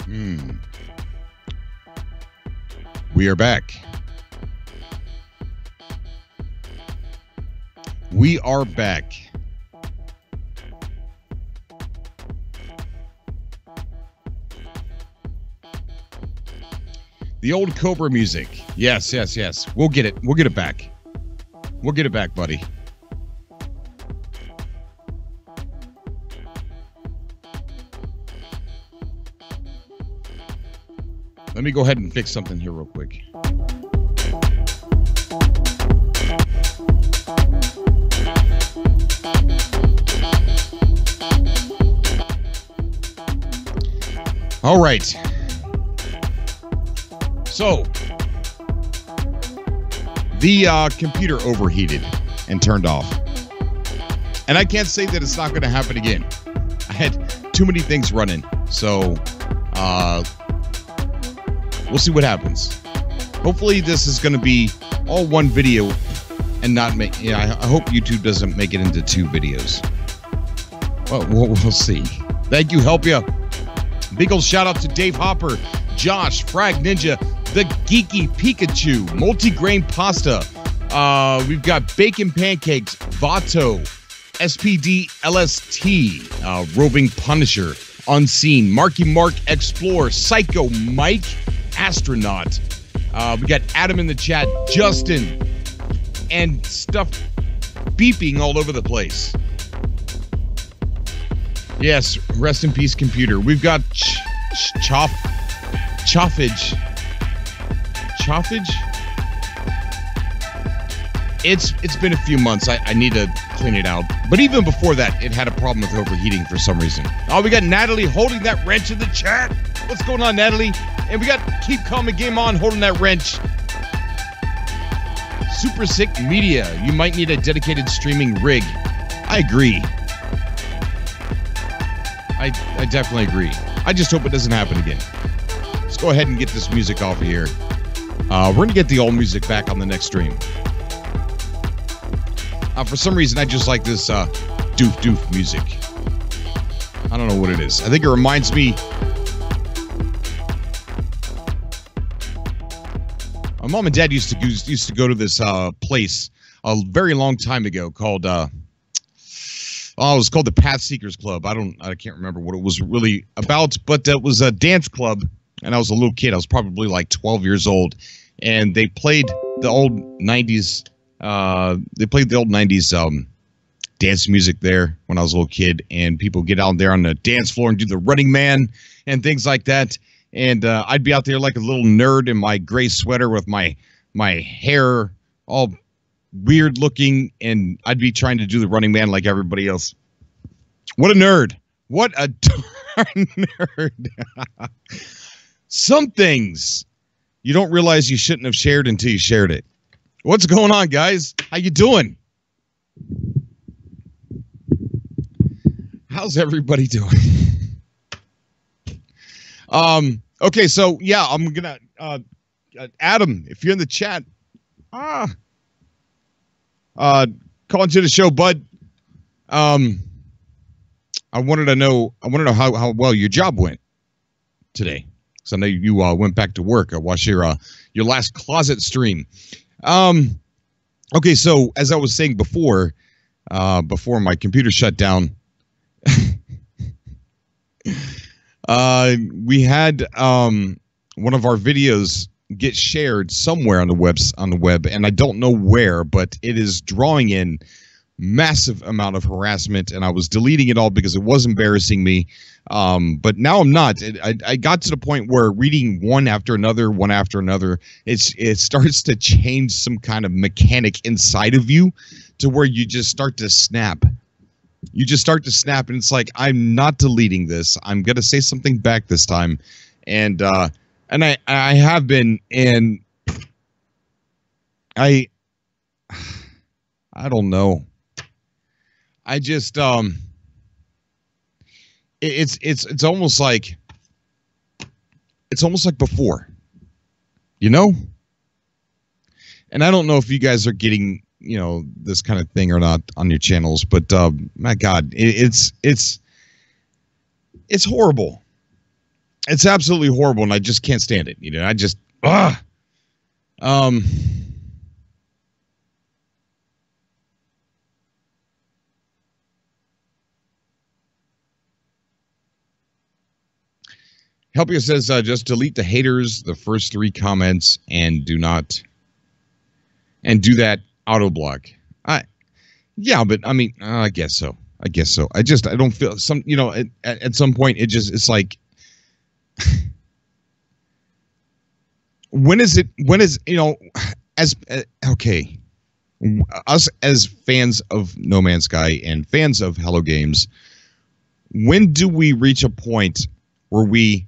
We are back. We are back. The old Cobra music. Yes, yes, yes. We'll get it. We'll get it back. We'll get it back, buddy. Let me go ahead and fix something here real quick. All right. So, the computer overheated and turned off. And I can't say that it's not going to happen again. I had too many things running. So, we'll see what happens. Hopefully this is going to be all one video and not make... Yeah, I hope YouTube doesn't make it into 2 videos. Well, we'll see. Thank you, Help Ya. Big old shout out to Dave Hopper, Josh, Frag Ninja, The Geeky Pikachu, Multigrain Pasta. We've got Bacon Pancakes, Vato, SPD LST, Roving Punisher, Unseen, Marky Mark Explore, Psycho Mike, Astronaut. We got Adam in the chat, Justin, and stuff beeping all over the place. Yes, rest in peace, computer. We've got Choffage. It's been a few months. I need to clean it out. But even before that, it had a problem with overheating for some reason. Oh, we got Natalie holding that wrench in the chat. What's going on, Natalie? And we got Keep Calm and Game On holding that wrench. Super Sick Media. You might need a dedicated streaming rig. I agree. I definitely agree. I just hope it doesn't happen again. Let's go ahead and get this music off of here. We're going to get the old music back on the next stream. For some reason, I just like this doof music. I don't know what it is. I think it reminds me... My mom and dad used to go to this place a very long time ago called... it was called the Path Seekers Club. I can't remember what it was really about, but it was a dance club, and I was a little kid. I was probably like 12 years old, and they played the old 90s. They played the old 90s dance music there when I was a little kid, and people get out there on the dance floor and do the Running Man and things like that. And I'd be out there like a little nerd in my gray sweater with my hair all weird looking, and I'd be trying to do the Running Man like everybody else. What a nerd. What a darn nerd. Some things you don't realize you shouldn't have shared until you shared it. What's going on, guys? How you doing? How's everybody doing? Okay, so yeah, I'm gonna Adam, if you're in the chat, call into the show, bud. I wanted to know how well your job went today, because I know you went back to work. I watched your last closet stream. Okay, so as I was saying before my computer shut down, we had one of our videos get shared somewhere on the web, and I don't know where, but it is drawing in massive amount of harassment, and I was deleting it all because it was embarrassing me. But now I'm not. I got to the point where reading one after another, it starts to change some kind of mechanic inside of you to where you just start to snap. You just start to snap, and it's like, I'm not deleting this. I'm gonna say something back this time, and I have been, and I don't know. I just it's almost like before, you know? And I don't know if you guys are getting, you know, this kind of thing or not on your channels, but my God, it's horrible. It's absolutely horrible, and I just can't stand it. You know, I just Helpia says just delete the haters, the first 3 comments, and do that auto block. Yeah, but I mean, I guess so. I don't feel some. You know, at some point, it's like. When is you know, as okay, us as fans of No Man's Sky and fans of Hello Games, when do we reach a point where we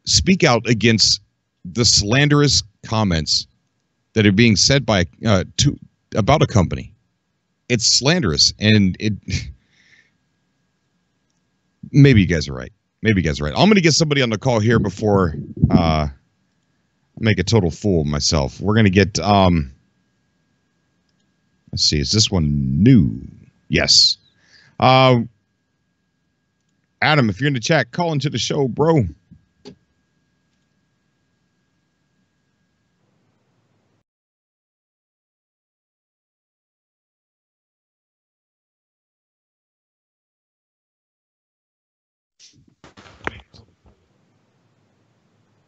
speak out against the slanderous comments that are being said by about a company? It's slanderous, and it. Maybe you guys are right. I'm going to get somebody on the call here before make a total fool of myself. We're going to get let's see, is this one new? Yes. Adam, if you're in the chat, call into the show, bro.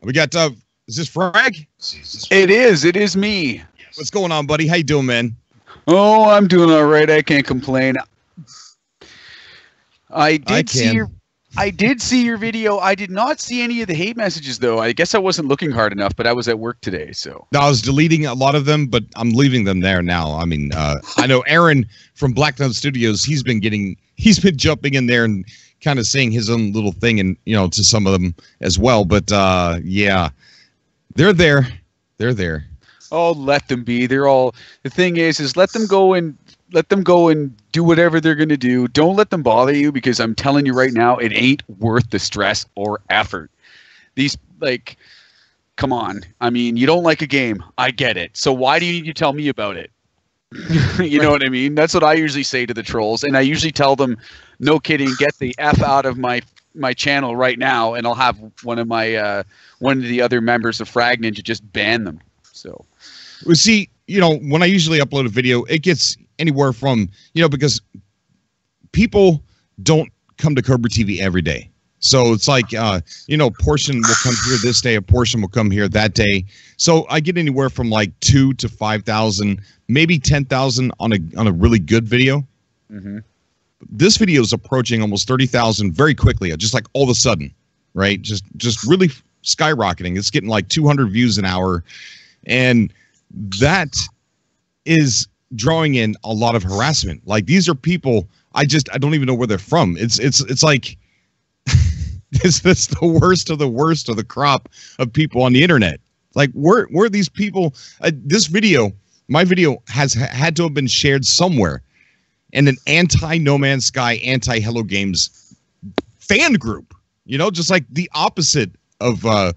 We got is this Frag? It is me. What's going on, buddy? How you doing, man? Oh, I'm doing all right. I can't complain. I did see your video. I did not see any of the hate messages, though. I guess I wasn't looking hard enough, but I was at work today, so. No, I was deleting a lot of them, but I'm leaving them there now. I mean, I know Aaron from Black Note Studios, he's been jumping in there and kind of saying his own little thing, and you know, to some of them as well. But yeah, they're there. Oh, let them be. They're all. The thing is let them go and do whatever they're gonna do. Don't let them bother you, because I'm telling you right now, it ain't worth the stress or effort. These, like, come on. I mean, you don't like a game. I get it. So why do you need to tell me about it? You know what I mean? That's what I usually say to the trolls, and I usually tell them, no kidding, get the F out of my channel right now, and I'll have one of the other members of Frag Ninja just ban them. So, well, see, you know, when I usually upload a video, it gets anywhere from, you know, because people don't come to Cobra TV every day. So it's like, you know, a portion will come here this day, a portion will come here that day. So I get anywhere from like 2,000 to 5,000, maybe 10,000 on a really good video. Mm-hmm. This video is approaching almost 30,000 very quickly, just like all of a sudden, right? Just really skyrocketing. It's getting like 200 views an hour, and that is drawing in a lot of harassment. Like, these are people I don't even know where they're from. It's like. That's the worst of the crop of people on the internet. Like, where are these people? My video has had to have been shared somewhere in an anti-No Man's Sky, anti-Hello Games fan group. You know, just like the opposite of a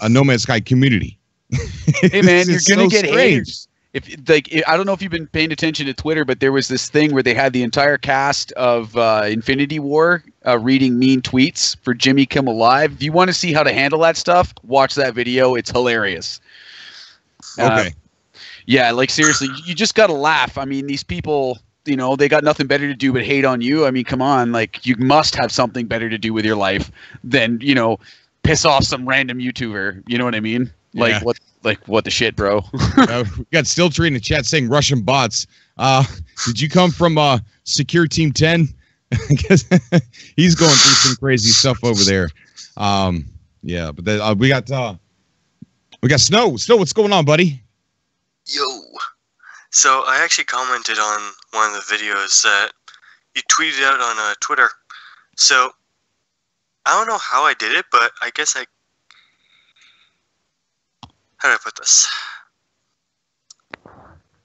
No Man's Sky community. Hey man, you're gonna get haters. I don't know if you've been paying attention to Twitter, but there was this thing where they had the entire cast of Infinity War reading mean tweets for Jimmy Kimmel Live. If you want to see how to handle that stuff, watch that video. It's hilarious. Okay. Yeah, like, seriously, you just got to laugh. I mean, these people, you know, they got nothing better to do but hate on you. I mean, come on. Like, you must have something better to do with your life than, you know, piss off some random YouTuber. You know what I mean? Like, yeah. What the shit, bro? We got Stilltree in the chat saying Russian bots. Did you come from Secure Team 10? Because he's going through some crazy stuff over there. Yeah, but we got Snow. Snow, what's going on, buddy? Yo. So I actually commented on one of the videos that you tweeted out on Twitter. So I don't know how I did it, but I guess how do I put this?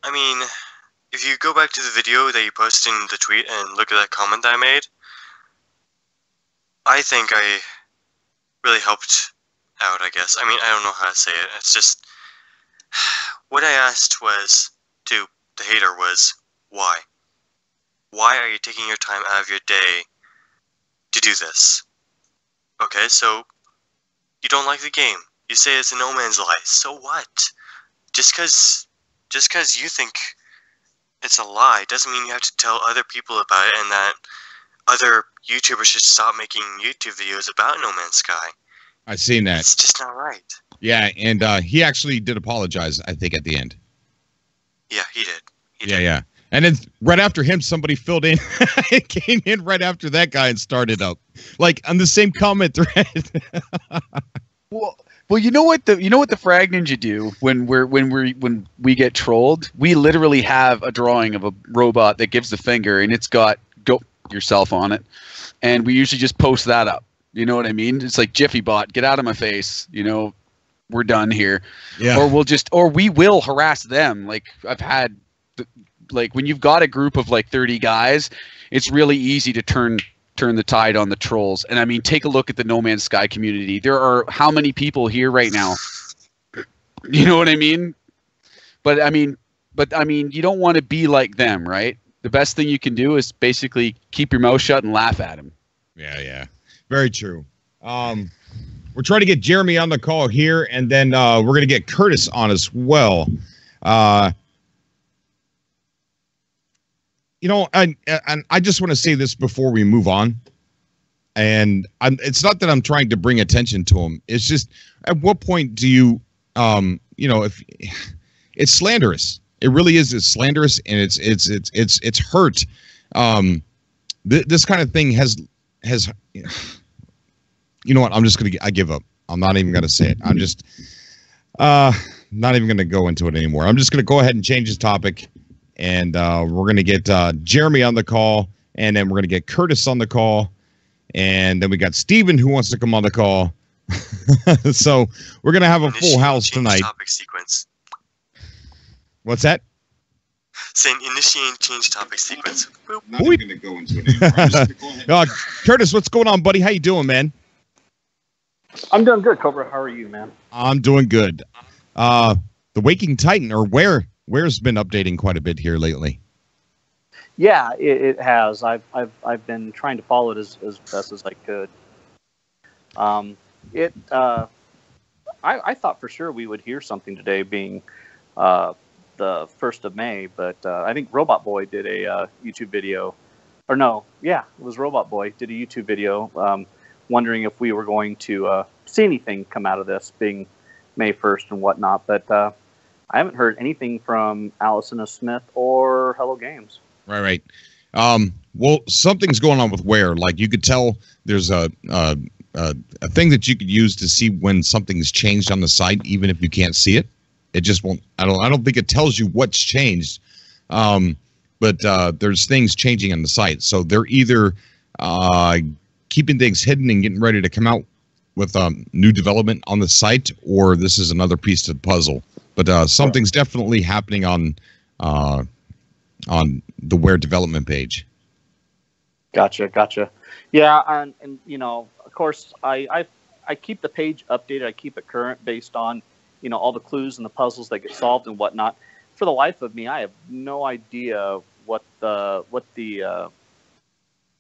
I mean, if you go back to the video that you posted in the tweet and look at that comment that I made, I think I really helped out, I guess. I mean, I don't know how to say it. It's just, what I asked was, to the hater, was, why? Why are you taking your time out of your day to do this? Okay, so you don't like the game. You say it's a no man's lie. So what? Just because you think it's a lie doesn't mean you have to tell other people about it and that other YouTubers should stop making YouTube videos about No Man's Sky. I've seen that. It's just not right. Yeah, and he actually did apologize, I think, at the end. Yeah, he did. Yeah. And then right after him, somebody filled in. It came in right after that guy and started up, like on the same comment thread. Well, you know what the Frag Ninja do when we get trolled? We literally have a drawing of a robot that gives the finger, and it's got "go yourself" on it, and we usually just post that up. You know what I mean? It's like Jiffy Bot, get out of my face. You know, we're done here. Yeah. Or we will harass them. Like I've had, like when you've got a group of like 30 guys, it's really easy to turn the tide on the trolls. And I mean, take a look at the No Man's Sky community. There are how many people here right now? You know what I mean? But I mean, you don't want to be like them, right? The best thing you can do is basically keep your mouth shut and laugh at them. Yeah. Very true. We're trying to get Jeremy on the call here, and then we're going to get Curtis on as well. You know, and I just want to say this before we move on. And it's not that I'm trying to bring attention to him. It's just, at what point do you, if it's slanderous. It really is. It's slanderous, and it's hurt. This kind of thing has. You know what? I give up. I'm not even gonna say it. I'm just not even gonna go into it anymore. I'm just gonna go ahead and change this topic. And we're going to get Jeremy on the call, and then we're going to get Curtis on the call, and then we got Steven who wants to come on the call. So we're going to have a full house tonight. Topic sequence. What's that? Saying initiate change topic sequence. Boop. Not even going to go into it. Curtis, what's going on, buddy? How you doing, man? I'm doing good, Cobra. How are you, man? I'm doing good. The Waking Titan, or Where's been updating quite a bit here lately. Yeah, it has. I've been trying to follow it as best as I could. I thought for sure we would hear something today, being the 1st of May, but I think Robot Boy did a YouTube video, or no, yeah, it was Robot Boy did a YouTube video, wondering if we were going to see anything come out of this, being May 1st and whatnot, but. I haven't heard anything from Allison Smith or Hello Games. Right. Well, something's going on with Where. Like, you could tell there's a thing that you could use to see when something's changed on the site, even if you can't see it. It just won't. I don't think it tells you what's changed. But there's things changing on the site, so they're either keeping things hidden and getting ready to come out with new development on the site, or this is another piece to the puzzle. But something's definitely happening on the Where development page. Gotcha. Yeah, and you know, of course, I keep the page updated. I keep it current based on, you know, all the clues and the puzzles that get solved and whatnot. For the life of me, I have no idea what the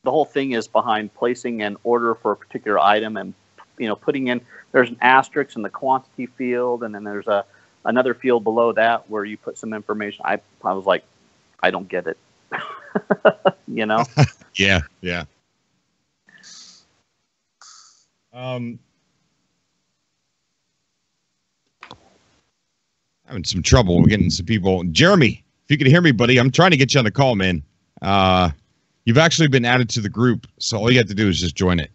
whole thing is behind placing an order for a particular item and, you know, putting in. There's an asterisk in the quantity field, and then there's another field below that where you put some information. I was like, I don't get it. You know? Yeah. Having some trouble. We're getting some people. Jeremy, if you can hear me, buddy, I'm trying to get you on the call, man. You've actually been added to the group, so all you have to do is just join it.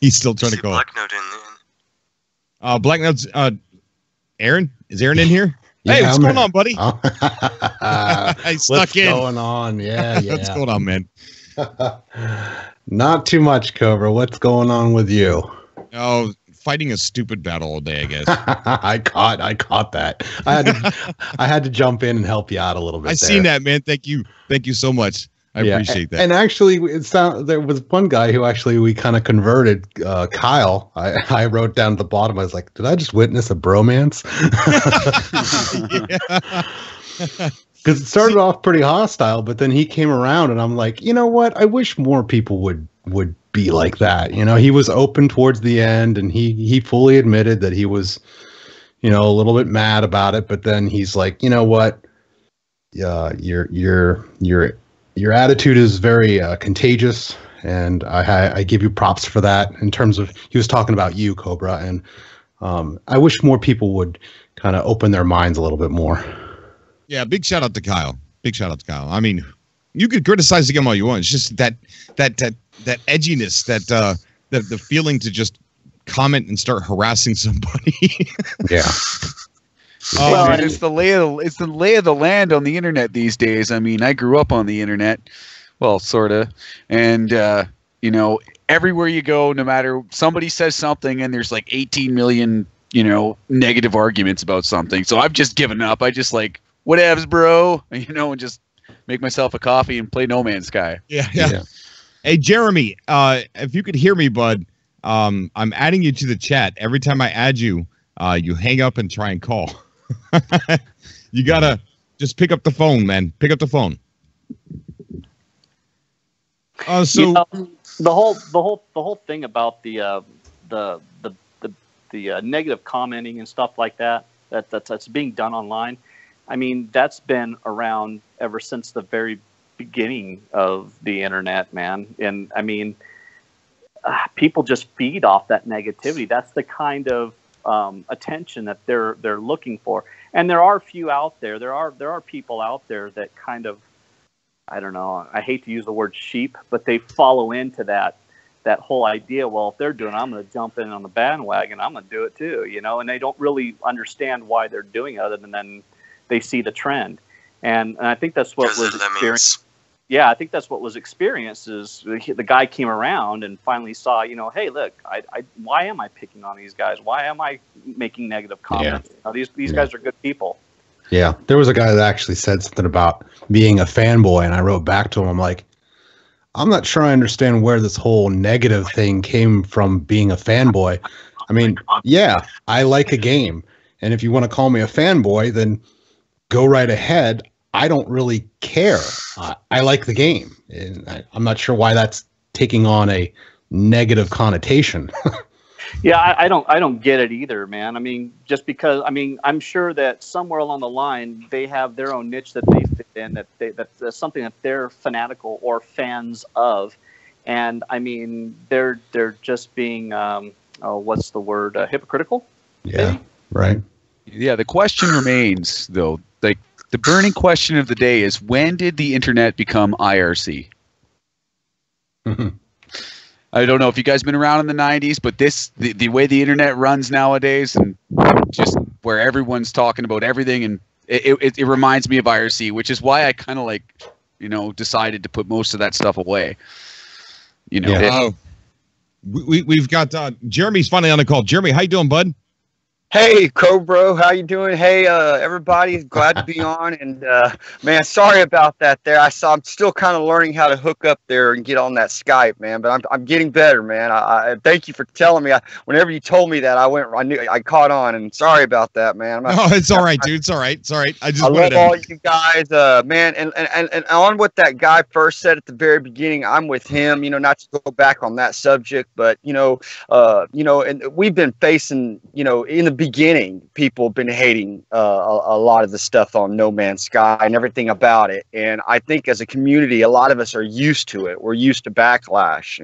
He's still trying to call. Black Note in there. Black Note's Aaron? Is Aaron in here? Yeah, hey, what's going on, buddy? Oh. I stuck in. What's going on? Yeah. What's going on, man? Not too much, Cobra. What's going on with you? Oh, fighting a stupid battle all day, I guess. I caught that. I had to jump in and help you out a little bit. Seen that, man. Thank you so much. I appreciate that. And actually, there was one guy who actually we kind of converted, Kyle. I wrote down at the bottom, I was like, did I just witness a bromance? Because it started off pretty hostile, but then he came around, and I'm like, you know what? I wish more people would be like that. You know, he was open towards the end, and he fully admitted that he was, you know, a little bit mad about it. But then he's like, you know what? Your attitude is very contagious, and I give you props for that. In terms of, he was talking about you, Cobra, and I wish more people would kind of open their minds a little bit more. Yeah, big shout out to Kyle. Big shout out to Kyle. I mean, you could criticize the game all you want. It's just that edginess, that the feeling to just comment and start harassing somebody. Yeah. Well, it's the lay of the land on the internet these days. I mean, I grew up on the internet, well, sorta, and you know, everywhere you go, no matter, somebody says something, and there's like 18 million, you know, negative arguments about something. So I've just given up. I just like, whatevs, bro, you know, and just make myself a coffee and play No Man's Sky. Yeah. Hey, Jeremy, if you could hear me, bud, I'm adding you to the chat. Every time I add you, you hang up and try and call. You gotta just pick up the phone, man. Pick up the phone. So you know, the whole thing about the negative commenting and stuff like that's being done online. I mean, that's been around ever since the very beginning of the internet, man. And I mean, people just feed off that negativity. That's the kind of attention that they're looking for. And there are a few out there. There are people out there that kind of, I don't know, I hate to use the word sheep, but they follow into that whole idea. Well, if they're doing it, I'm going to jump in on the bandwagon. I'm going to do it too, you know. And they don't really understand why they're doing it, other than then they see the trend. And I think that's what was experienced. Yeah, I think that's what was experienced, is the guy came around and finally saw, you know, hey, look, why am I picking on these guys? Why am I making negative comments? You know, these guys are good people. Yeah, there was a guy that actually said something about being a fanboy, and I wrote back to him, I'm like, I'm not sure I understand where this whole negative thing came from, being a fanboy. I mean, yeah, I like a game, and if you want to call me a fanboy, then go right ahead. I don't really care. I like the game, and I'm not sure why that's taking on a negative connotation. Yeah, I don't get it either, man. I mean, just because, I mean, I'm sure that somewhere along the line they have their own niche that they fit in, that's something that they're fanatical or fans of, and I mean, they're just being what's the word? Hypocritical? Yeah, maybe? Right. Yeah, the question remains, though. Like, the burning question of the day is, when did the internet become IRC? I don't know if you guys been around in the 90s, but the way the internet runs nowadays, and just where everyone's talking about everything, and it reminds me of IRC, which is why I kind of, like, you know, decided to put most of that stuff away. You know, yeah. We've got Jeremy's finally on the call. Jeremy, how you doing, bud? Hey, Cobra, how you doing? Hey, everybody, glad to be on. And man, sorry about that. There, I'm still kind of learning how to hook up there and get on that Skype, man. But I'm getting better, man. I thank you for telling me. Whenever you told me that, I caught on. And sorry about that, man. Oh, it's all right, dude. It's all right. It's all right. I love all you guys, man. And on what that guy first said at the very beginning, I'm with him. You know, not to go back on that subject, but you know, and we've been facing, you know, in the beginning, people have been hating a lot of the stuff on No Man's Sky and everything about it, and I think as a community, a lot of us are used to it. We're used to backlash,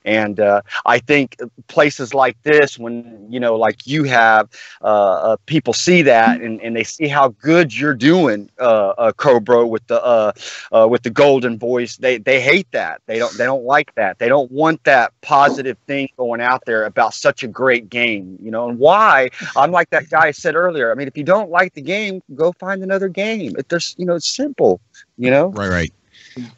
and I think places like this, when you know, like you have, people see that and they see how good you're doing, Cobra, with the golden voice. They hate that. They don't like that. They don't want that positive thing going out there about such a great game, you know. And why? I'm like that guy said earlier. I mean, if you don't like the game, go find another game. You know, it's simple. You know, right.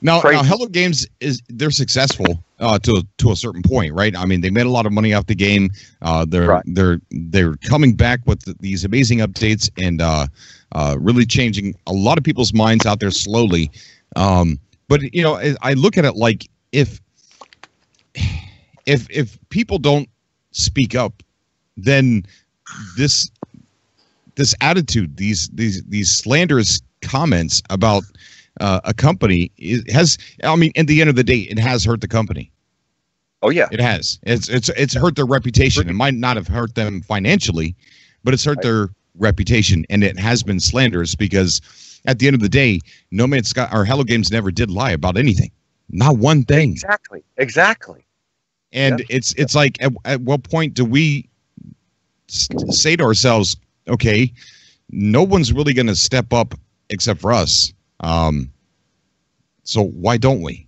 Now Hello Games they're successful to a certain point, right? I mean, they made a lot of money off the game. They're coming back with these amazing updates and really changing a lot of people's minds out there slowly. But you know, I look at it like if people don't speak up, then this attitude, these slanderous comments about a company has, I mean, at the end of the day, it has hurt the company. Oh yeah, it has. It's hurt their reputation. It might not have hurt them financially, but it's hurt their reputation, and it has been slanderous because at the end of the day, No Man's Sky or Hello Games never did lie about anything, not one thing. Exactly. And it's like, at what point do we say to ourselves, okay, no one's really going to step up except for us. So why don't we?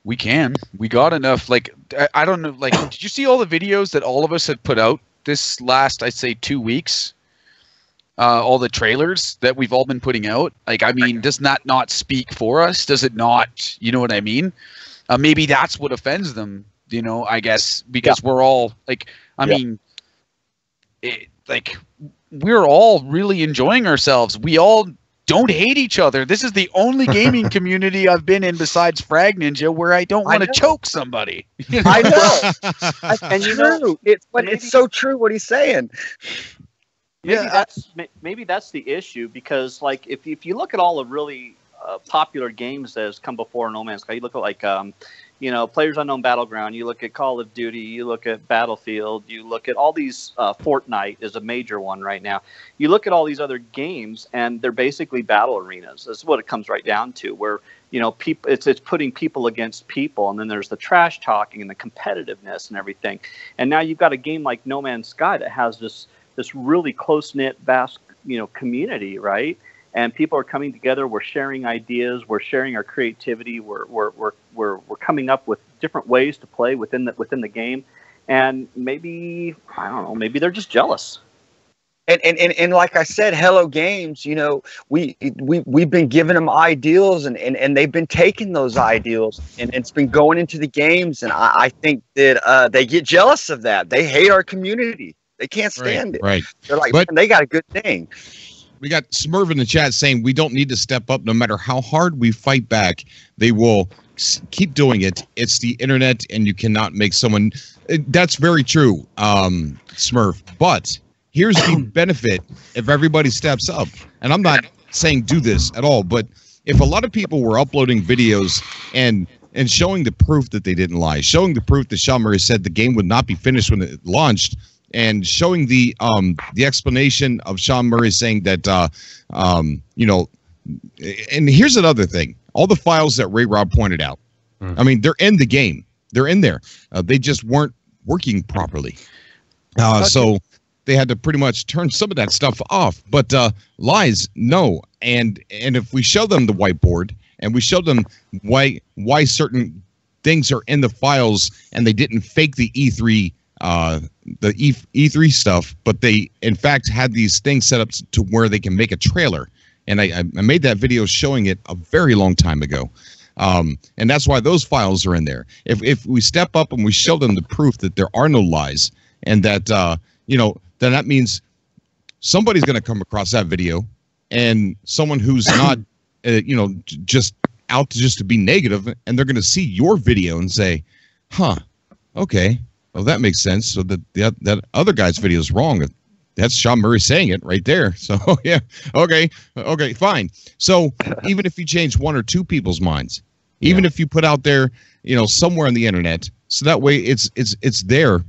We can. We got enough. Like, I don't know. Like, did you see all the videos that all of us had put out this last, I'd say, 2 weeks? All the trailers that we've all been putting out. Like, I mean, does that not speak for us? Does it not? You know what I mean? Maybe that's what offends them. You know, I guess because we're all like, I mean, like, we're all really enjoying ourselves. We all don't hate each other. This is the only gaming community I've been in besides Frag Ninja where I don't want to choke somebody. You know? I know. And you know, it's so true what he's saying. Maybe that's the issue, because like if you look at all the really popular games that has come before No Man's Sky, you look at like PlayerUnknown Battleground, you look at Call of Duty, you look at Battlefield, you look at all these, Fortnite is a major one right now. You look at all these other games, and they're basically battle arenas. That's what it comes right down to, where, you know, people, it's putting people against people, and then there's the trash talking and the competitiveness and everything. And now you've got a game like No Man's Sky that has this really close-knit, vast, community, right? And people are coming together. We're sharing ideas. We're sharing our creativity. We're coming up with different ways to play within the game. And maybe, I don't know, maybe they're just jealous. And like I said, Hello Games, you know, we've been giving them ideals, and they've been taking those ideals, and it's been going into the games. And I think that they get jealous of that. They hate our community. They can't stand it. Right. They're like, man, they got a good thing. We got Smurf in the chat saying we don't need to step up no matter how hard we fight back. They will keep doing it. It's the internet, and you cannot make someone. That's very true, Smurf. But here's the benefit if everybody steps up. And I'm not saying do this at all, but if a lot of people were uploading videos and showing the proof that they didn't lie, showing the proof that Sean Murray said the game would not be finished when it launched, and showing the explanation of Sean Murray saying that you know, and here's another thing: all the files that Ray Rob pointed out, I mean, they're in the game, they're in there. They just weren't working properly, so they had to pretty much turn some of that stuff off. But lies, no. And if we show them the whiteboard and we show them why certain things are in the files, and they didn't fake the E3. The E3 stuff, but they in fact had these things set up to where they can make a trailer, and I made that video showing it a very long time ago, and that's why those files are in there. If we step up and we show them the proof that there are no lies, and that you know, then that means somebody's going to come across that video, and someone who's not you know, just out to be negative, and they're going to see your video and say, huh, okay, well, that makes sense. So that other guy's video is wrong. That's Sean Murray saying it right there. So yeah, okay, fine. So even if you change one or two people's minds, even if you put out there, you know, somewhere on the internet, so that way it's there,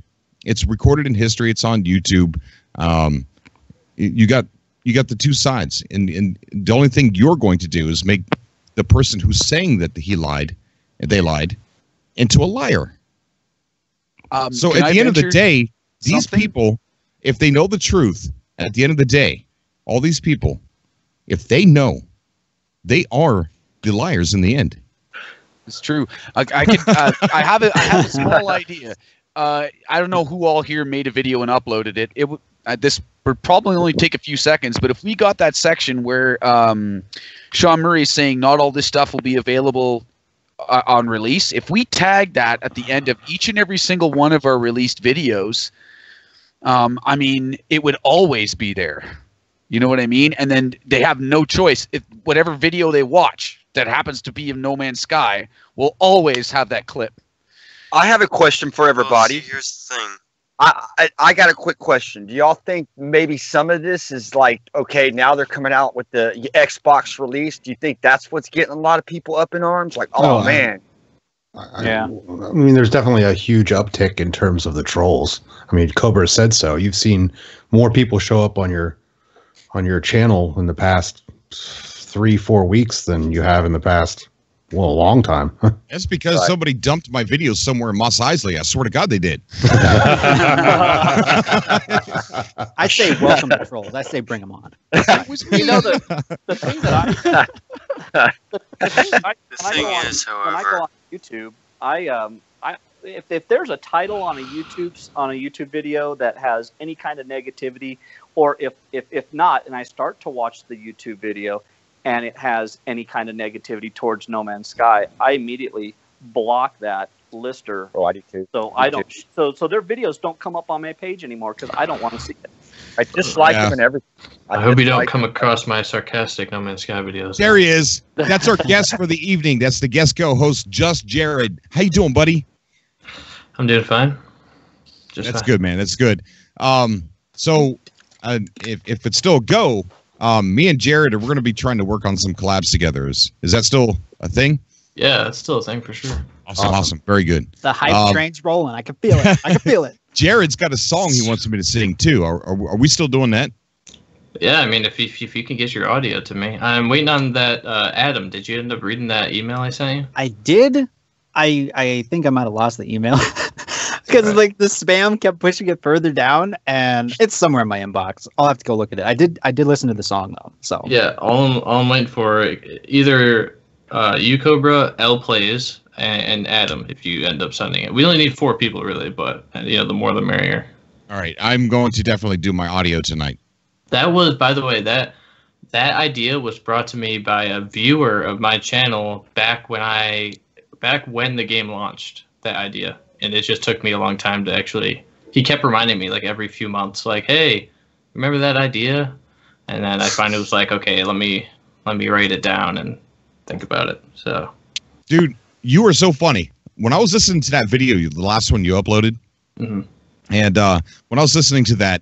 it's recorded in history, it's on YouTube. You got the two sides, and the only thing you're going to do is make the person who's saying that they lied into a liar. So at the end of the day, these people, if they know the truth, at the end of the day, all these people, if they know, they are the liars in the end. It's true. I have a small idea. I don't know who all here made a video and uploaded it. This would probably only take a few seconds, but if we got that section where Sean Murray is saying not all this stuff will be available on release, if we tag that at the end of each and every single one of our released videos, I mean, it would always be there. You know what I mean? And then they have no choice. If whatever video they watch that happens to be of No Man's Sky will always have that clip. I have a question for everybody. Well, see, here's the thing. I got a quick question. Do y'all think maybe some of this is like, okay, now they're coming out with the Xbox release? Do you think that's what's getting a lot of people up in arms? Like, oh, man. Yeah. I mean, there's definitely a huge uptick in terms of the trolls. I mean, Cobra said so. You've seen more people show up on your channel in the past 3-4 weeks than you have in the past, well, a long time. That's because somebody dumped my videos somewhere in Mos Eisley. I swear to God they did. I say welcome to trolls. I say bring them on. You know, the thing that when I go on YouTube, if there's a title on a YouTube video that has any kind of negativity, or if not, and I start to watch the YouTube video and it has any kind of negativity towards No Man's Sky, I immediately block that lister. Oh, I do too. So I don't. So their videos don't come up on my page anymore because I don't want to see it. I dislike them and everything. I hope you don't come across my sarcastic No Man's Sky videos. There he is. That's our guest for the evening. That's the guest co-host, Just Jared. How you doing, buddy? I'm doing fine. That's fine. Good, man. That's good. So if it's still a go, me and Jared, we're going to be trying to work on some collabs together. Is that still a thing? Yeah, that's still a thing for sure. Awesome. Very good. The hype train's rolling. I can feel it. I can feel it. Jared's got a song he wants me to sing too. Are we still doing that? Yeah, I mean, if you can get your audio to me, I'm waiting on that. Adam, did you end up reading that email I sent you? I did. I think I might have lost the email because like the spam kept pushing it further down, and it's somewhere in my inbox. I'll have to go look at it. I did listen to the song though. So yeah, all I'm waiting for either you, Cobra, LpoLi1622, and Adam. If you end up sending it, we only need 4 people really, but the more the merrier. All right, I'm going to definitely do my audio tonight. That was, by the way, that idea was brought to me by a viewer of my channel back when the game launched. That idea, and it just took me a long time to actually. He kept reminding me like every few months, like, "Hey, remember that idea?" And then I finally was like, "Okay, let me write it down and think about it." So, dude, you were so funny when I was listening to that video, the last one you uploaded, and when I was listening to that,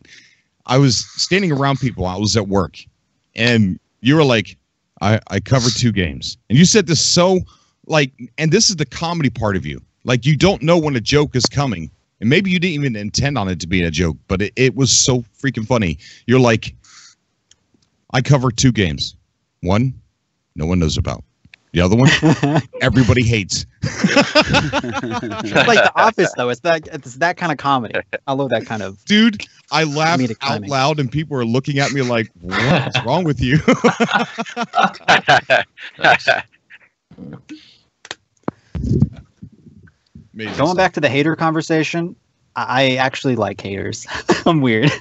I was standing around people. I was at work, and you were like, I covered 2 games. And you said this so, like, and this is the comedy part of you. Like, you don't know when a joke is coming. And maybe you didn't even intend on it to be a joke, but it was so freaking funny. You're like, I covered 2 games. One, no one knows about. The other one, everybody hates. It's like The Office, though. It's that kind of comedy. I love that kind of. Dude, I laughed out loud, and people are looking at me like, "What's wrong with you?" Going back to the hater conversation, I actually like haters. I'm weird.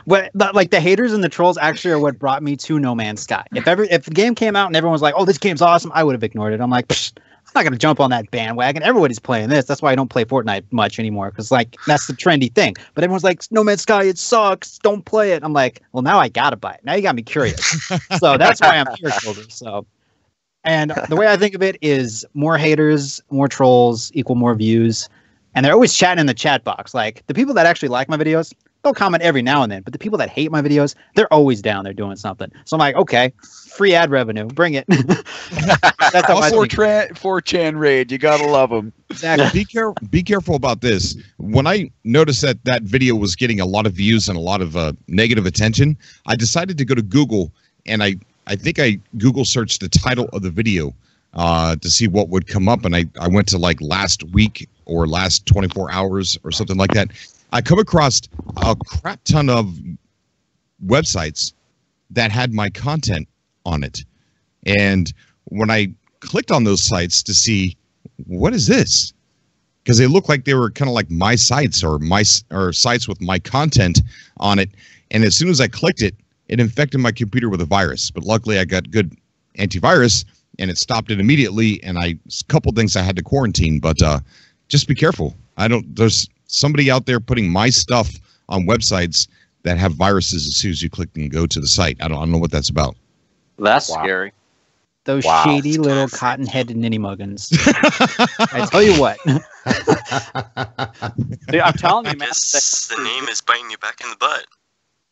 But like the haters and the trolls actually are what brought me to No Man's Sky. If the game came out and everyone was like, "Oh, this game's awesome," I would have ignored it. I'm like, I'm not gonna jump on that bandwagon. Everybody's playing this. That's why I don't play Fortnite much anymore, because like that's the trendy thing. But everyone's like, "No Man's Sky, it sucks. Don't play it." I'm like, well, now I gotta buy it. Now you got me curious. So that's why I'm here, children. So, and the way I think of it is more haters, more trolls equal more views, and they're always chatting in the chat box. Like the people that actually like my videos, they'll comment every now and then, but the people that hate my videos, they're always down there doing something. So I'm like, okay, free ad revenue, bring it. That's how 4chan raid, you gotta love them. Exactly. Be careful about this. When I noticed that video was getting a lot of views and a lot of negative attention, I decided to go to Google, and I think I Google searched the title of the video to see what would come up, and I went to like last week or last 24 hours or something like that. I come across a crap ton of websites that had my content on it. And when I clicked on those sites to see, what is this? Because they looked like they were kind of like my sites or sites with my content on it. And as soon as I clicked it, it infected my computer with a virus. But luckily I got good antivirus and it stopped it immediately. And a couple things I had to quarantine, but just be careful. There's somebody out there putting my stuff on websites that have viruses as soon as you click and go to the site. I don't know what that's about. That's scary. Those shady little cotton-headed ninny-muggins. I tell you what. Dude, I'm telling you, man. The name is biting you back in the butt.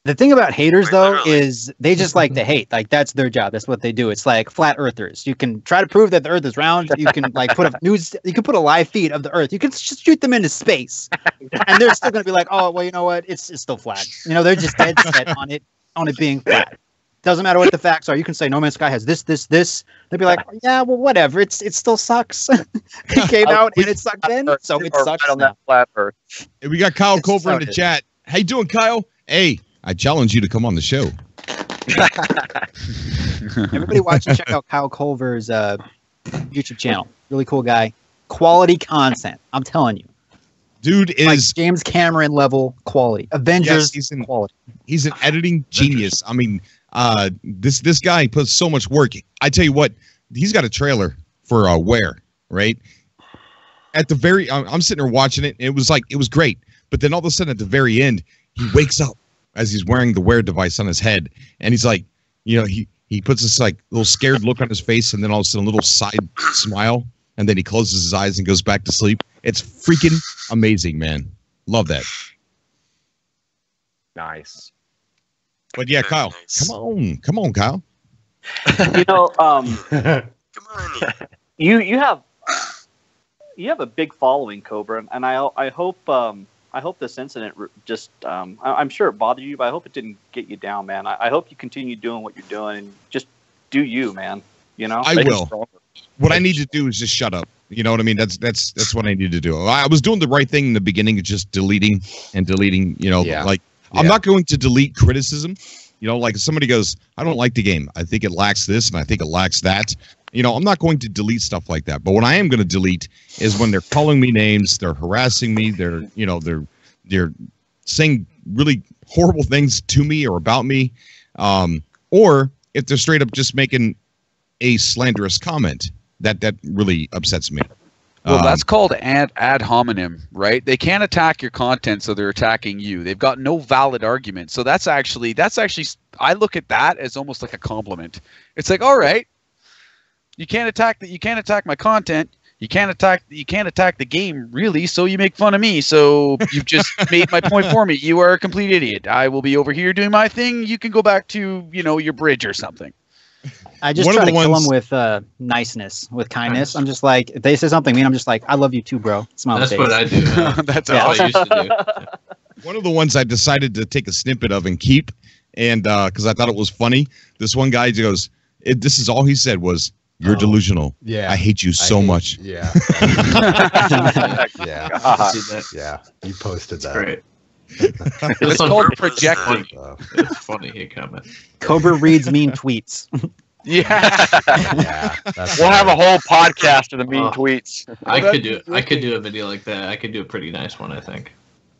The thing about haters, Quite though, literally. is they just like to hate. Like, that's their job. That's what they do. It's like flat earthers. You can try to prove that the Earth is round. You can like put a news. You can put a live feed of the Earth. You can just shoot them into space, and they're still going to be like, "Oh, well, you know what? It's still flat." You know, they're just dead set on it being flat. Doesn't matter what the facts are. You can say No Man's Sky has this. They'd be like, "Yeah, well, whatever. It still sucks." It came out and it sucked then, so it sucks on now. that flat Earth. Hey, we got Kyle It's Culver in the so chat. How you doing, Kyle? Hey, I challenge you to come on the show. Everybody watch and check out Kyle Culver's YouTube channel. Really cool guy. Quality content. I'm telling you. Dude Like is James Cameron level quality. Avengers quality. he's an editing genius. I mean, this guy puts so much work. I tell you what, he's got a trailer for Where, right? At the very, I'm sitting there watching it. And it was great, but then all of a sudden at the very end, he wakes up as he's wearing the Wear device on his head, and he's like, you know, he puts this like little scared look on his face, and then all of a sudden a little side smile, and then he closes his eyes and goes back to sleep. It's freaking amazing, man. Love that. Nice. But yeah, Very Kyle, nice. come on, Kyle. You know, Come on. you have a big following, Cobra, and I hope this incident just I'm sure it bothered you, but I hope it didn't get you down, man. I hope you continue doing what you're doing and just do you, man. You know, I will. What I need to do is just shut up. You know what I mean? That's what I need to do. I was doing the right thing in the beginning, just deleting. You know, Yeah. like I'm not going to delete criticism. You know, like if somebody goes, I don't like the game. I think it lacks this and I think it lacks that. You know, I'm not going to delete stuff like that. But what I am going to delete is when they're calling me names, they're harassing me, they're saying really horrible things to me or about me, or if they're straight up just making a slanderous comment. That really upsets me. Well, that's called ad hominem, right? They can't attack your content, so they're attacking you. They've got no valid argument. So that's actually I look at that as almost like a compliment. It's like, all right, you can't attack my content. You can't attack the game, really. So you make fun of me. So you've just made my point for me. You are a complete idiot. I will be over here doing my thing. You can go back to your bridge or something. I just try to kill them with niceness, with kindness. I'm just like, if they say something mean, I'm just like, I love you too, bro. Smile That's face. what I do. That's all I used to do. One of the ones I decided to take a snippet of and keep, and because I thought it was funny. This one guy goes, this is all he said was, "You're delusional. Yeah. I hate you so much." Yeah. Yeah. Yeah. You posted that. Great. It's called projecting. It's funny he comment. Cobra reads mean tweets. Yeah. Yeah. We'll have a whole podcast of the mean tweets. I could do a video like that. I could do a pretty nice one, I think.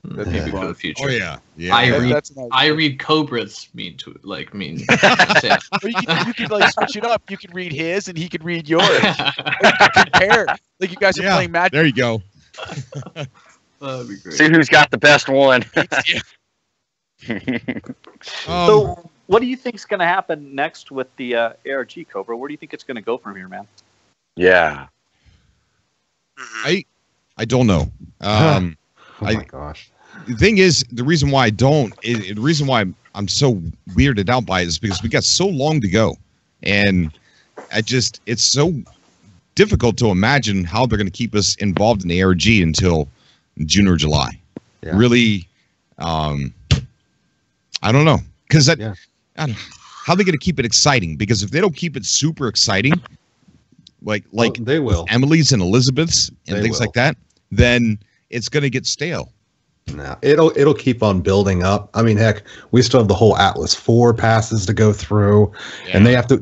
Maybe for the future. Oh yeah, yeah. I read Cobra's mean tweet, like mean. Or you could like switch it up. You could read his, and he could read yours. Compare, like you guys are playing Magic. There you go. That'd be great. See who's got the best one. So, what do you think's going to happen next with the ARG, Cobra? Where do you think it's going to go from here, man? Yeah. I don't know. Oh my gosh. The thing is, the reason why I don't, the reason why I'm so weirded out by it is because we got so long to go, and it's so difficult to imagine how they're going to keep us involved in the ARG until June or July. Yeah. Really, I don't know, because how are they going to keep it exciting? Because if they don't keep it super exciting, like they will, Emily's and Elizabeth's and they things will. like that, then it's going to get stale. No, it'll keep on building up. I mean, heck, we still have the whole Atlas 4 passes to go through, and they have to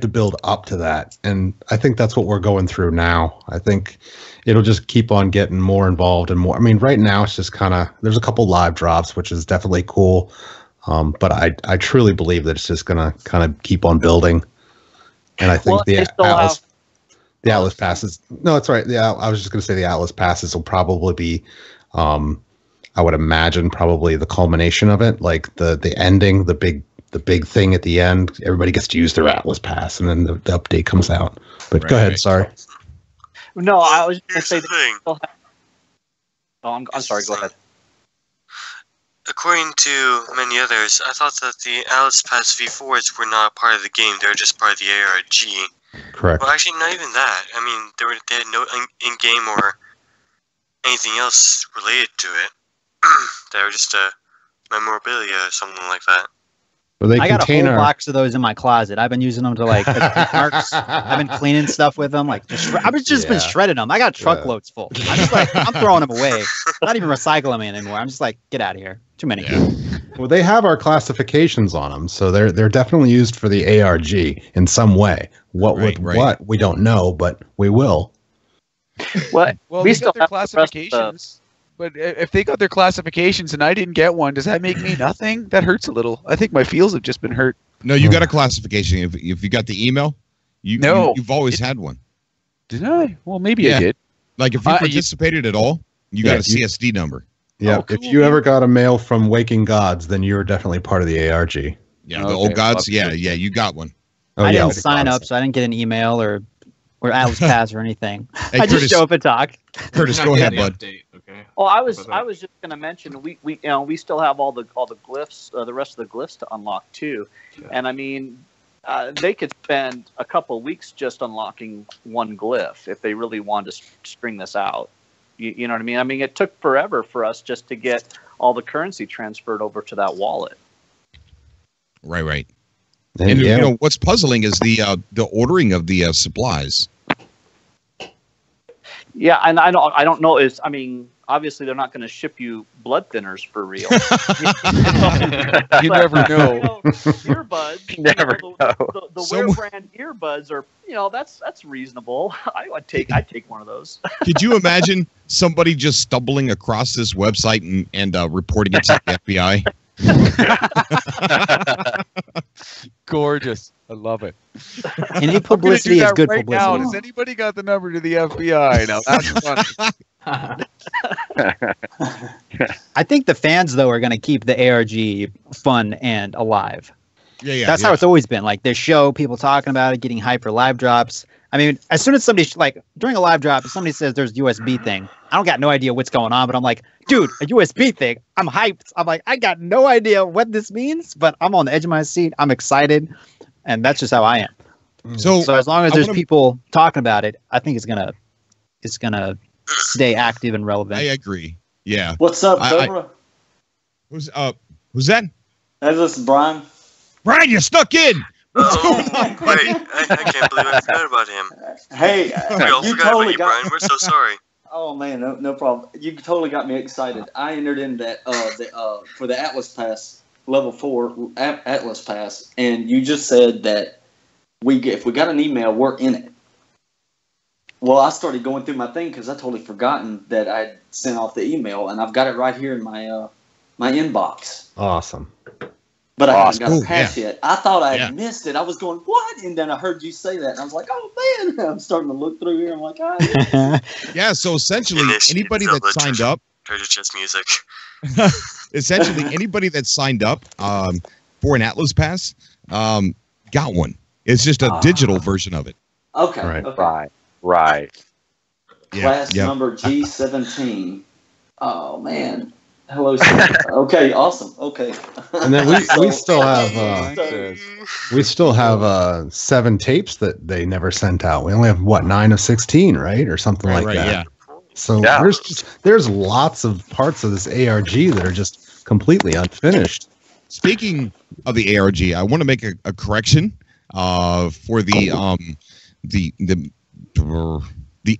build up to that. And I think that's what we're going through now. I think it'll just keep on getting more involved and more. I mean, right now it's just kind of, there's a couple live drops, which is definitely cool. But I truly believe that it's just gonna kind of keep on building. And I think the Atlas passes. No, it's right. Yeah, I was just gonna say the Atlas passes will probably be, I would imagine, probably the culmination of it, like the ending, the big thing at the end. Everybody gets to use their Atlas pass, and then the update comes out. But go ahead. Sorry. No, I was just Here's going the to say. thing. I'm sorry. Go ahead. according to many others, I thought that the Alice Pass V4s were not part of the game. They were just part of the ARG. Correct. Well, actually, not even that. I mean, they had no in-game or anything else related to it. They were just a memorabilia or something like that. Well, they I got a contain whole our... box of those in my closet. I've been using them to like marks. I've been cleaning stuff with them. Like I've just been shredding them. I got truckloads full. I'm just like I'm throwing them away. Not even recycling them anymore. I'm just like, get out of here. Too many. Yeah. Well, they have our classifications on them, so they're definitely used for the ARG in some way. What we don't know, but we will. Well, we they still got their have the rest of the- classifications. But if they got their classifications and I didn't get one, does that make me nothing? That hurts a little. I think my feels have just been hurt. No, you got a classification. If you got the email, you've always had one. Did I? Well, maybe I did. Like if you participated at all, you got a CSD number. Yeah, Oh, cool, if you ever got a mail from Waking Gods, then you're definitely part of the ARG. Yeah, the old gods. Yeah, you got one. Oh, I yeah, didn't Waking sign Gods. up, so I didn't get an email or Alice Pass or anything. Hey, I just show up and talk. Curtis, Not go getting ahead, the bud. update, okay? Well, I was just going to mention we still have all the glyphs, the rest of the glyphs to unlock too, and I mean, they could spend a couple weeks just unlocking one glyph if they really wanted to string this out. You know what I mean? I mean, it took forever for us just to get all the currency transferred over to that wallet. Right. And you know what's puzzling is the ordering of the supplies. Yeah, and I don't know. I mean, obviously they're not going to ship you blood thinners for real. You never know. Earbuds. You never know. The Wear brand earbuds are, that's reasonable. I'd take one of those. Could you imagine somebody just stumbling across this website and reporting it to the FBI? Gorgeous. I love it. Any publicity is good right publicity. now. Has anybody got the number to the FBI? Now that's funny. I think the fans though are going to keep the ARG fun and alive. Yeah. That's how it's always been. Like there's show, people talking about it, getting hyped for live drops. I mean, as soon as somebody during a live drop, if somebody says there's a USB thing, I don't got no idea what's going on, but I'm like, dude, a USB thing. I'm hyped. I'm like, I got no idea what this means, but I'm on the edge of my seat. I'm excited, and that's just how I am. So as long as there's people talking about it, I think it's gonna stay active and relevant. I agree. Yeah. What's up, Cobra? Who's that? Hey, this is Brian. Brian, you stuck in. Oh, great. I can't believe I forgot about him. Hey, We all you forgot totally about you, Brian. We're so sorry. Oh man, no problem. You totally got me excited. I entered in that for the Atlas Pass level 4 Atlas Pass, and you just said that if we got an email, we're in it. Well, I started going through my thing because I totally forgotten that I'd sent off the email, and I've got it right here in my my inbox. Awesome. But I haven't got a pass yeah. yet. I thought I had missed it. I was going, what? And then I heard you say that, and I was like, oh man! I'm starting to look through here. I'm like, Yeah. So essentially, anybody that signed up, Treasure chest music. essentially anybody that signed up for an Atlas Pass got one. It's just a digital version of it. okay, Right. okay. Right. Class number G17. Oh man. Hello. Sir. Okay. Awesome. Okay. And then we still have 7 tapes that they never sent out. We only have 9 of 16, right, or something like that. Yeah. So there's lots of parts of this ARG that are just completely unfinished. Speaking of the ARG, I want to make a correction for the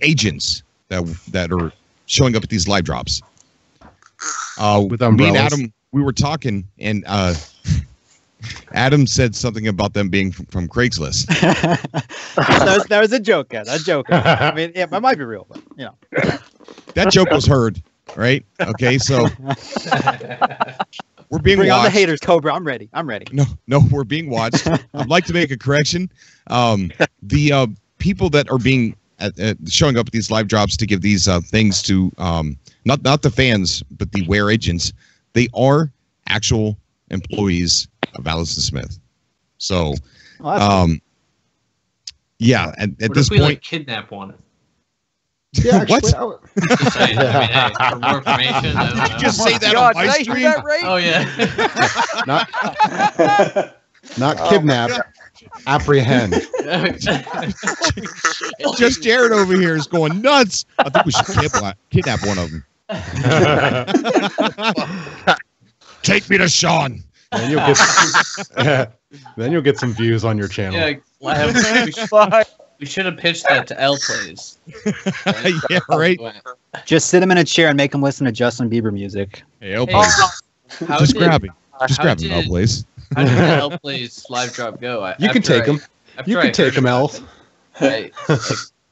agents that are showing up at these live drops. With me umbrellas. and Adam, we were talking, and Adam said something about them being from Craigslist. that was a joke, guys. A joke. I mean, yeah, it might be real, but That joke was heard, right? Okay, so we're being bring watched. on the haters, Cobra. I'm ready. No, we're being watched. I'd like to make a correction. The people that are being showing up at these live drops to give these things to not the fans, but the Wear agents, they are actual employees of Allison Smith. So, yeah, at What this if we point, kidnap one? Yeah, actually, What? Just saying, I mean, hey, for more information. Did you just say that God, on did my I hear stream? that right? Oh yeah. not kidnap, apprehend. Just Jared over here is going nuts. I think we should kidnap one of them. Take me to Sean. Then you'll get then you'll get some views on your channel. Yeah, we should have pitched that to LPlays. Yeah, right. Just sit him in a chair and make him listen to Justin Bieber music. Hey, LPlays. How Just did- grab him. Just how grab him, did- LPlays. How did the LPlays live drop go? You can take him. You can take him, Elf. I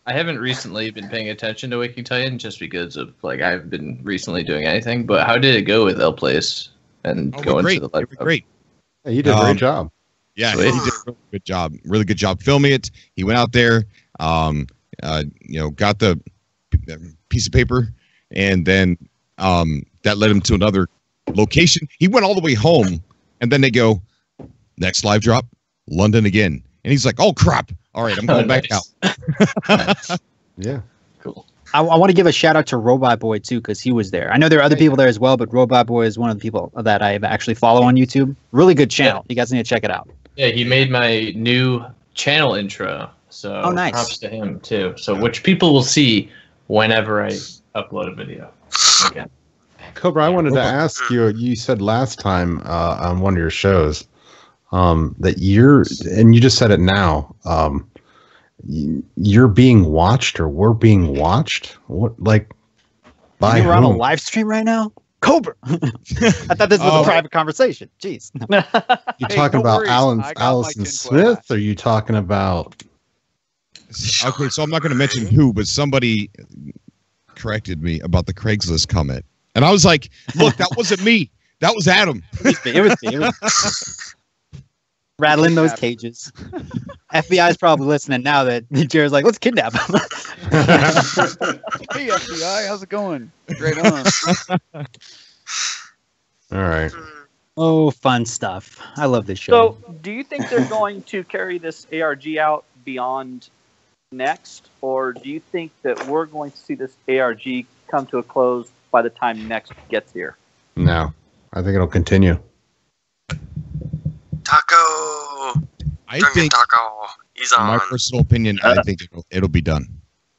haven't recently been paying attention to Waking Titan just because of I haven't been recently doing anything. But how did it go with LPlays and going Great. to the live drop? Great. Hey, you did a great job. Yeah, Sweet. he did a really good job. Really good job filming it. He went out there, got the piece of paper, and then that led him to another location. He went all the way home, and then they go, next live drop, London again. And he's like, oh, crap. All right, I'm going back out. Yeah. Cool. I want to give a shout out to Robot Boy too, because he was there. I know there are other people there as well, but Robot Boy is one of the people that I actually follow on YouTube. Really good channel. You guys need to check it out. Yeah, he made my new channel intro. So Oh, nice. props to him too. So which people will see whenever I upload a video. Again. Cobra, I wanted to ask you. You said last time on one of your shows that and you just said it now. You're being watched, or we're being watched. What, by We're on a whom? live stream right now. Cobra. I thought this was a private conversation. Jeez. You Hey, talking no about worries. I got my Allison tinfoil hat. Smith? Or are you talking about? Okay, so I'm not going to mention who, but somebody corrected me about the Craigslist comment. And I was like, look, that wasn't me. That was Adam. It was me. Rattling those cages. FBI is probably listening now that Jared's like, let's kidnap him. Hey FBI, how's it going? Great on. All right. Oh, fun stuff. I love this show. So, do you think they're going to carry this ARG out beyond next, or do you think that we're going to see this ARG come to a close by the time next gets here? No, I think it'll continue. Taco! I Drunken think, Taco. He's in on. my personal opinion, I think it'll be done.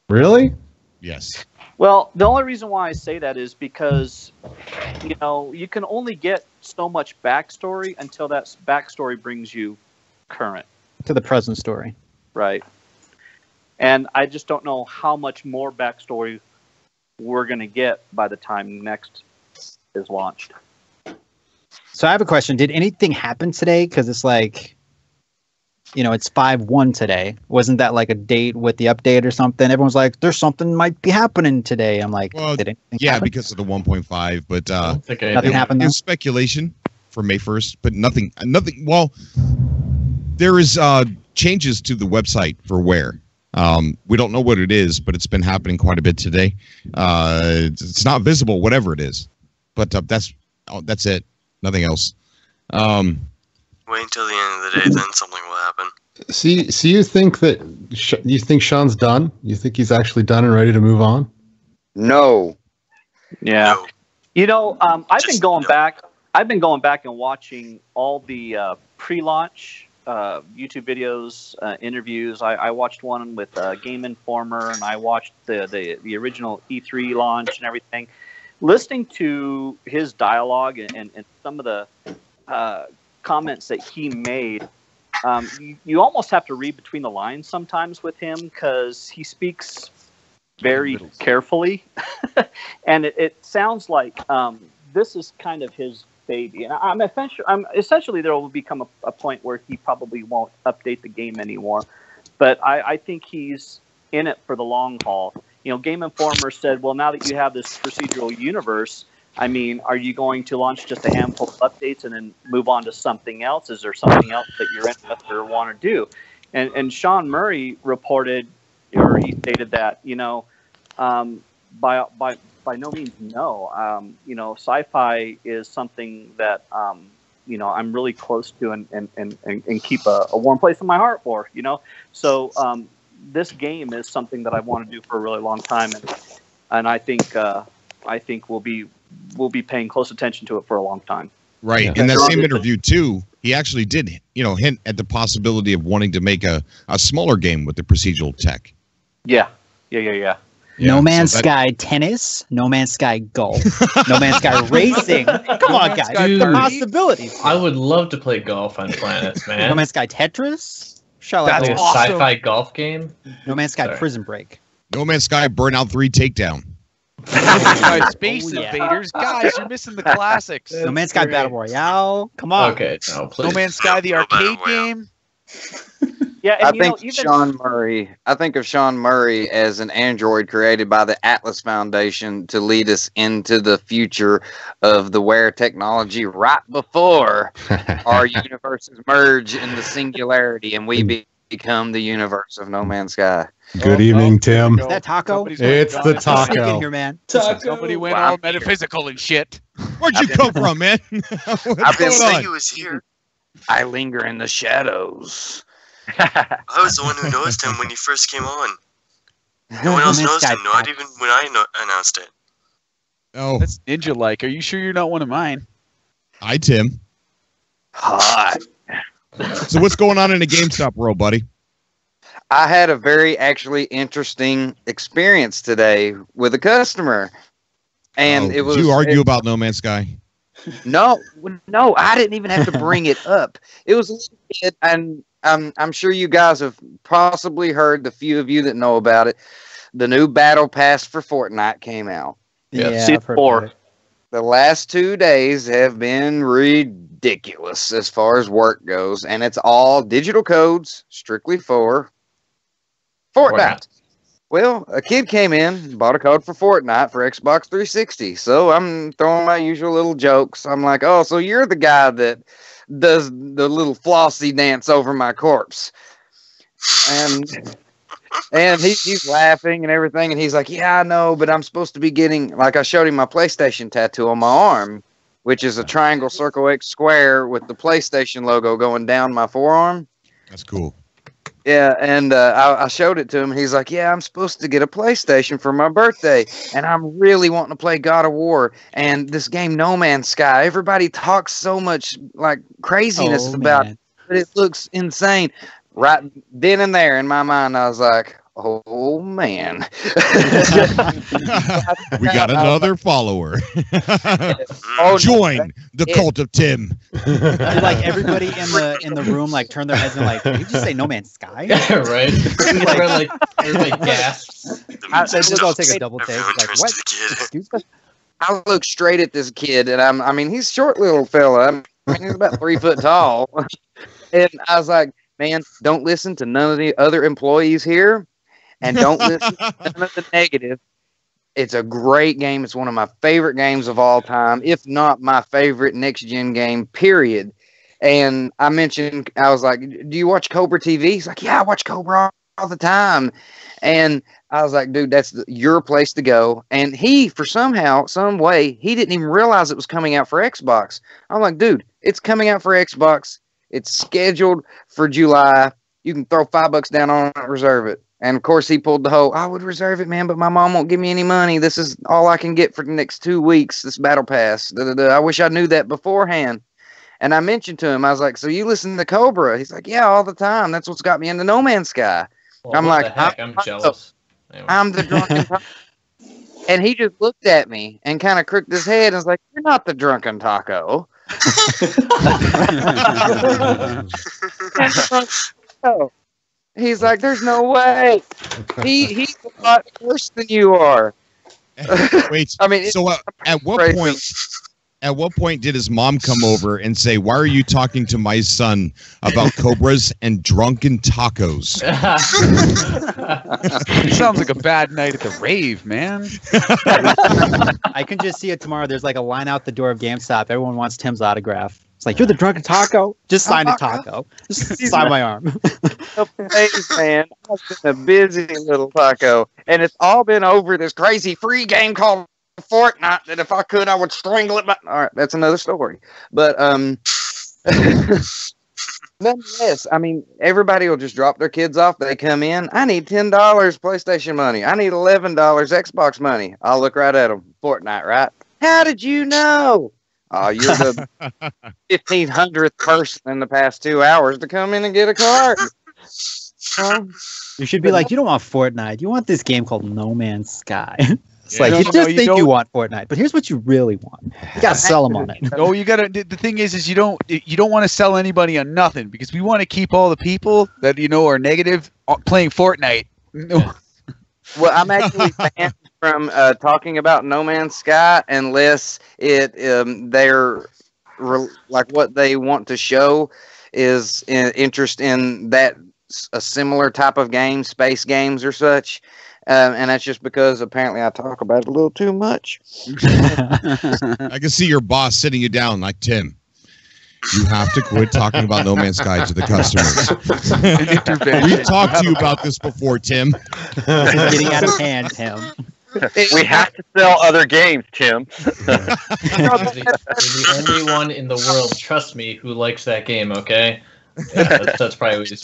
Really? Yes. Well, the only reason why I say that is because, you can only get so much backstory until that backstory brings you current, To the present story. right? And I just don't know how much more backstory we're going to get by the time next is launched. So I have a question. Did anything happen today? Because it's it's 5/1 today. Wasn't that like a date with the update or something? Everyone's like, there's something might be happening today. I'm like, Well, did anything yeah, happen? because of the 1.5, but Nothing happened it though? was speculation for May 1st, but nothing. Well, there is changes to the website for Where. We don't know what it is, but it's been happening quite a bit today. It's not visible, whatever it is, but that's it. Nothing else. Wait until the end of the day, then something will happen. So you think that you think Sean's done? You think he's actually done and ready to move on? No. Yeah. No. I've been Just going no. back. I've been going back and watching all the pre-launch YouTube videos, interviews. I watched one with Game Informer, and I watched the original E3 launch and everything. Listening to his dialogue and some of the comments that he made, you almost have to read between the lines sometimes with him, because he speaks very carefully, and it sounds like this is kind of his baby. And essentially there will become a point where he probably won't update the game anymore, but I think he's in it for the long haul. Game Informer said, well, now that you have this procedural universe, I mean, are you going to launch just a handful of updates and then move on to something else? Is there something else that you're interested or want to do? And Sean Murray reported, or he stated that, by no means no. Sci-fi is something that I'm really close to and keep a warm place in my heart for. So this game is something that I want to do for a really long time, and I think we'll be paying close attention to it for a long time. Right. In that same interview too, he actually did, hint at the possibility of wanting to make a smaller game with the procedural tech. Yeah. No Man's Sky tennis, No Man's Sky golf, No Man's Sky racing. Come on, guys. Dude, the possibilities. I would love to play golf on planets, man. No Man's Sky Tetris. That's a sci-fi golf game. No Man's Sky Prison Break. No Man's Sky Burnout 3 Takedown. Space Invaders, guys, you're missing the classics. No Man's Sky Battle Royale. Come on. Okay, no, please. No Man's Sky, the arcade game. Yeah, and I think of Sean Murray as an android created by the Atlas Foundation to lead us into the future of the wear technology right before our universes merge in the singularity and we become the universe of No Man's Sky. Good evening, Tim. Is that Taco? It's the Taco. Sneak in here, man. Somebody went all metaphysical and shit. Where'd you come from, man? I've been saying he was here. I linger in the shadows. I was the one who noticed him when he first came on. No one else knows him, not even when I announced it. Oh, that's ninja-like. Are you sure you're not one of mine? Hi, Tim. Hi. So what's going on in the GameStop world, buddy? I had a very actually interesting experience today with a customer, and it was. Did you argue about No Man's Sky? No, I didn't even have to bring it up. It was a little bit, and I'm sure you guys have possibly heard, the few of you that know about it, the new Battle Pass for Fortnite came out. Yeah, I've heard about it. The last 2 days have been ridiculous as far as work goes, and it's all digital codes, strictly for Fortnite. Well, a kid came in, bought a code for Fortnite for Xbox 360. So I'm throwing my usual little jokes. I'm like, oh, so you're the guy that does the little flossy dance over my corpse. And he's laughing and everything. And he's like, yeah, I know, but I'm supposed to be getting, like, I showed him my PlayStation tattoo on my arm, which is a triangle, circle, X, square with the PlayStation logo going down my forearm. That's cool. Yeah, and I showed it to him, and he's like, yeah, I'm supposed to get a PlayStation for my birthday, and I'm really wanting to play God of War, and this game No Man's Sky, everybody talks so much, like, craziness about it, but it looks insane. Right then and there, in my mind, I was like, oh, man. We got another follower. Join the cult of Tim. Did like everybody in the room like turn their heads and like, did you just say No Man's Sky? Right. Everybody gasps. Let's all take a double take. Like, what? Excuse me? I look straight at this kid, and I mean, he's a short little fella. I mean, he's about 3 foot tall. And I was like, man, don't listen to none of the other employees here, and don't listen to none of the negative. It's a great game. It's one of my favorite games of all time, if not my favorite next-gen game, period. And I mentioned, I was like, do you watch Cobra TV? He's like, yeah, I watch Cobra all the time. And I was like, dude, that's your place to go. And he, for somehow, some way, he didn't even realize it was coming out for Xbox. I'm like, dude, it's coming out for Xbox. It's scheduled for July. You can throw $5 down on it, reserve it. And of course, he pulled the whole, I would reserve it, man, but my mom won't give me any money. This is all I can get for the next 2 weeks, this battle pass. I wish I knew that beforehand. And I mentioned to him, I was like, so you listen to Cobra? He's like, yeah, all the time. That's what's got me into No Man's Sky. Well, I'm like, I'm jealous. Anyway. I'm the drunken taco. And he just looked at me and kind of crooked his head and was like, you're not the drunken taco. He's like, there's no way. He's a lot worse than you are. Wait, I mean, so at what point did his mom come over and say, why are you talking to my son about cobras and drunken tacos? Sounds like a bad night at the rave, man. I can just see it tomorrow. There's like a line out the door of GameStop. Everyone wants Tim's autograph. It's like, you're the drunken taco. Just sign a taco. Just sign my arm. Thanks, man. I've been a busy little taco. And it's all been over this crazy free game called Fortnite that if I could, I would strangle it. But all right, that's another story. But Nonetheless, I mean, everybody will just drop their kids off. They come in. I need $10 PlayStation money. I need $11 Xbox money. I'll look right at them. Fortnite, right? How did you know? Oh, you're the 1,500th person in the past 2 hours to come in and get a card. You should be like, you don't want Fortnite. You want this game called No Man's Sky. It's Yeah. like, No, you no, just you think you don't- want Fortnite, but here's what you really want. You gotta sell them on it. No, you gotta. The thing is you don't want to sell anybody on nothing because we want to keep all the people that are negative playing Fortnite. No. Well, I'm actually banned from talking about No Man's Sky unless they're like what they want to show is interest in that a similar type of game, space games or such. And that's just because apparently I talk about it a little too much. I can see your boss sitting you down like, Tim, you have to quit talking about No Man's Sky to the customers. We've talked to you about this before, Tim. This is getting out of hand, Tim. We have to sell other games, Tim. You're the only one in the world, trust me, who likes that game, okay? Yeah, that's probably what he's...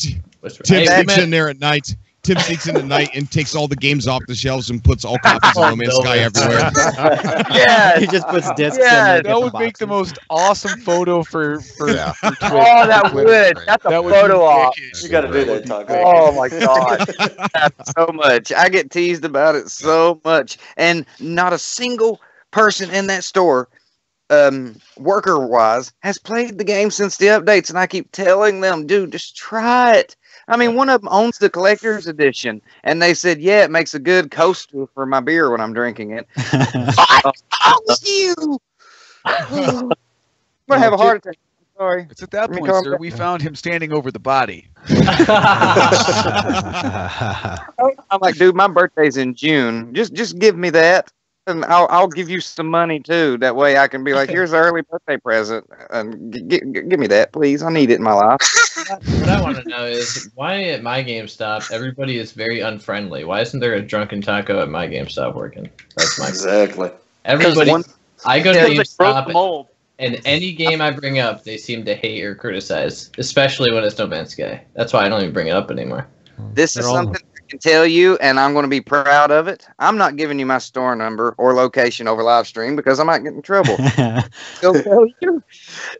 Tim sneaks in there at night. Tim sneaks in at night and takes all the games off the shelves and puts all copies of No Man's Sky everywhere. Yeah, He just puts discs Yeah, in there. That would make the most awesome photo for Yeah. Twitch. Oh, that would. That's a That would be photo op. wicked. You got to do that, Taco. Oh my god. so much. I get teased about it so much. And not a single person in that store, worker-wise, has played the game since the updates. And I keep telling them, dude, just try it. I mean, one of them owns the collector's edition. And they said, yeah, it makes a good coaster for my beer when I'm drinking it. I promise you. I'm going to have a heart attack. Sorry. It's at that Let me point, calm sir, down. we found him standing over the body. I'm like, dude, my birthday's in June. Just give me that, and I'll give you some money too. That way, I can be like, here's an early birthday present, and give me that, please. I need it in my life. What I want to know is why at my GameStop everybody is very unfriendly. Why isn't there a drunken taco at my GameStop working? That's my Exactly. everybody. I go to Because they broke the GameStop mold. and any game I bring up, they seem to hate or criticize, especially when it's No Man's Sky. That's why I don't even bring it up anymore. This is They're all- something I can tell you, and I'm going to be proud of it. I'm not giving you my store number or location over live stream because I might get in trouble. I'll tell you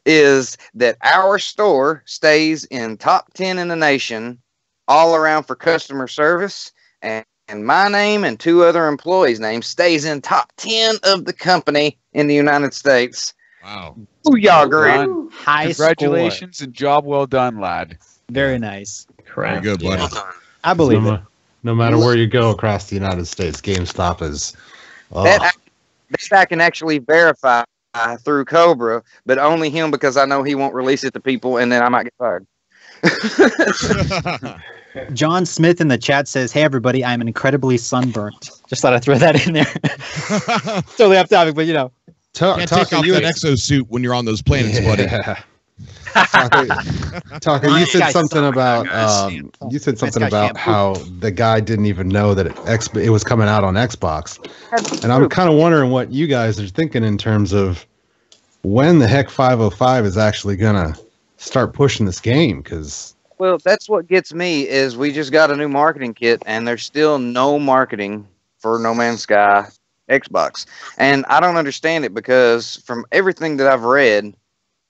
is that our store stays in top 10 in the nation all around for customer service, and my name and two other employees' names stays in top 10 of the company in the United States. Wow. Booyah, great. Done. High Congratulations and job well done, lad. Score. Very nice. Very Correct. good, buddy. Well done. I believe it. No matter where you go across the United States, GameStop is. That I can actually verify through Cobra, but only him because I know he won't release it to people, and then I might get fired. John Smith in the chat says, "Hey everybody, I'm incredibly sunburnt." Just thought I'd throw that in there. Totally off topic, but you know. Can't take off that exosuit when you're on those planets, buddy. Talker, you said Nice something guy. about you said something about how the guy didn't even know that it was coming out on Xbox, and I'm kind of wondering what you guys are thinking in terms of when the heck 505 is actually gonna start pushing this game, because Well, that's what gets me is we just got a new marketing kit, and there's still no marketing for No Man's Sky Xbox, and I don't understand it because from everything that I've read,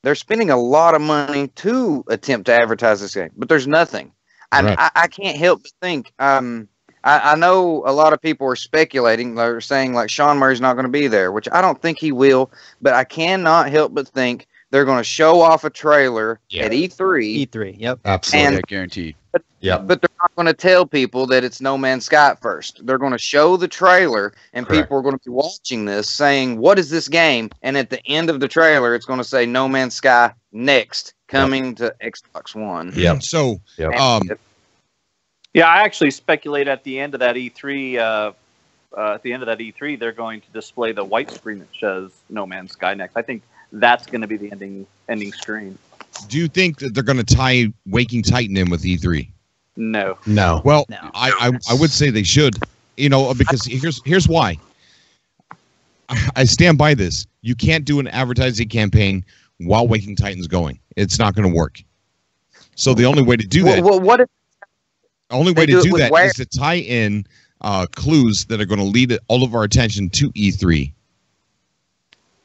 they're spending a lot of money to attempt to advertise this game, but there's nothing. Right. I can't help but think. I know a lot of people are speculating. They're saying like Sean Murray's not going to be there, which I don't think he will. But I cannot help but think they're going to show off a trailer at E3. E3, yep. absolutely, And- Guaranteed. yep. But they're not going to tell people that it's No Man's Sky at first. They're going to show the trailer, and Correct. people are going to be watching this saying, what is this game? And at the end of the trailer, it's going to say No Man's Sky next, coming to Xbox One. Yep. So, Yep. Yeah, I actually speculate at the end of that E3. At the end of that E3, they're going to display the white screen that shows No Man's Sky next. I think that's going to be the ending screen. do you think that they're going to tie Waking Titan in with E3? No. No. Well, No. I would say they should, because here's why. I stand by this. You can't do an advertising campaign while Waking Titan's going. It's not going to work. So the only way to do that, What if only way they to do it do with that where- is to tie in clues that are going to lead all of our attention to E3,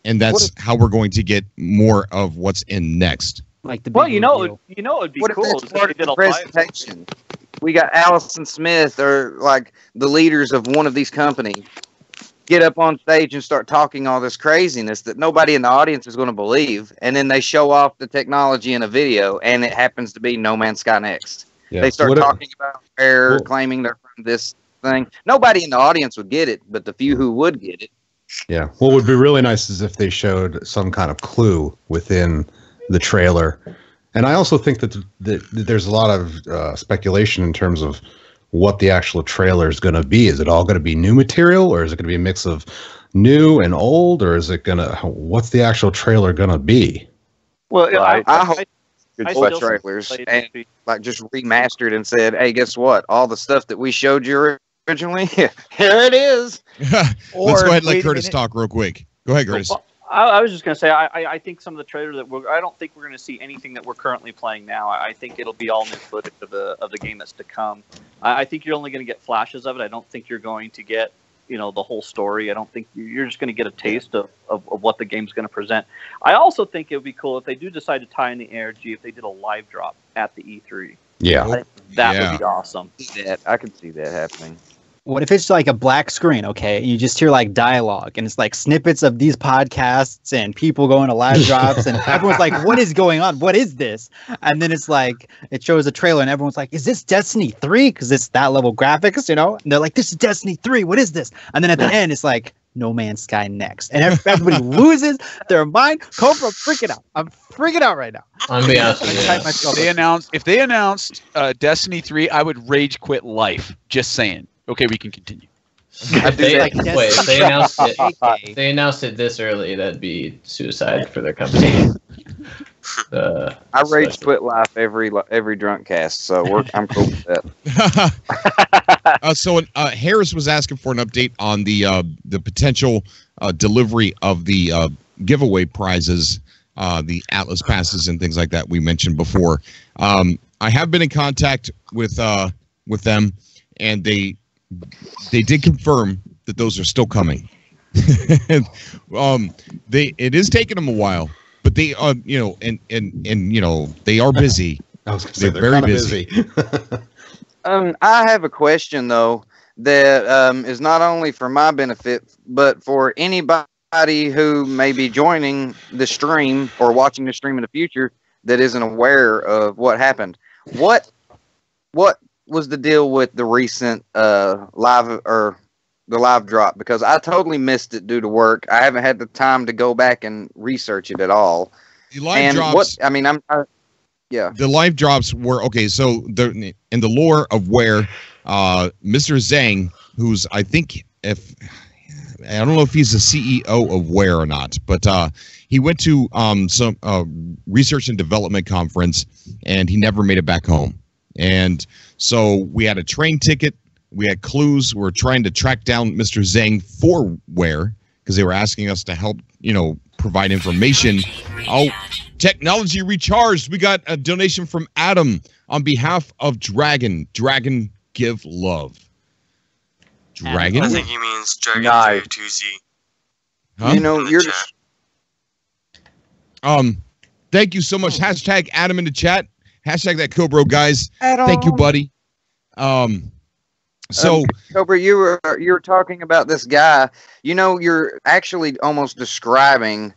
and that's how we're going to get more of what's in next. Like the Well, big you know, reveal. it would be What if cool that's if part they of did the a live. presentation? We got Allison Smith or like the leaders of one of these companies get up on stage and start talking all this craziness that nobody in the audience is going to believe, and then they show off the technology in a video, and it happens to be No Man's Sky Next. Yeah. They start What if- talking about Rare, Well- claiming they're from this thing. Nobody in the audience would get it, but the few who would get it. Yeah. What would be really nice is if they showed some kind of clue within the trailer. And I also think that there's a lot of speculation in terms of what the actual trailer is going to be. Is it all going to be new material, or is it going to be a mix of new and old, or is it going to? What's the actual trailer going to be? Well, I hope I old still trailers say and it'd like just remastered and said, "Hey, guess what? All the stuff that we showed you originally, here it is." Let's Or, go ahead and let wait a Curtis minute. talk real quick. Go ahead, Curtis. Well, I was just going to say, I think some of the trailers that I don't think we're going to see anything that we're currently playing now. I think it'll be all new footage of the game that's to come. I think you're only going to get flashes of it. I don't think you're going to get, the whole story. I don't think you're just going to get a taste of what the game's going to present. I also think it would be cool if they do decide to tie in the ARG, if they did a live drop at the E3. Yeah. That would be awesome. I could see that happening. What if it's like a black screen, okay? You just hear like dialogue and it's like snippets of these podcasts and people going to live drops and everyone's like, what is going on? What is this? And then it's like, it shows a trailer and everyone's like, is this Destiny 3? Because it's that level graphics, And they're like, this is Destiny 3. What is this? And then at the end, it's like, No Man's Sky Next. And everybody loses their mind. Cobra, I'm freaking out. I'm freaking out right now. I'm gonna be honest with I type you. myself If they announced Destiny 3, I would rage quit life. Just saying. Okay, we can continue. If they, like wait, if they Destiny. announced it, they announced it this early, that'd be suicide for their company. I rage quit life every drunk cast, so I'm cool with that. So Harris was asking for an update on the potential delivery of the giveaway prizes, the Atlas passes and things like that we mentioned before. I have been in contact with them, and they did confirm that those are still coming. It is taking them a while, but they and they are busy. I was going to say They're they're very kind of busy. I have a question though that is not only for my benefit, but for anybody who may be joining the stream or watching the stream in the future that isn't aware of what happened. What was the deal with the recent live drop? Because I totally missed it due to work. I haven't had the time to go back and research it at all. The live drops. The live drops were okay. So in the lore of where Mr. Zhang, who's I don't know if he's the CEO of Where or not, but he went to some research and development conference, and he never made it back home. And so we had a train ticket, we had clues. We're trying to track down Mr. Zhang for Where, because they were asking us to help, provide information. Oh, technology recharged. We got a donation from Adam on behalf of Dragon. Dragon, give love. Dragon? I think he means Dragon Nice. 2Z. Huh? You're Thank you so much. Hashtag Adam in the chat. Hashtag that Cobra, guys. Thank you, buddy. So Cobra, you were talking about this guy. You're actually almost describing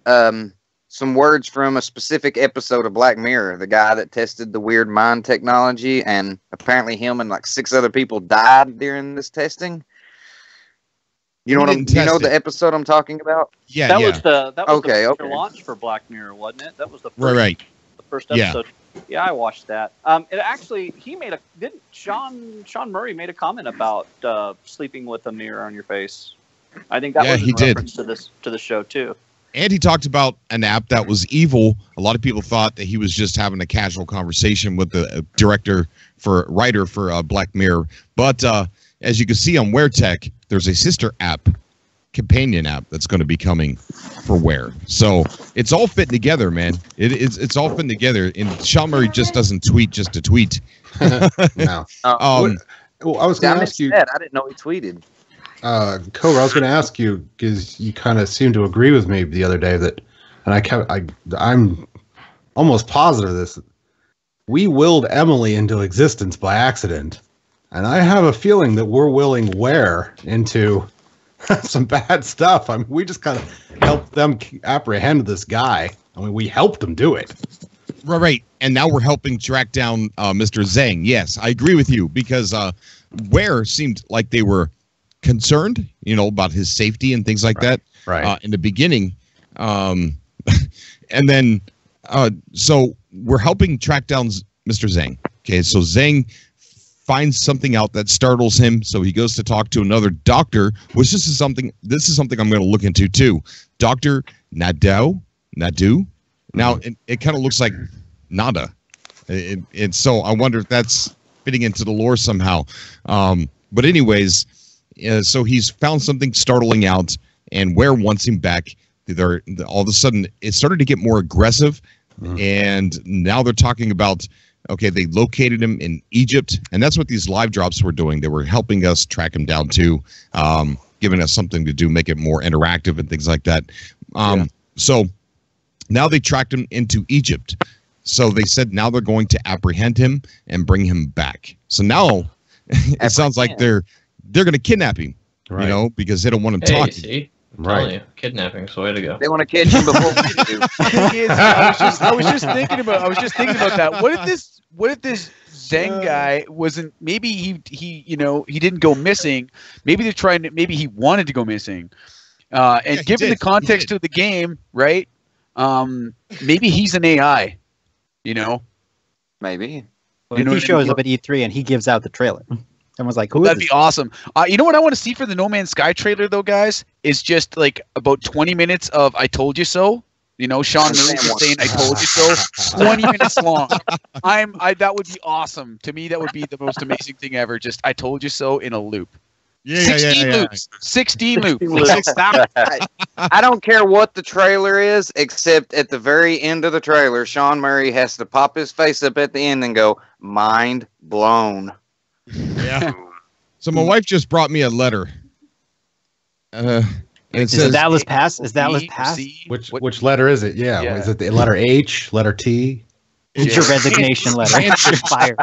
some words from a specific episode of Black Mirror. The guy that tested the weird mind technology, and apparently him and like 6 other people died during this testing. You know the episode I'm talking about? Yeah, That yeah. was the Okay. launch for Black Mirror, wasn't it? That was the first, Right. the first Yeah. episode. Yeah, I watched that. It actually didn't Sean Murray made a comment about sleeping with a mirror on your face. I think that was in reference to the show too. And he talked about an app that was evil. A lot of people thought that he was just having a casual conversation with the writer for Black Mirror. But as you can see on WearTech, there's a sister app companion app that's going to be coming for Wear. So it's all fitting together, man. It's all fitting together. And Sean Murray just doesn't tweet just to tweet. No. Well, I was going to ask you. I didn't know he tweeted. Cobra, I was going to ask you because you kind of seemed to agree with me the other day that, and I'm almost positive of this. We willed Emily into existence by accident, and I have a feeling that we're willing Ware into some bad stuff. I mean, we just kind of helped them apprehend this guy. I mean, we helped them do it. Right. And now we're helping track down Mr. Zhang. Yes, I agree with you because Ware seemed like they were concerned, about his safety and things like that. Right. In the beginning. And then, so we're helping track down Mr. Zhang. Okay, so Zhang finds something out that startles him, so he goes to talk to another doctor, which this is something I'm going to look into too. Dr. Nadu. Now, it kind of looks like Nada. So I wonder if that's fitting into the lore somehow. But anyways, so he's found something startling out, and Ware wants him back. All of a sudden, it started to get more aggressive, and now they're talking about, okay, they located him in Egypt, and that's what these live drops were doing. They were helping us track him down too, giving us something to do, make it more interactive and things like that. So now they tracked him into Egypt. So they said now they're going to apprehend him and bring him back. So now it sounds like they're going to kidnap him, because they don't want him talking. See? Right. You, kidnapping, so way to go. They want to catch him before we do. I was just thinking about that. What if this Zhang guy wasn't? Maybe he didn't go missing. Maybe they're trying to. Maybe he wanted to go missing. And given the context of the game, right? Maybe he's an AI. Maybe. Well, if he shows up at E3 and he gives out the trailer, everyone's like, that'd be awesome. You know what I want to see for the No Man's Sky trailer, though, guys, is just like about 20 minutes of "I told you so." Sean Murray saying "I told you so," 20 minutes long. That would be awesome. To me, that would be the most amazing thing ever. Just "I told you so" in a loop. 16 loops. 16 loops. I don't care what the trailer is, except at the very end of the trailer, Sean Murray has to pop his face up at the end and go, "Mind blown." Yeah. So my wife just brought me a letter. And it says, Is that list pass? Is that list pass? Which letter is it? Yeah. Is it the letter H, letter T? It's your resignation letter. You're fired.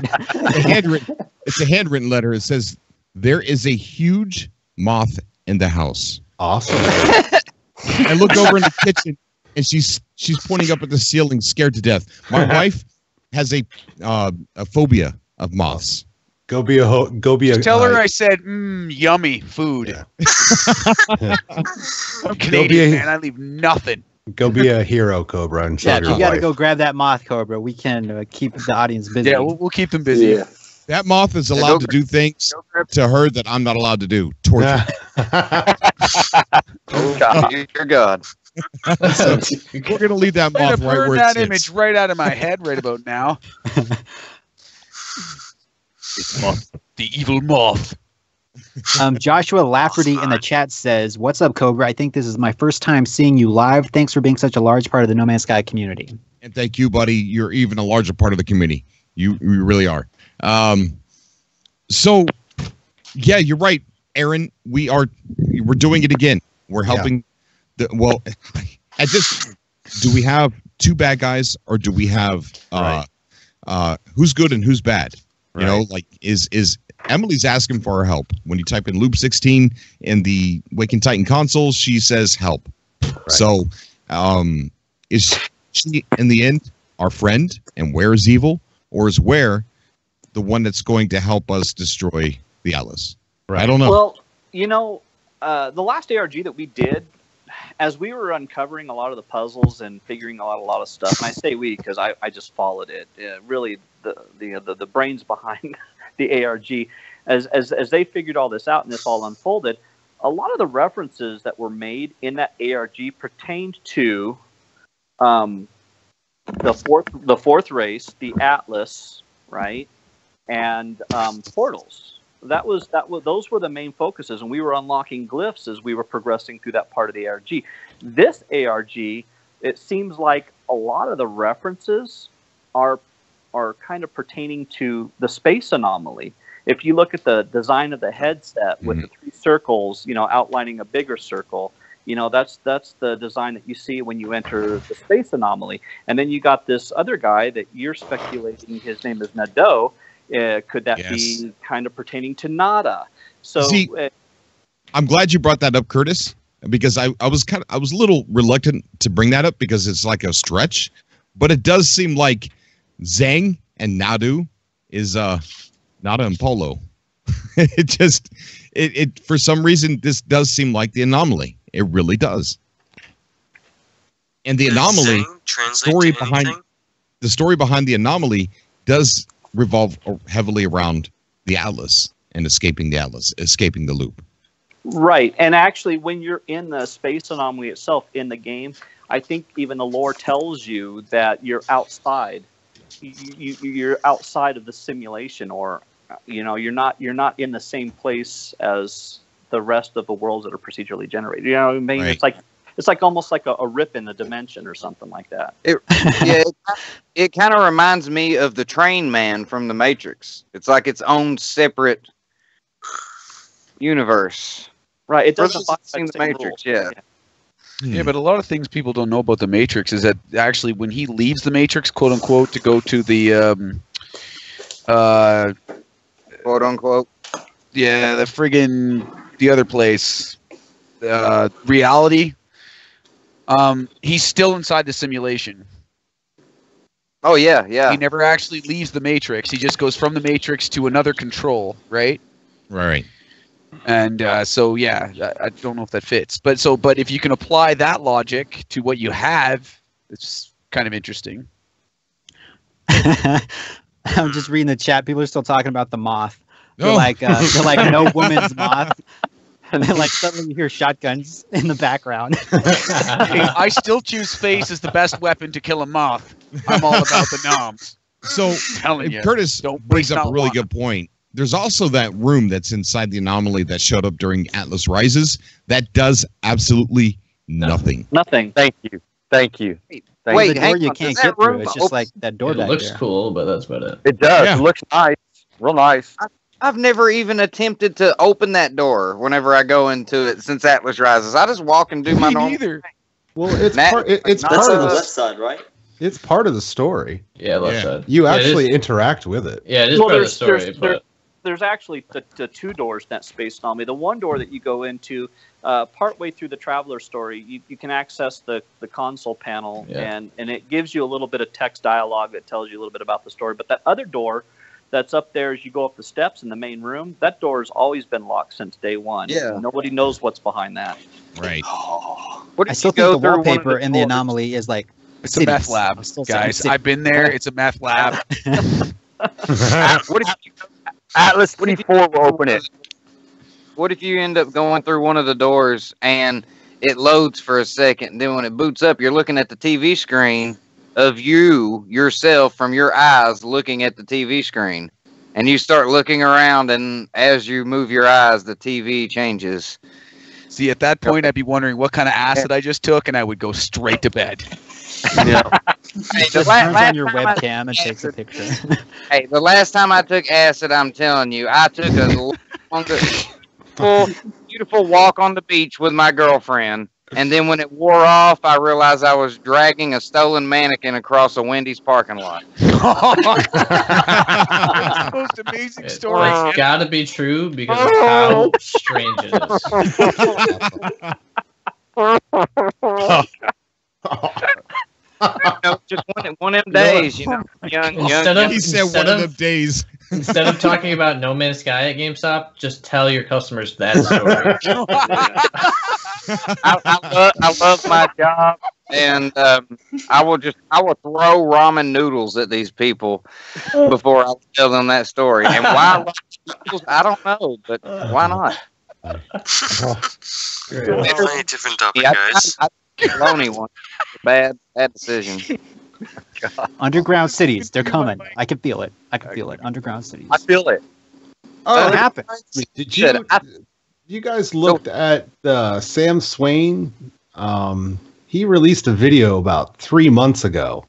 It's a handwritten letter. It says, "There is a huge moth in the house." Awesome. I look over in the kitchen, and she's pointing up at the ceiling, scared to death. My wife has a phobia of moths. Go be a. Tell her I said, yummy food. Yeah. I'm Canadian, man. I leave nothing. Go be a hero, Cobra, and show your you got to wife. go grab that moth, Cobra. We can keep the audience busy. Yeah, we'll keep them busy. Yeah. That moth is allowed to do things to her that I'm not allowed to do. Torture. Oh, God, you're God. So we're going to leave that I'm moth gonna right burn where that it image sits. right out of my head right about now. It's moth, the evil moth. Joshua Lafferty in the chat says, "What's up, Cobra? I think this is my first time seeing you live. Thanks for being such a large part of the No Man's Sky community." And thank you, buddy. You're even a larger part of the community. You really are. So, yeah, you're right, Aaron. We're doing it again. We're helping. At this, do we have two bad guys or do we have who's good and who's bad? You know, like is Emily's asking for our help. When you type in Loop 16 in the Waking Titan console, she says help. Right. So, is she in the end our friend and Ware is evil, or is Ware the one that's going to help us destroy the Atlas? Right. I don't know. Well, the last ARG that we did, as we were uncovering a lot of the puzzles and figuring out a lot of stuff, and I say we because I just followed it. Really, the brains behind the ARG, as they figured all this out and this all unfolded, a lot of the references that were made in that ARG pertained to the fourth race, the Atlas, right, and portals. those were the main focuses, and we were unlocking glyphs as we were progressing through that part of the ARG. This ARG, it seems like a lot of the references are kind of pertaining to the space anomaly. If you look at the design of the headset with the 3 circles, outlining a bigger circle, that's the design that you see when you enter the space anomaly. And then you got this other guy that you're speculating his name is Nadeau. Could that be kind of pertaining to Nada? So I'm glad you brought that up, Curtis, because I was a little reluctant to bring that up because it's like a stretch, but it does seem like Zhang and Nadu is Nada and Polo. It for some reason this does seem like the anomaly. It really does. And the anomaly story behind the anomaly does revolve heavily around the Atlas and escaping the loop. Right. And actually, when you're in the space anomaly itself in the game, I think even the lore tells you that you're outside. You're outside of the simulation, or you're not in the same place as the rest of the worlds that are procedurally generated. You know what I mean? Right. It's like almost like a rip in the dimension or something like that. It kind of reminds me of the Train Man from the Matrix. It's like its own separate universe. Right. It doesn't seem the Matrix. Yeah. Yeah, but a lot of things people don't know about the Matrix is that actually when he leaves the Matrix, quote unquote, to go to the quote unquote, the other place, reality. He's still inside the simulation. Oh yeah. He never actually leaves the Matrix. He just goes from the Matrix to another control, right? Right. And so yeah, I don't know if that fits, but if you can apply that logic to what you have, it's kind of interesting. I'm just reading the chat. People are still talking about the moth. They're like no woman's moth. And then suddenly you hear shotguns in the background. I still choose face as the best weapon to kill a moth. I'm all about the noms. So Curtis brings up a really good point. There's also that room that's inside the anomaly that showed up during Atlas Rises that does absolutely nothing. Nothing. Thank you. Wait, the door you can't get through. It's just like that door back there. It looks cool, but that's about it. It does. Yeah. It looks nice. Real nice. I've never even attempted to open that door whenever I go into it since Atlas Rises. I just walk and do my normal thing. Well, it's part of the left side, right? It's part of the story. Yeah, left side. You actually interact with it. Yeah, it is part of the story. There's actually the 2 doors in that space anomaly. The one door that you go into, partway through the Traveler story, you can access the console panel, and it gives you a little bit of text dialogue that tells you a little bit about the story. But that other door that's up there as you go up the steps in the main room, that door has always been locked since day one. Yeah. Nobody knows what's behind that. Right. I still think the wallpaper in the anomaly is like it's a meth lab, guys. I've been there. It's a meth lab. Atlas 24 will open it. What if you end up going through one of the doors and it loads for a second, and then when it boots up, you're looking at the TV screen of yourself from your eyes looking at the TV screen, and you start looking around, and as you move your eyes, the TV changes. See, at that point, I'd be wondering what kind of acid I just took, and I would go straight to bed. Yeah. It just turns on your webcam and takes a picture. Hey, the last time I took acid, I'm telling you, I took a beautiful walk on the beach with my girlfriend. And then when it wore off, I realized I was dragging a stolen mannequin across a Wendy's parking lot. That's the most amazing story. It's got to be true because of how strange it is. Just one of them days, young. He said one of them days. Instead of talking about No Man's Sky at GameStop, just tell your customers that story. I love my job, and I will throw ramen noodles at these people before I tell them that story. And why I love noodles, I don't know, but why not? Definitely a different topic, guys. Lonely one. Bad decision. Underground cities, they're coming. I can feel it. Underground cities. I feel it. What happened? Did you? You guys looked at Sam Swain? He released a video about 3 months ago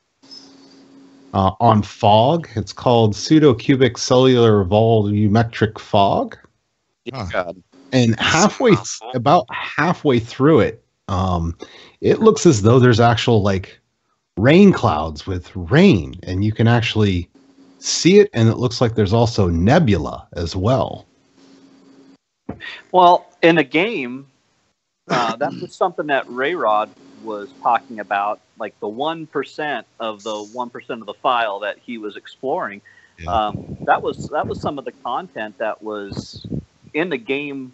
on fog. It's called pseudo-cubic cellular volumetric fog. God. And about halfway through it, it looks as though there's actual like rain clouds with rain, and you can actually see it, and it looks like there's also nebula as well. Well, in a game, that was something that Rayrod was talking about, like the 1% of the 1% of the file that he was exploring. Yeah. That was some of the content that was in the game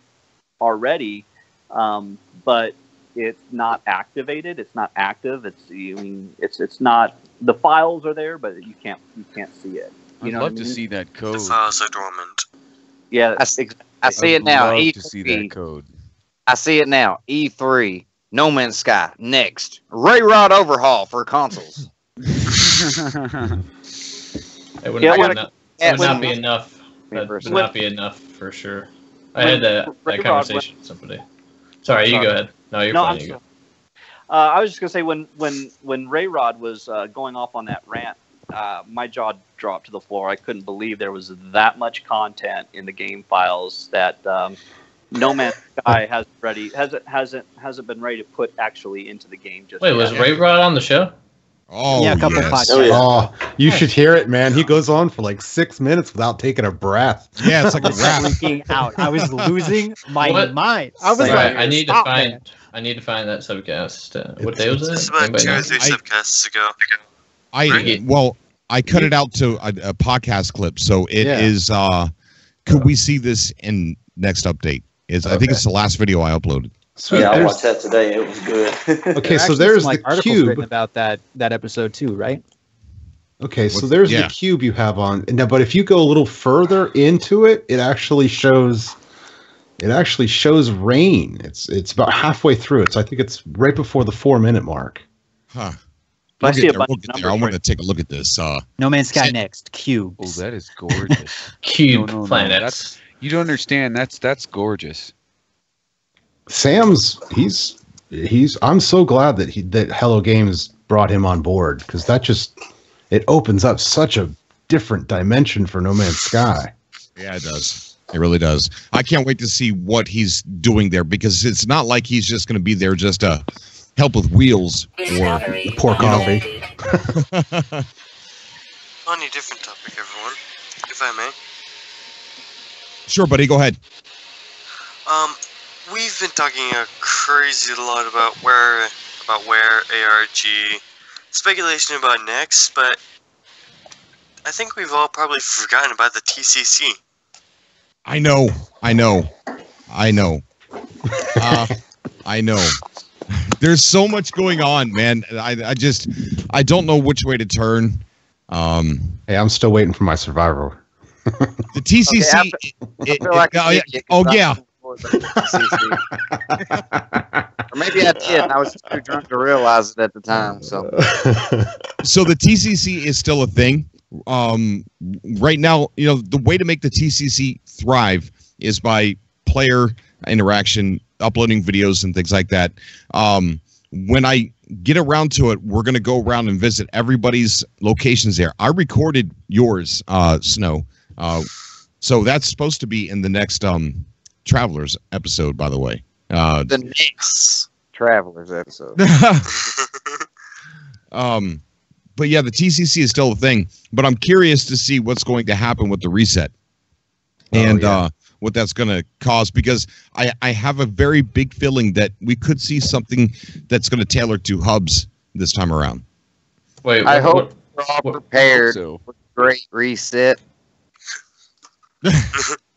already, but it's not activated. It's not active. It's not. The files are there, but you can't see it. I'd love to see that code. The files are dormant. Yeah, I see it now. Love to see that code. I see it now. E3, No Man's Sky. Next, Rayrod overhaul for consoles. It would not be enough. That would not be enough for sure. I had that conversation with somebody. Sorry, you go ahead. No, you're fine. You go. I was just gonna say when Rayrod was going off on that rant, my jaw dropped to the floor. I couldn't believe there was that much content in the game files that No Man's Sky hasn't been ready to put actually into the game. Just Wait, yet. was Rayrod on the show? Oh, yeah, a couple podcasts. Oh, yeah. Oh, you should hear it, man. He goes on for like 6 minutes without taking a breath. Yeah, it's like a rap. Freaking out. I was losing my mind. I was Right, like, I need to "Stop, find. man." I need to find that subcast. What day was it? It's about Anybody 2 know? or 3 subcasts ago. I cut it out to a podcast clip, so it is. Could we see this in next update? I think it's the last video I uploaded. Sweet. Yeah, I watched that today. It was good. Okay, so Actually, there's some, the articles cube. written about that episode too, right? Okay, so there's the cube you have on now, but if you go a little further into it, it actually shows rain. It's about halfway through it, so I think it's right before the 4-minute mark. Huh. I see a bunch We'll of get there. numbers I want to take a look at this. No Man's Sky next. Cubes. Oh, that is gorgeous. Cube No, planets. you don't understand. That's gorgeous. Sam's I'm so glad that Hello Games brought him on board, because it opens up such a different dimension for No Man's Sky. Yeah, it does. It really does. I can't wait to see what he's doing there, because it's not like he's just going to be there just to help with wheels or Pour coffee. On a different topic, everyone, if I may. Sure, buddy. Go ahead. We've been talking a crazy lot about where ARG, speculation about next, but I think we've all probably forgotten about the TCC. I know. I know. There's so much going on, man. I don't know which way to turn. Hey, I'm still waiting for my Survivor. The TCC. Or maybe I did, and I was too drunk to realize it at the time. So the TCC is still a thing. Right now, the way to make the TCC thrive is by player interaction, uploading videos and things like that. When I get around to it, we're going to go around and visit everybody's locations there. I recorded yours, Snow. So that's supposed to be in the next Travelers episode, by the way. the next Travelers episode. But yeah, the TCC is still a thing. But I'm curious to see what's going to happen with the reset and what that's going to cause, because I have a very big feeling that we could see something that's going to tailor to hubs this time around. Wait, I hope we're all prepared for the great reset. You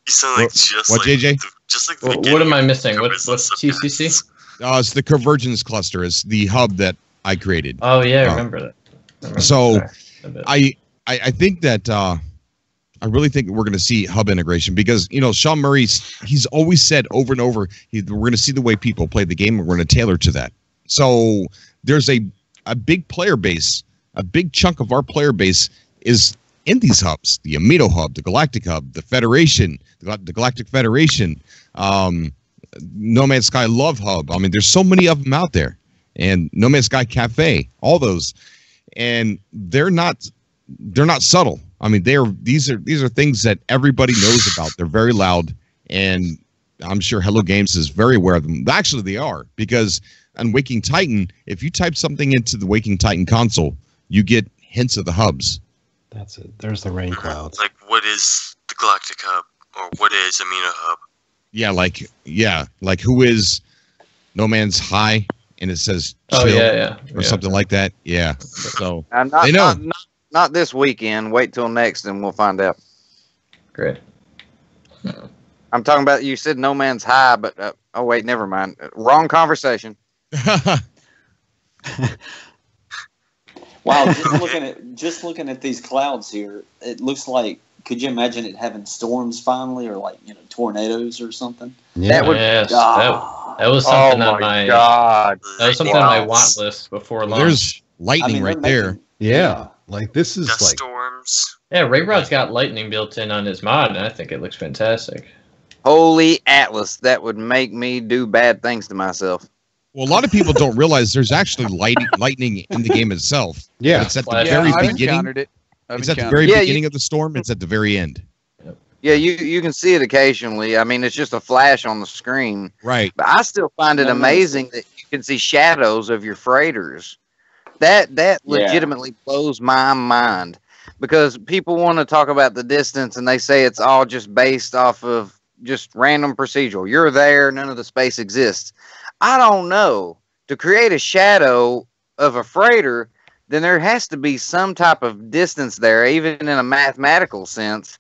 sound like JJ? What am I missing? What's TCC? It's the Convergence Cluster. It's the hub that I created. Oh yeah, I remember that. I think that I really think we're going to see hub integration, because Sean Murray, he's always said over and over, we're going to see the way people play the game and we're going to tailor to that. So there's a big player base, a big chunk of our player base is in these hubs: the Amino Hub, the Galactic Hub, the Federation, the Galactic Federation, No Man's Sky Love Hub. I mean, there's so many of them out there, and No Man's Sky Cafe, all those, and they're not subtle. I mean, these are things that everybody knows about. They're very loud, and I'm sure Hello Games is very aware of them. Actually, they are, because on Waking Titan, if you type something into the Waking Titan console, you get hints of the hubs. That's it. There's the rain clouds. Like, what is the Galactic Hub, or what is Amino Hub? Like who is No Man's High, and it says chill, or something like that. Yeah. So they know. Not this weekend. Wait till next, and we'll find out. Great. I'm talking about, you said No Man's High, but oh wait, never mind. Wrong conversation. Wow, just looking at these clouds here, it looks like, could you imagine it having storms finally, or like, tornadoes or something? Yeah. That was something on my God. That was something on my want list before launch. There's lightning right there. Yeah. Like, this is Dust like storms. Yeah, Ray Rod's got lightning built in on his mod, and I think it looks fantastic. Holy Atlas, that would make me do bad things to myself. Well, a lot of people don't realize there's actually lightning in the game itself. Yeah. It's at the Yeah, very I've beginning. encountered it. It's at the very beginning of the storm. It's at the very end. Yeah, you can see it occasionally. I mean, it's just a flash on the screen. Right. But I still find it amazing that you can see shadows of your freighters. That legitimately blows my mind, because people want to talk about the distance and they say it's all just based off of just random procedural. You're there, none of the space exists. I don't know. To create a shadow of a freighter, then there has to be some type of distance there, even in a mathematical sense,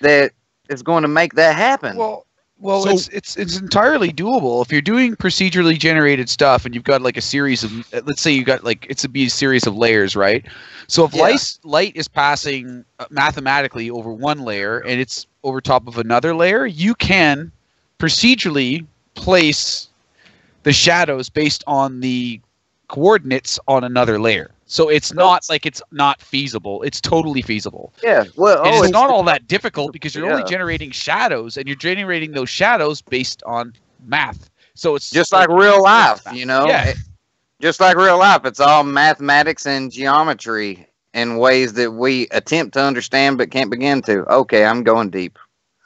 that is going to make that happen. Well, So- it's entirely doable if you're doing procedurally generated stuff, and you've got like a series of, let's say you got like, it's a series of layers, right? So if light is passing mathematically over one layer and it's over top of another layer, you can procedurally place the shadows based on the coordinates on another layer. So it's not like it's not feasible. It's totally feasible. Yeah. Well, And oh, it's not all that difficult, because you're only Yeah. generating shadows, and you're generating those shadows based on math. So it's just like real life, Yeah. Just like real life, it's all mathematics and geometry in ways that we attempt to understand but can't begin to. Okay, I'm going deep.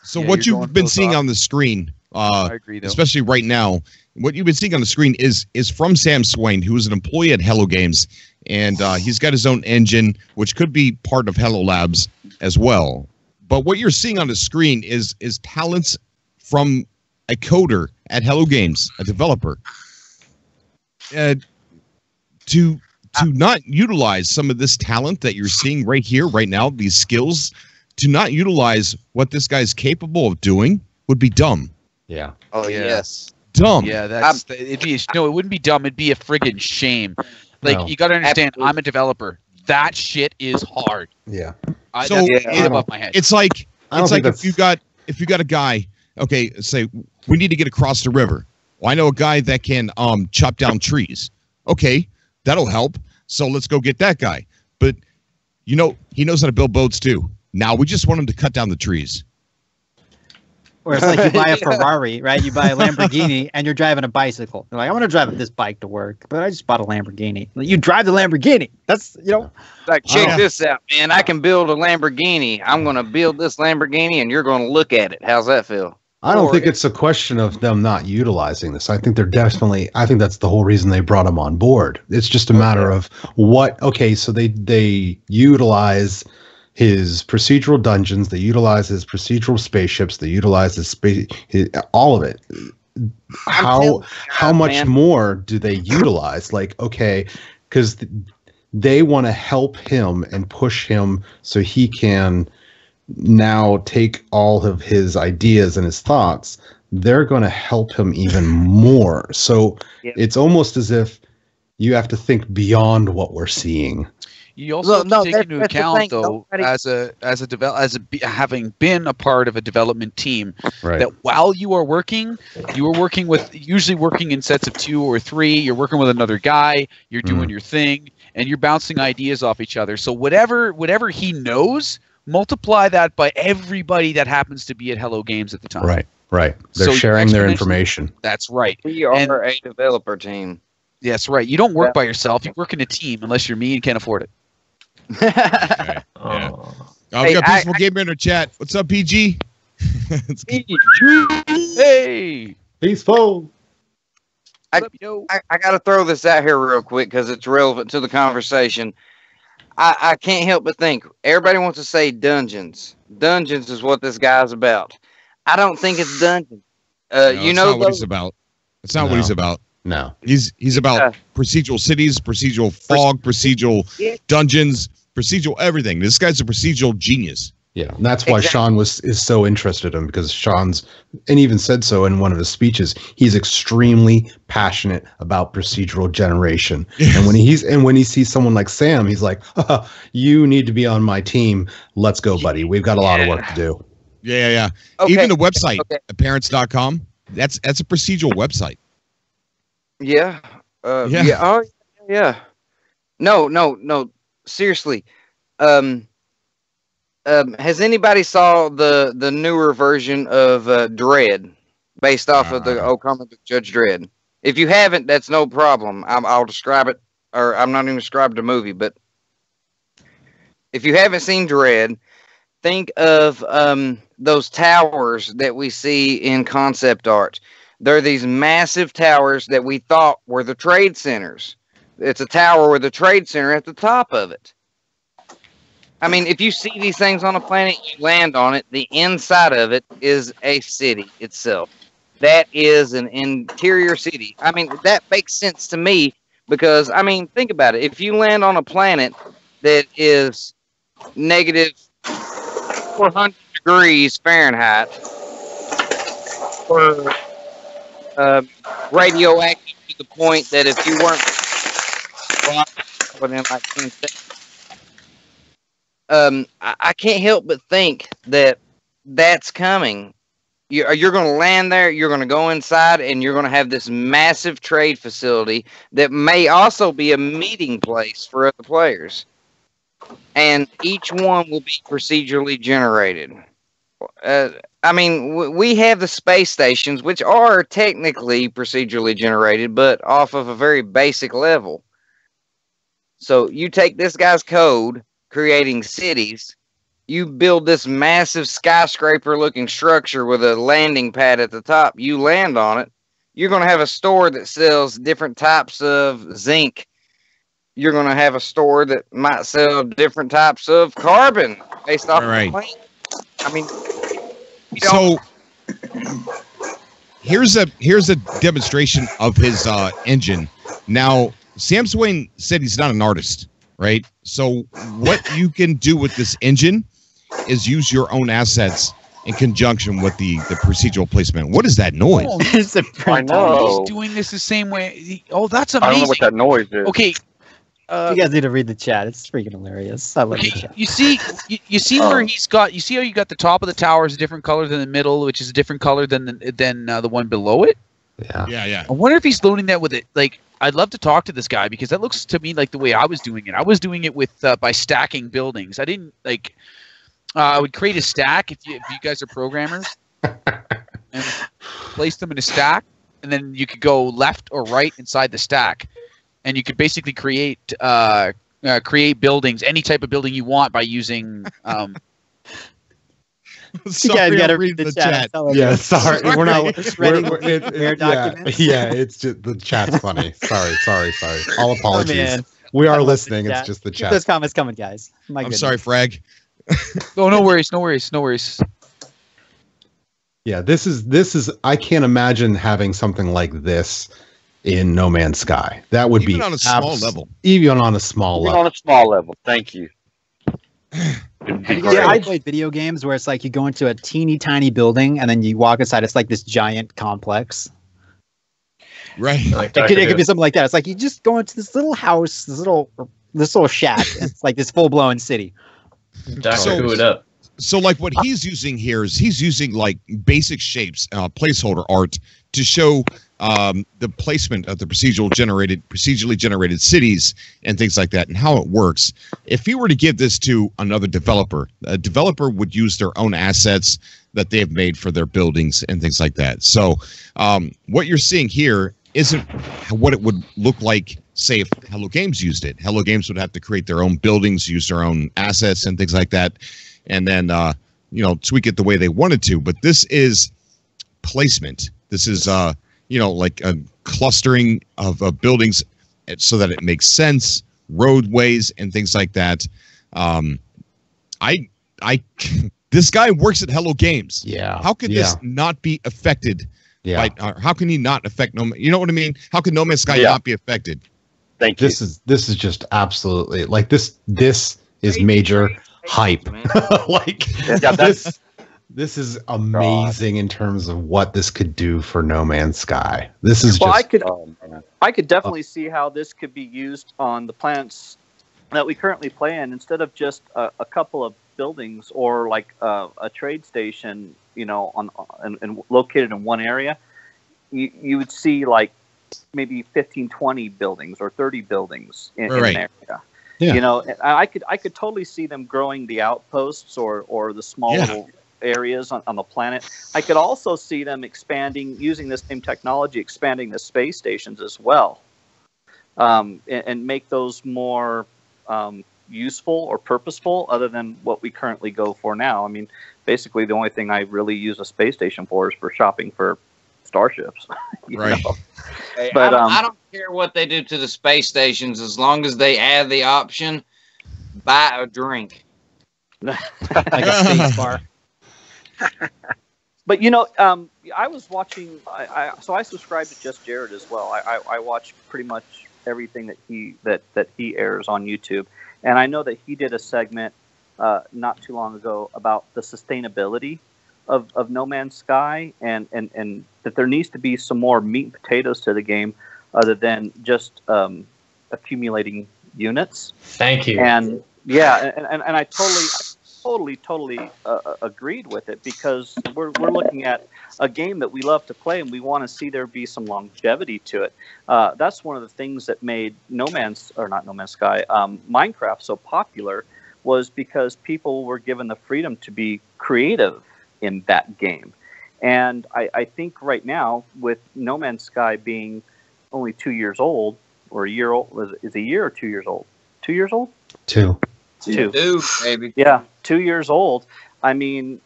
So Yeah, what you're going you've been seeing philosophical. on the screen, I agree, though. especially right now, what you've been seeing on the screen is from Sam Swain, who is an employee at Hello Games, and he's got his own engine, which could be part of Hello Labs as well. But what you're seeing on the screen is talents from a coder at Hello Games, a developer, to not utilize some of this talent that you're seeing right here, right now, these skills, to not utilize what this guy's capable of doing would be dumb. yeah. Oh, Yeah. yes. Dumb. Yeah, it wouldn't be dumb. It'd be a friggin' shame. Like, No. you got to understand, Absolutely. I'm a developer. That shit is hard. Yeah. So That's it- above my head. It's like I don't think if you got a guy, okay, say we need to get across the river. Well, I know a guy that can chop down trees. Okay, that'll help. So let's go get that guy. But he knows how to build boats too. Now we just want him to cut down the trees. Or it's like you buy a Ferrari, right? You buy a Lamborghini and you're driving a bicycle. You're like, I want to drive this bike to work, but I just bought a Lamborghini. Like, you drive the Lamborghini. That's, Like, check Oh. this out, man. I can build a Lamborghini. I'm going to build this Lamborghini, and you're going to look at it. How's that feel? I don't think it's a question of them not utilizing this. I think that's the whole reason they brought him on board. It's just a matter of so they utilize his procedural dungeons, they utilize his procedural spaceships, they utilize all of it. How much man. more do they utilize? Like, okay, because they want to help him and push him so he can now take all of his ideas and his thoughts. They're going to help him even more. So Yep. it's almost as if you have to think beyond what we're seeing. You also have to take into that's the account, thing. though, Nobody- having been a part of a development team, Right. that while you are working usually working in sets of 2 or 3. You're working with another guy. You're doing your thing, and you're bouncing ideas off each other. So whatever he knows, multiply that by everybody that happens to be at Hello Games at the time. Right. They're So sharing their exponentially- information. That's right. We are a developer team. That's right. You don't work by yourself. You work in a team unless you're me and can't afford it. Okay. Yeah. We got Peaceful Gamer in our chat. What's up, PG? Hey, Peaceful. I got to throw this out here real quick because it's relevant to the conversation. I can't help but think everybody wants to say dungeons. Dungeons is what this guy's about. I don't think it's dungeons. No, that's not what he's about. That's not what he's about. No. He's about procedural cities, procedural fog, procedural dungeons, procedural everything. This guy's a procedural genius. Yeah, and that's why Sean is so interested in him, because Sean's, and even said so in one of his speeches, he's extremely passionate about procedural generation. And when he sees someone like Sam, he's like, you need to be on my team. Let's go, buddy. We've got a lot of work to do. Yeah. Okay. Even the website, parents.com, that's a procedural website. Yeah. Yeah. Oh, yeah. No. Seriously. Has anybody saw the newer version of Dread, based off of the old comic book Judge Dredd? If you haven't, that's no problem. I'll describe it, or I'm not even describing the movie. But if you haven't seen Dread, think of those towers that we see in concept art. They're these massive towers that we thought were the trade centers. It's a tower with a trade center at the top of it. I mean, if you see these things on a planet, you land on it, the inside of it is a city itself. That is an interior city. I mean, that makes sense to me because, I mean, think about it. If you land on a planet that is negative 400 degrees Fahrenheit or radioactive to the point that if you weren't within like 10 seconds, I can't help but think that that's coming. You're going to land there, you're going to go inside, and you're going to have this massive trade facility that may also be a meeting place for other players. And each one will be procedurally generated. I mean, we have the space stations, which are technically procedurally generated, but off of a very basic level. So you take this guy's code, creating cities, you build this massive skyscraper-looking structure with a landing pad at the top. You land on it. You're going to have a store that sells different types of zinc. You're going to have a store that might sell different types of carbon based off of the plane. I mean, so here's a demonstration of his engine. Now, Sam Swain said he's not an artist, right? So what you can do with this engine is use your own assets in conjunction with the procedural placement. What is that noise? I know. He's doing this the same way. Oh, that's amazing. I don't know what that noise is. Okay. You guys need to read the chat. It's freaking hilarious. I love the chat. You see where he's got. You see how you got the top of the tower is a different color than the middle, which is a different color than the one below it. Yeah. I wonder if he's loading that with it. Like, I'd love to talk to this guy because that looks to me like the way I was doing it. I was doing it with by stacking buildings. I didn't like. I would create a stack if you guys are programmers, and place them in a stack, and then you could go left or right inside the stack. And you could basically create buildings, any type of building you want by using. Sorry, you guys got to read the chat. Yeah, sorry. We're not. Documents. Yeah, it's just the chat's funny. Sorry. All apologies. Man. We are listeing. It's just the Keep chat. those comments coming, guys. I'm sorry, Frag. Oh, no worries. Yeah, this is. I can't imagine having something like this in No Man's Sky. That would Even be on a small level. Even on a small level. On a small level. Thank you. I played video games where it's like you go into a teeny tiny building and then you walk inside. It's like this giant complex. Right. Like It could be something like that. It's like you just go into this little house, this little shack. And it's like this full blown city. Doctor Who it up. So like what he's using here is he's using like basic shapes, placeholder art to show the placement of the procedurally generated cities and things like that and how it works. If he were to give this to another developer, a developer would use their own assets that they have made for their buildings and things like that. So what you're seeing here isn't what it would look like, say, if Hello Games used it. Hello Games would have to create their own buildings, use their own assets and things like that, and then tweak it the way they wanted to. But this is placement. This is like a clustering of buildings so that it makes sense, roadways and things like that. This guy works at Hello Games. Yeah. How could this not be affected? Yeah. How can he not affect No? You know what I mean? How can No Man's Sky not be affected? Thank you. This is just absolutely like this is major hype. Like this is amazing in terms of what this could do for No Man's Sky. This is well, just I could definitely see how this could be used on the planets that we currently play in, instead of just a couple of buildings or like a trade station, and located in one area. You would see like maybe 15, 20 buildings or 30 buildings in an area. Yeah. I could totally see them growing the outposts or the small little areas on the planet. I could also see them expanding, using this same technology, expanding the space stations as well, and make those more useful or purposeful, other than what we currently go for now. I mean, basically, the only thing I really use a space station for is for shopping for starships. Right. Hey, But I don't care what they do to the space stations as long as they add the option, buy a drink. Like a space bar. But I was watching. So I subscribe to Just Jared as well. I watch pretty much everything that he airs on YouTube, and I know that he did a segment not too long ago about the sustainability of No Man's Sky, and that there needs to be some more meat and potatoes to the game, other than just accumulating units. Thank you. And and I totally agreed with it, because we're looking at a game that we love to play, and we want to see there be some longevity to it. That's one of the things that made Minecraft so popular, was because people were given the freedom to be creative in that game. And I think right now, with No Man's Sky being only 2 years old, or a year old, is a year or 2 years old? 2 years old? Two, baby. Yeah, 2 years old. I mean,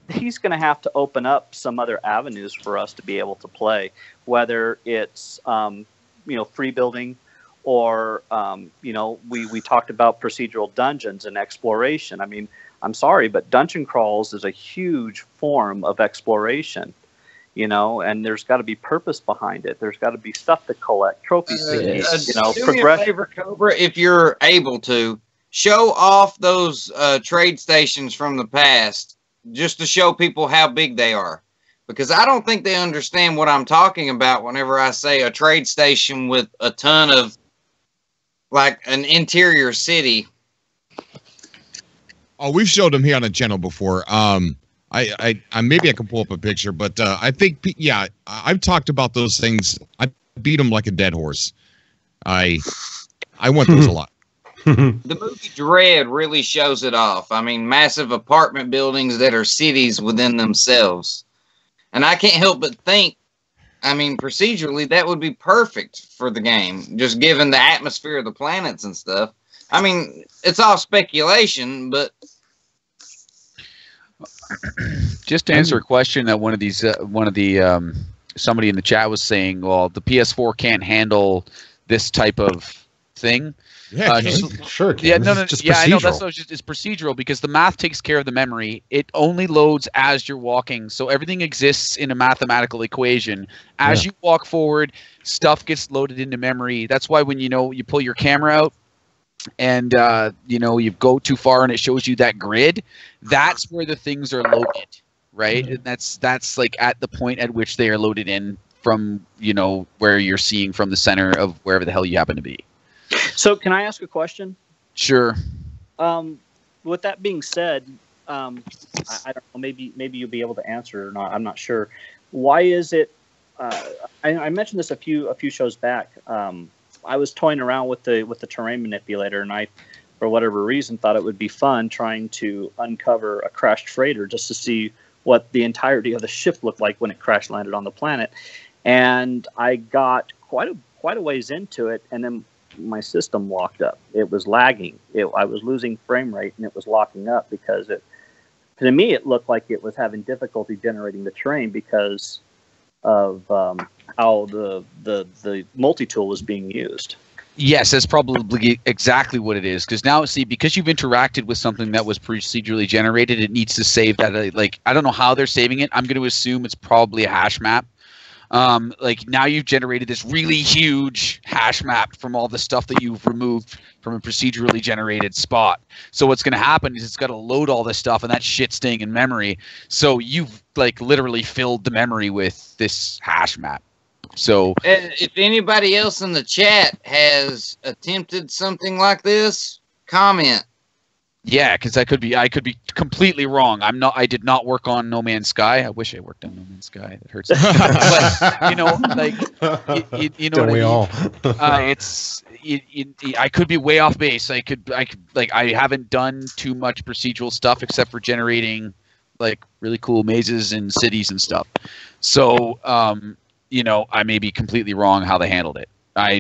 he's going to have to open up some other avenues for us to be able to play, whether it's free building, or we talked about procedural dungeons and exploration. I mean, I'm sorry, but dungeon crawls is a huge form of exploration, and there's got to be purpose behind it. There's got to be stuff to collect, trophies to get, do me a favor, Cobra, if you're able to, show off those trade stations from the past, just to show people how big they are. Because I don't think they understand what I'm talking about whenever I say a trade station with a ton of, like, an interior city. Oh, we've showed them here on the channel before. I maybe I can pull up a picture, but I think, I've talked about those things. I beat them like a dead horse. I want those a lot. The movie Dread really shows it off. I mean, massive apartment buildings that are cities within themselves. And I can't help but think, I mean, procedurally, that would be perfect for the game, just given the atmosphere of the planets and stuff. I mean, it's all speculation, but just to answer a question that somebody in the chat was saying, well, the PS4 can't handle this type of thing. Yeah, sure. Yeah, no, I know that's it's procedural, because the math takes care of the memory. It only loads as you're walking, so everything exists in a mathematical equation. As you walk forward, stuff gets loaded into memory. That's why when you pull your camera out, and you go too far and it shows you that grid, that's where the things are loaded, right? And that's like at the point at which they are loaded in from where you're seeing from the center of wherever the hell you happen to be. So can I ask a question? Sure. With that being said, I don't know. Maybe you'll be able to answer or not. I'm not sure. Why is it? I mentioned this a few shows back. I was toying around with the terrain manipulator, and I, for whatever reason, thought it would be fun trying to uncover a crashed freighter just to see what the entirety of the ship looked like when it crash landed on the planet. And I got quite a ways into it, and then my system locked up. It was lagging. I was losing frame rate, and it was locking up because to me, it looked like it was having difficulty generating the terrain because of how the multi-tool was being used. Yes, that's probably exactly what it is. Because now, see, because you've interacted with something that was procedurally generated, it needs to save that. Like, I don't know how they're saving it. I'm going to assume it's probably a hash map. Like, now you've generated this really huge hash map from all the stuff that you've removed from a procedurally generated spot. So what's going to happen is it's got to load all this stuff, and that shit's staying in memory. So you've, like, literally filled the memory with this hash map. So if anybody else in the chat has attempted something like this, comment. Yeah, because I could be completely wrong. I did not work on No Man's Sky. I wish I worked on No Man's Sky. That hurts. But, you know, like you know Don't what we I mean? all? I could be way off base. I could like, I haven't done too much procedural stuff except for generating like really cool mazes and cities and stuff. So you know, I may be completely wrong how they handled it. I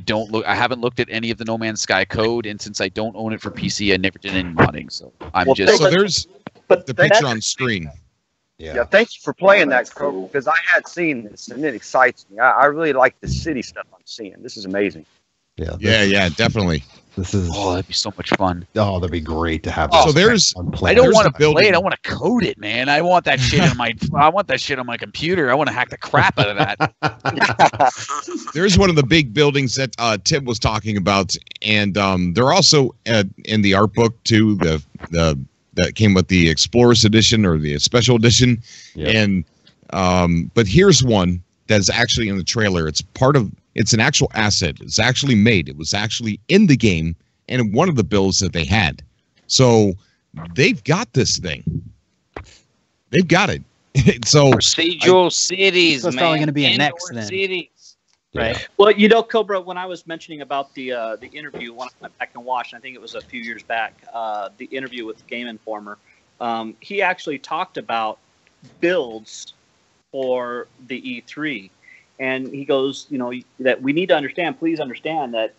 haven't looked at any of the No Man's Sky code, and since I don't own it for PC, I never did any modding. So So there's the picture on screen. Yeah, thank you for playing that, Cobra, because I had seen this, and it excites me. I really like the city stuff I'm seeing. This is amazing. Yeah, definitely. This is that'd be so much fun. Oh, that'd be great to have. So there's I don't want to play it. I want to code it, man. I want that shit on my computer. I want to hack the crap out of that. There's one of the big buildings that Tim was talking about, and they're also in the art book too. The that came with the Explorers Edition or the Special Edition, and but here's one that's actually in the trailer. It's an actual asset. It's actually made. It was actually in the game and one of the builds that they had. So they've got this thing. They've got it. So procedural cities, so it's man. probably going to be a Indoor next then. cities. Right. Well, you know, Cobra, when I was mentioning about the interview, when I went back and watched, I think it was a few years back, the interview with Game Informer, he actually talked about builds for the E3. And he goes, you know, that we need to understand, please understand that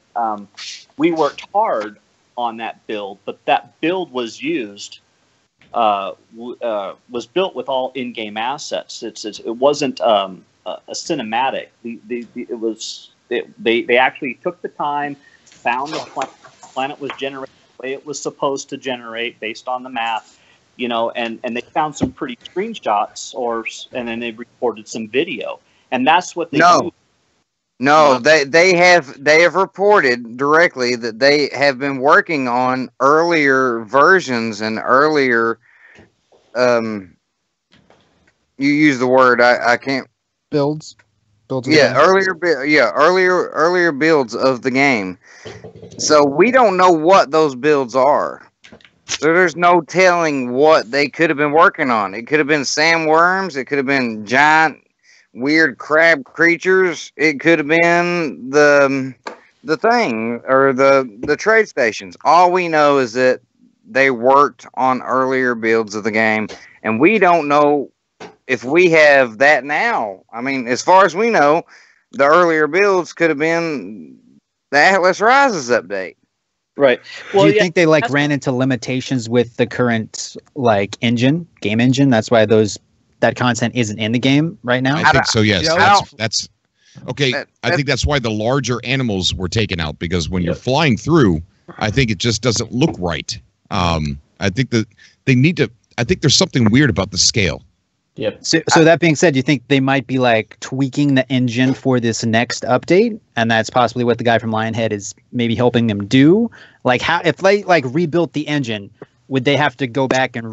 we worked hard on that build, but that build was used, was built with all in-game assets. It wasn't a cinematic. They actually took the time, found the planet was generated the way it was supposed to generate based on the math, you know, and they found some pretty screenshots and then they recorded some video. And that's what they do. No, they have reported directly that they have been working on earlier versions and earlier you use the word I can't builds. Yeah, earlier builds of the game. So we don't know what those builds are. So there's no telling what they could have been working on. It could have been sandworms, it could have been giant weird crab creatures. It could have been the thing or the trade stations. All we know is that they worked on earlier builds of the game, and we don't know if we have that now. I mean, as far as we know, the earlier builds could have been the Atlas Rises update. Right. Well, do you think they ran into limitations with the current game engine? That's why that content isn't in the game right now? I think so, yes. That's okay. I think that's why the larger animals were taken out, because when you're flying through, I think it just doesn't look right. I think that they need to. I think there's something weird about the scale. Yep. So that being said, you think they might be tweaking the engine for this next update, and that's possibly what the guy from Lionhead is maybe helping them do? If they rebuilt the engine, would they have to go back and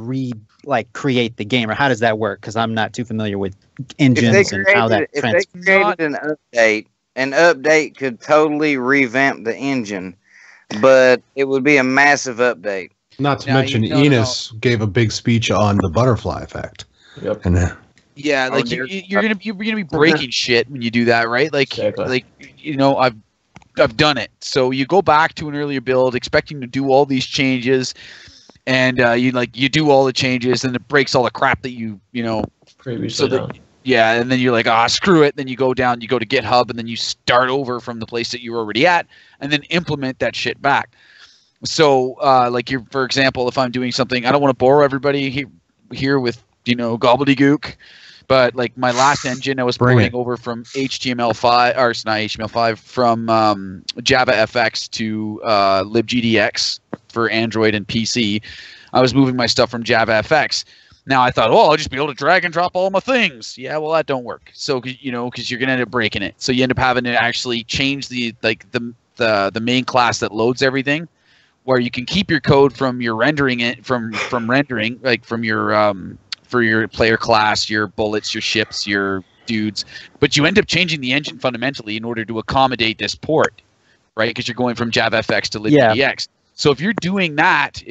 create the game, or how does that work? Because I'm not too familiar with engines and how that transfers. If they created an update could totally revamp the engine, but it would be a massive update. Not to Now, mention, no, no, Enos gave a big speech on the butterfly effect. Yep. And Yeah, like you're gonna be breaking shit when you do that, right? Like Exactly. like you know, I've done it. So you go back to an earlier build expecting to do all these changes, and you do all the changes, and it breaks all the crap that you know. Previously done. Yeah, and then you're like, screw it. Then you go to GitHub, and then you start over from the place that you were already at, and then implement that shit back. So, for example, if I'm doing something, I don't want to bore everybody here with gobbledygook, but like my last engine, I was porting over from HTML5, or it's not HTML5, from JavaFX to libgdx for Android and PC. I was moving my stuff from JavaFX. Now I thought, I'll just be able to drag and drop all my things. Yeah, well, that don't work. So, because you're gonna end up breaking it. So you end up having to actually change the main class that loads everything, where you can keep your code from your rendering it from rendering, like from your for your player class, your bullets, your ships, your dudes, but you end up changing the engine fundamentally in order to accommodate this port, right? Because you're going from JavaFX to libgdx. Yeah. So if you're doing that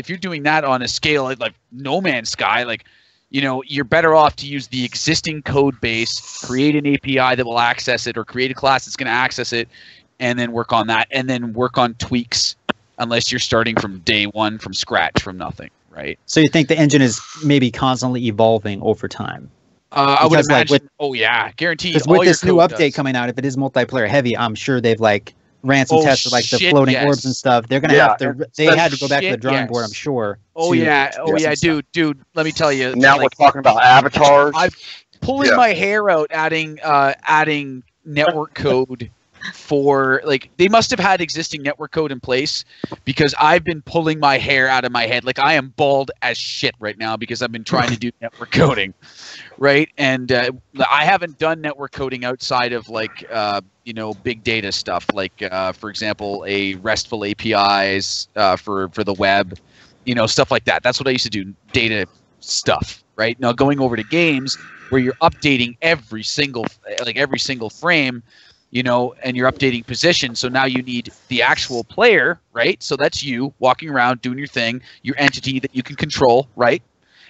on a scale like No Man's Sky, like, you're better off to use the existing code base, create an API that will access it, or create a class that's going to access it, and then work on that, and then work on tweaks, unless you're starting from day one from scratch, from nothing, right? So you think the engine is maybe constantly evolving over time? I would imagine. Guaranteed. Because with this new update coming out, if it is multiplayer heavy, I'm sure they've ran some tests with the floating orbs and stuff. They're gonna have to. They had to go back to the drawing board, I'm sure. Dude. Let me tell you. Now we're talking about avatars. I'm pulling my hair out, adding network code for they must have had existing network code in place, because I've been pulling my hair out of my head. Like, I am bald as shit right now because I've been trying to do network coding, right? And I haven't done network coding outside of big data stuff, for example, a RESTful APIs for the web, stuff like that. That's what I used to do, data stuff, right? Now going over to games where you're updating every single frame, and you're updating position. So now you need the actual player, right? So that's you walking around doing your thing, your entity that you can control, right?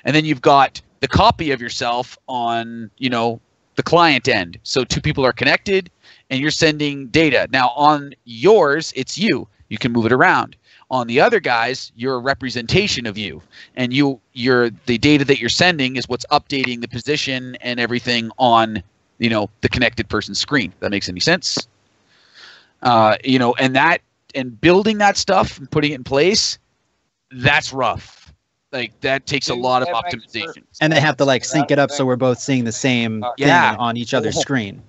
And then you've got the copy of yourself on, the client end. So two people are connected and you're sending data. Now on yours, it's you. You can move it around. On the other guys, you're a representation of you. And the data that you're sending is what's updating the position and everything on the connected person's screen. If that makes any sense. And building that stuff and putting it in place, that's rough. That takes a lot of optimization. And they have to sync it up so we're both seeing the same thing on each other's screen.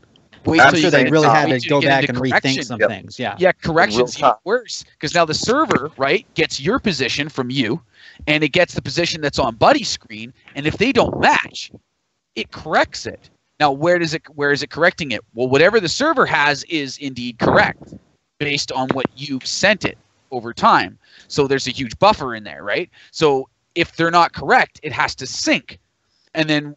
I'm sure they really had to go back and rethink some things. Yeah, corrections even worse, because now the server, right, gets your position from you, and it gets the position that's on Buddy's screen, and if they don't match, it corrects it. Now, where is it correcting it? Well, whatever the server has is indeed correct, based on what you sent it over time. So there's a huge buffer in there, right? So if they're not correct, it has to sync, and then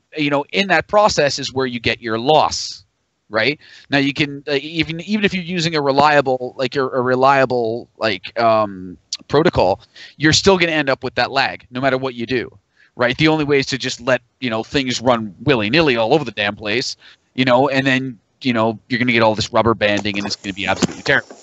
in that process is where you get your loss. Right now, you can even if you're using a reliable protocol, you're still going to end up with that lag, no matter what you do. Right? The only way is to just let things run willy nilly all over the damn place, and then you're going to get all this rubber banding, and it's going to be absolutely terrible.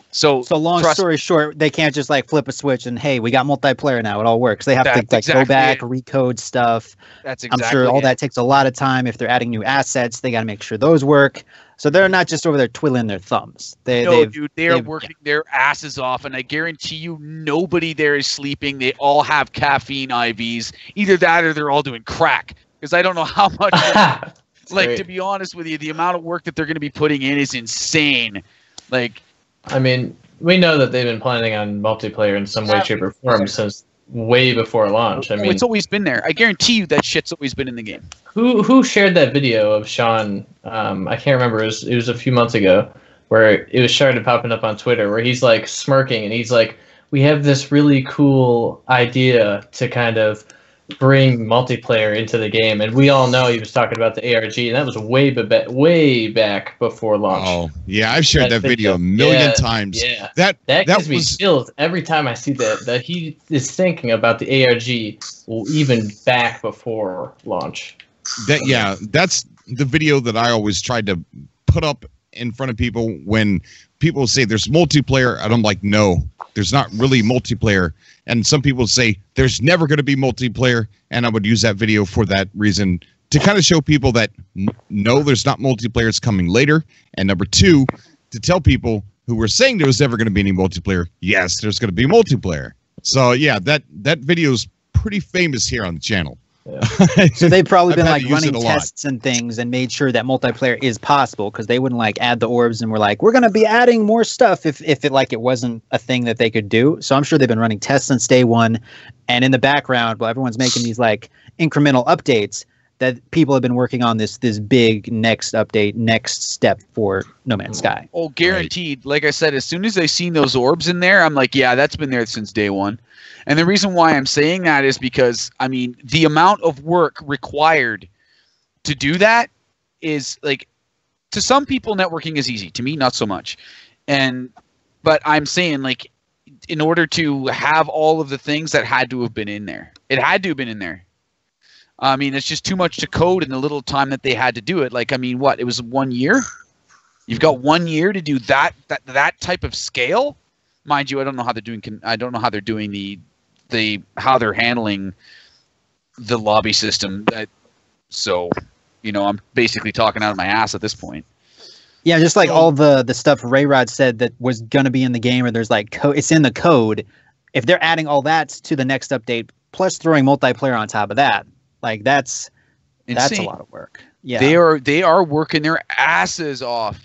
So long story short, they can't just flip a switch and hey, we got multiplayer now. It all works. They have to go back, recode stuff. That's exactly. I'm sure all that takes a lot of time. If they're adding new assets, they got to make sure those work. So they're not just over there twiddling their thumbs. They are working their asses off, and I guarantee you, nobody there is sleeping. They all have caffeine IVs. Either that, or they're all doing crack. Because I don't know how much. To be honest with you, the amount of work that they're going to be putting in is insane. I mean, we know that they've been planning on multiplayer in some way, shape, or form since way before launch. I mean, it's always been there. I guarantee you that shit's always been in the game. Who shared that video of Sean? I can't remember. It was a few months ago, where it was started popping up on Twitter, where he's smirking and he's like, "We have this really cool idea to kind of bring multiplayer into the game, and we all know he was talking about the ARG, and that was way back before launch. Oh yeah, I've shared that video a million times. Yeah, that gives me was chills every time I see that he is thinking about the ARG even back before launch. That's the video that I always tried to put up in front of people when people say there's multiplayer, and I'm like, no, there's not really multiplayer. And some people say there's never going to be multiplayer, and I would use that video for that reason, to kind of show people that no, there's not multiplayer, it's coming later. And number two, to tell people who were saying there was never going to be any multiplayer, yes, there's going to be multiplayer. So yeah, that video is pretty famous here on the channel. Yeah. So they've probably been like running tests and things and made sure that multiplayer is possible, because they wouldn't like add the orbs and were like, we're going to be adding more stuff if it wasn't a thing that they could do. So I'm sure they've been running tests since day one, and in the background while everyone's making these like incremental updates, that people have been working on this big next update, next step for No Man's Sky. Oh, guaranteed. Right. Like I said, as soon as I seen those orbs in there, I'm like, yeah, that's been there since day one. And the reason why I'm saying that is because, I mean, the amount of work required to do that is, like, to some people, networking is easy. To me, not so much. But I'm saying, like, in order to have all of the things that had to have been in there, it had to have been in there. I mean, it's just too much to code in the little time that they had to do it. Like, I mean, what? It was 1 year? You've got 1 year to do that type of scale? Mind you, I don't know how they're doing. I don't know how they're doing how they're handling the lobby system. So, you know, I'm basically talking out of my ass at this point. Yeah, just like all the stuff Rayrod said that was gonna be in the game, or there's like it's in the code. If they're adding all that to the next update, plus throwing multiplayer on top of that, like that's a lot of work. Yeah, they are working their asses off.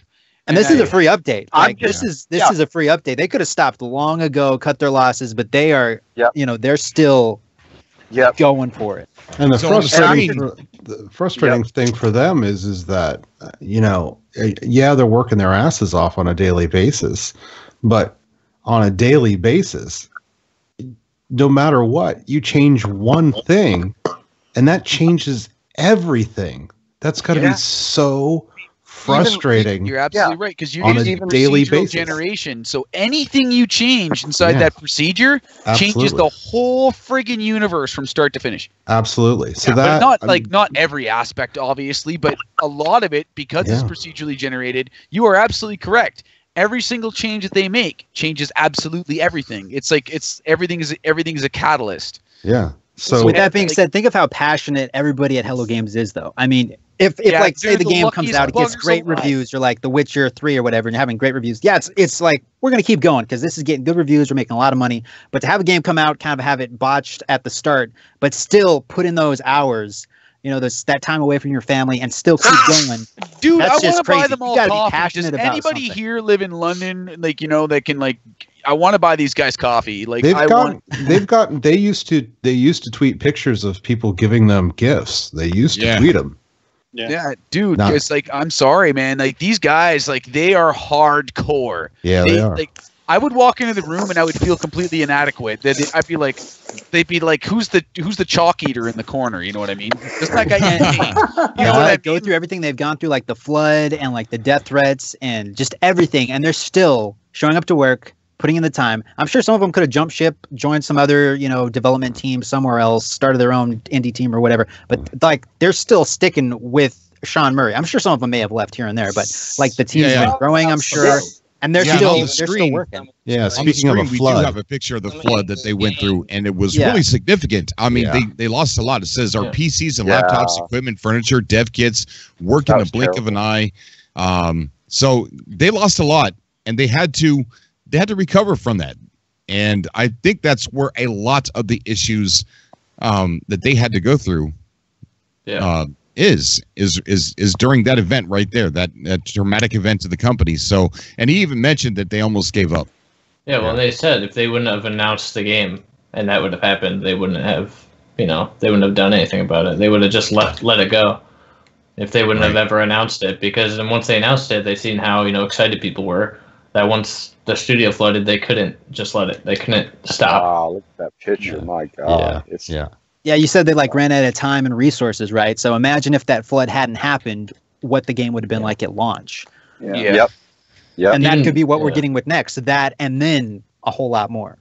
And this is a free update. Like this is a free update. They could have stopped long ago, cut their losses, but they are, you know, they're still going for it. And the frustrating thing for them is that, you know, yeah, they're working their asses off on a daily basis, but on a daily basis, no matter what, you change one thing, and that changes everything. That's got to be so frustrating. You're absolutely right, because you're on a daily basis generation. So anything you change inside that procedure changes the whole friggin' universe from start to finish. Absolutely. So but not every aspect, obviously, but a lot of it, because it's procedurally generated. You are absolutely correct. Every single change that they make changes absolutely everything. It's like everything is a catalyst. Yeah. So with that being said, think of how passionate everybody at Hello Games is, though. I mean, if like say the game comes out, it gets great reviews, or like The Witcher 3 or whatever, and you're having great reviews. Yeah, it's like we're gonna keep going because this is getting good reviews. We're making a lot of money. But to have a game come out, kind of have it botched at the start, but still put in those hours, you know, that time away from your family, and still keep going. Dude, I want to buy them all coffee. Does anybody here live in London? Like, you know, that can like. I want to buy these guys coffee. Like they used to tweet pictures of people giving them gifts. They used to tweet them. Yeah, dude. It's like, I'm sorry, man. Like these guys, like they are hardcore. Yeah, they are. Like I would walk into the room and I would feel completely inadequate. I'd be like, they'd be like, who's the chalk eater in the corner? You know what I mean? Doesn't that guy you know what I go through everything they've gone through, like the flood and like the death threats and just everything, and they're still showing up to work, putting in the time. I'm sure some of them could have jumped ship, joined some other, you know, development team somewhere else, started their own indie team or whatever. But like they're still sticking with Sean Murray. I'm sure some of them may have left here and there, but like the team's been growing, I'm sure. And they're still working. Yeah, speaking of a flood, we do have a picture of the flood that they went through, and it was really significant. I mean, they lost a lot. It says our PCs and laptops, equipment, furniture, dev kits, work in the blink of an eye. So they lost a lot, and they had to recover from that. And I think that's where a lot of the issues that they had to go through is during that event right there, that traumatic event to the company. So, and he even mentioned that they almost gave up. Yeah, well, they said if they wouldn't have announced the game and that would have happened, they wouldn't have, you know, they wouldn't have done anything about it. They would have just let it go if they wouldn't have ever announced it. Because then once they announced it, they seen how, you know, excited people were. That once the studio flooded, they couldn't just let it. They couldn't stop. Wow, look at that picture! My God, Yeah, you said they like ran out of time and resources, right? So imagine if that flood hadn't happened, what the game would have been like at launch. Yep. And that could be what we're getting with next. That and then a whole lot more.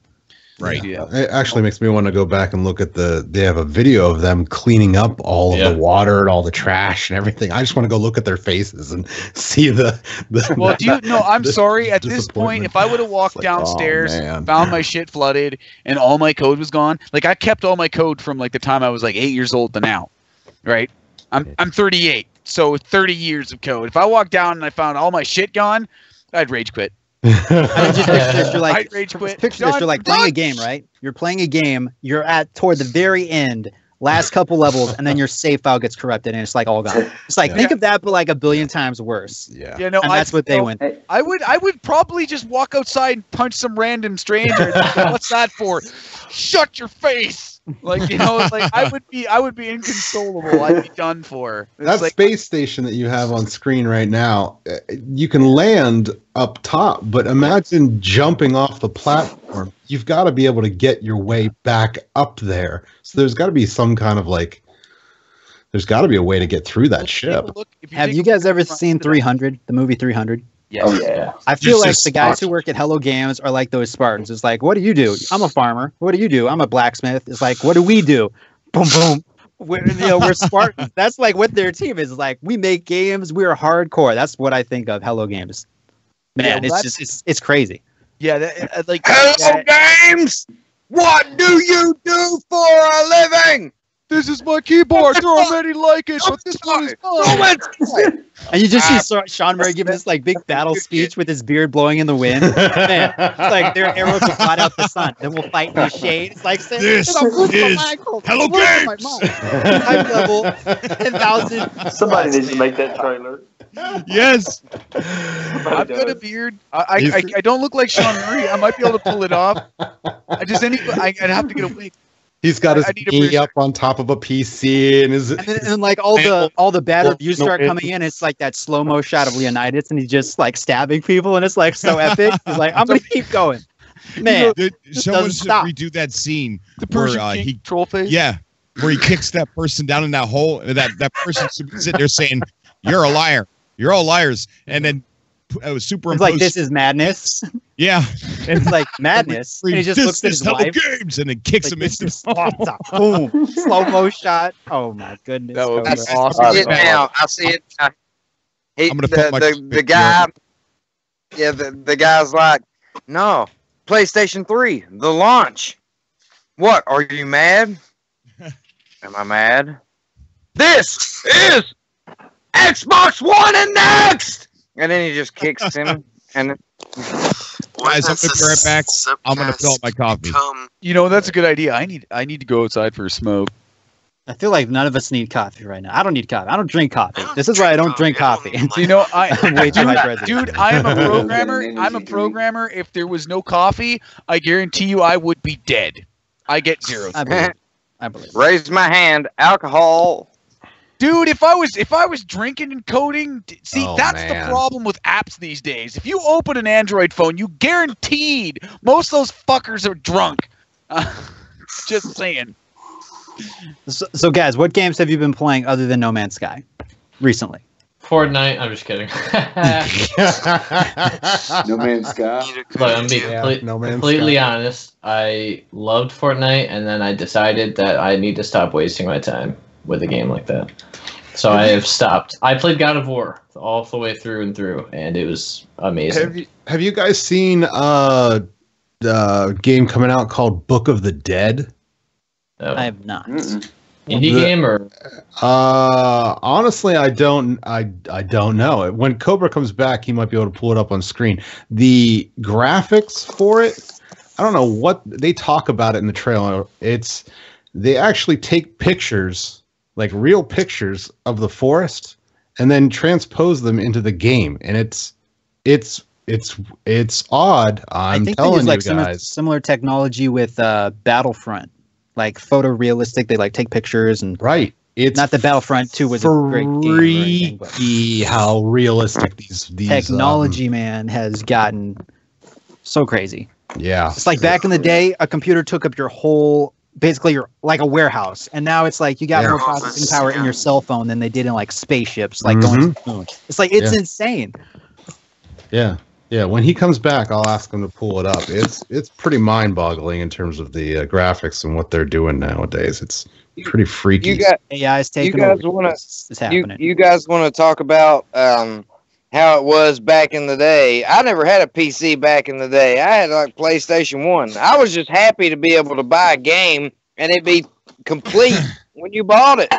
Right. Yeah. It actually makes me want to go back and look at they have a video of them cleaning up all of the water and all the trash and everything. I just want to go look at their faces and see Well, I'm sorry. At this point, if I would have walked downstairs, found my shit flooded, and all my code was gone, like I kept all my code from like the time I was like 8 years old to now, right? I'm 38, so 30 years of code. If I walked down and I found all my shit gone, I'd rage quit. I just picture this, you're like, rage quit. Picture this, you're like playing a game, right? You're playing a game, you're at toward the very end, last couple levels, and then your save file gets corrupted and it's like all gone. It's like think of that, but like a billion times worse. No, and that's what they went. I would probably just walk outside and punch some random stranger. What's that for? Shut your face. Like, you know, like I would be inconsolable. I'd be done for. That like, space station that you have on screen right now, you can land up top, but imagine jumping off the platform. You've got to be able to get your way back up there. So there's got to be some kind of like, there's got to be a way to get through that ship. Have you guys ever seen 300, the movie 300? Yes. Oh yeah. I feel like the guys who work at Hello Games are like those Spartans. It's like, what do you do? I'm a farmer. What do you do? I'm a blacksmith. It's like, what do we do? Boom, boom. We're Spartans. That's like what their team is like. We make games. We're hardcore. That's what I think of Hello Games. Man, it's crazy. Yeah, like Hello Games. What do you do for a living? This is my keyboard. There are many like it, but this one is mine. And you just see Sean Murray giving this like big battle speech with his beard blowing in the wind. Man, it's like their arrows will blot out the sun. Then we'll fight in the shade. It's like this is Hello Games. High level, 10,000. Somebody needs to make that trailer. Yes. I've got a beard. I don't look like Sean Murray. I might be able to pull it off. I'd have to get a wig. He's got his knee up on top of a PC and then like all the bad reviews start coming in. It's like that slow-mo shot of Leonidas and he's just like stabbing people and it's like so epic. He's like, I'm gonna keep going. Man, someone should redo that scene. The Persian troll face. Yeah, where he kicks that person down in that hole. That person should be sitting there saying, "You're a liar. You're all liars." And then superimposed. It's like, this is madness. Yeah, it's like madness. And he just looks at his wife. Games and then kicks him into the boom, slow-mo shot. Oh my goodness, that would be awesome. I see it now. I see it. I'm gonna put the guy. Yeah, the guy's like, no, PlayStation 3, the launch. What? Are you mad? Am I mad? This is Xbox One and next. And then he just kicks him. And guys, I'm gonna be right back. I'm gonna fill up my coffee. You know, that's a good idea. I need to go outside for a smoke. I feel like none of us need coffee right now. I don't need coffee. I don't drink coffee. This is why I don't drink coffee. You know, I'm way too hydrated. Dude, I am a programmer. I'm a programmer. If there was no coffee, I guarantee you I would be dead. I get 0. I believe. Raise my hand. Alcohol. Dude, if I was drinking and coding, that's the problem with apps these days. If you open an Android phone, you guaranteed most of those fuckers are drunk. Just saying. So guys, what games have you been playing other than No Man's Sky recently? Fortnite. I'm just kidding. No Man's Sky. Look, I'm being completely honest. I loved Fortnite, and then I decided that I need to stop wasting my time with a game like that. So I have stopped. I played God of War all the way through and through, and it was amazing. Have you guys seen the game coming out called Book of the Dead? No. I have not. Indie game or? Honestly, I don't know. When Cobra comes back, he might be able to pull it up on screen. The graphics for it, I don't know what they talk about it in the trailer. They actually take pictures, like real pictures of the forest, and then transpose them into the game, and it's odd. I'm telling you guys, similar technology with Battlefront. Like photorealistic, they like take pictures and It's not the Battlefront 2 was a great game. Freaky how realistic these technology, man, has gotten so crazy. Yeah, it's like back in the day, a computer took up your whole basically you're like a warehouse, and now it's like you got more processing power in Yeah. your cell phone than they did in like spaceships, like going to the moon. It's like it's insane. Yeah. Yeah, when he comes back, I'll ask him to pull it up. It's pretty mind-boggling in terms of the graphics and what they're doing nowadays. It's pretty freaky. AI is taking you guys over. wanna- It's happening. You guys want to talk about how it was back in the day? I never had a PC back in the day. I had like PlayStation 1. I was just happy to be able to buy a game and it be complete when you bought it.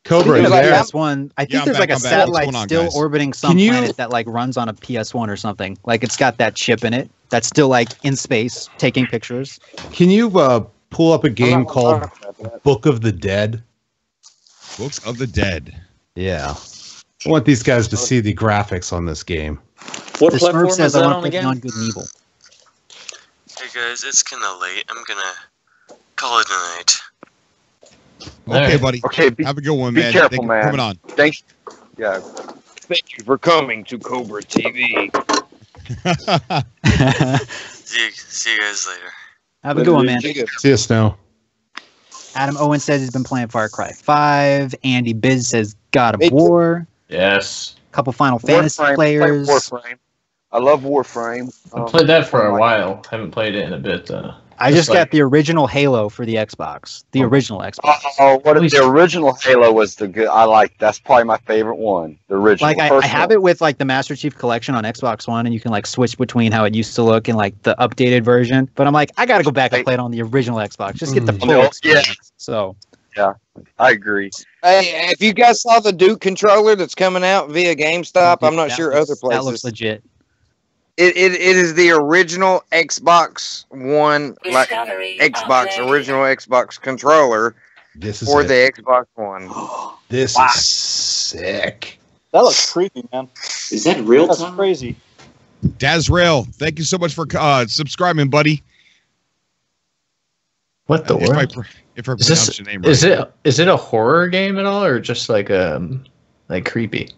Cobra, Speaking is of there? PS1, I think Yeah, I'm there's back, like a I'm back. What's satellite going on, still guys? orbiting some Can you- planet that like runs on a PS1 or something. Like it's got that chip in it that's still like in space taking pictures. Can you pull up a game I'm not called talking about that. Book of the Dead? Books of the Dead. Yeah. I want these guys to see the graphics on this game. What The platform Smurf is says that I on want to play again? Beyond Good and Evil. Hey guys, it's kind of late. I'm gonna call it a night. Okay, Alright. buddy. Okay, Have a good one, be man. careful, Thank you for man. coming on. thanks. Yeah. Thank you for coming to Cobra TV. See you guys later. Have a good one, man. See you, Snow. Adam Owen says he's been playing Far Cry 5. Andy Biz says God Me of too. War. Yes. Couple Final Fantasy Warframe, players. play Warframe. I love Warframe. I played that for a while. Haven't played it in a bit. I just like- got the original Halo for the Xbox. The original Xbox. Oh, what At if the original Halo was the good? I like. That's probably my favorite one. The original. Like I have it with like the Master Chief Collection on Xbox One, and you can like switch between how it used to look and like the updated version. But I'm like, I gotta go back and play it on the original Xbox. Just get the full Yeah. experience. So I agree. Hey, if you guys saw the Duke controller that's coming out via GameStop, I'm not that sure looks- other places. That looks legit. It is the original Xbox One, like original Xbox controller This is for it. the Xbox One. This is sick. That looks creepy, man. Is that real That's time? crazy. Dazrael, thank you so much for subscribing, buddy. What the if I, world? if I Is pronounce this your name right. is it a horror game at all, or just like creepy?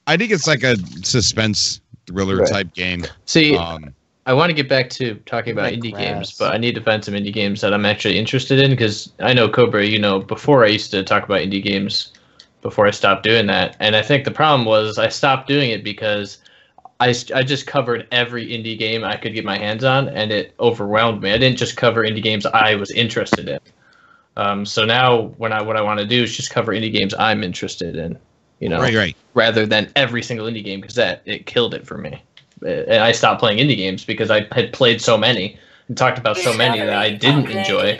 I think it's like a suspense thriller Right. type game. See, Um, I want to get back to talking about Like indie grass. games, but I need to find some indie games that I'm actually interested in, because I know Cobra, before I used to talk about indie games before I stopped doing that. And I think the problem was I stopped doing it because I just covered every indie game I could get my hands on, and it overwhelmed me. I didn't just cover indie games I was interested in. So now what I want to do is just cover indie games I'm interested in, right. rather than every single indie game, because it killed it for me. And I stopped playing indie games because I had played so many and talked about so many that I didn't enjoy.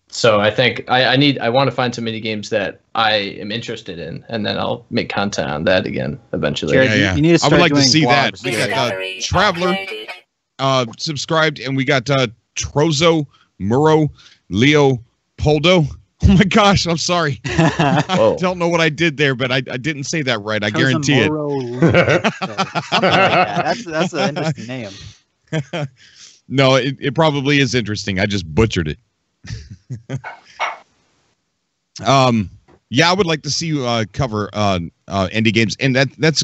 So I think I want to find some indie games that I am interested in, and then I'll make content on that again eventually. Jared, you need to I start would like to doing see that. vlogs, We Jared. got Traveler subscribed, and we got Trozo Muro Leo Poldo. Oh my gosh, I'm sorry. I Whoa. don't know what I did there, but I didn't say that right. I guarantee it. Something like that. That's an interesting name. No, it probably is interesting. I just butchered it. Yeah, I would like to see you cover indie games, and that's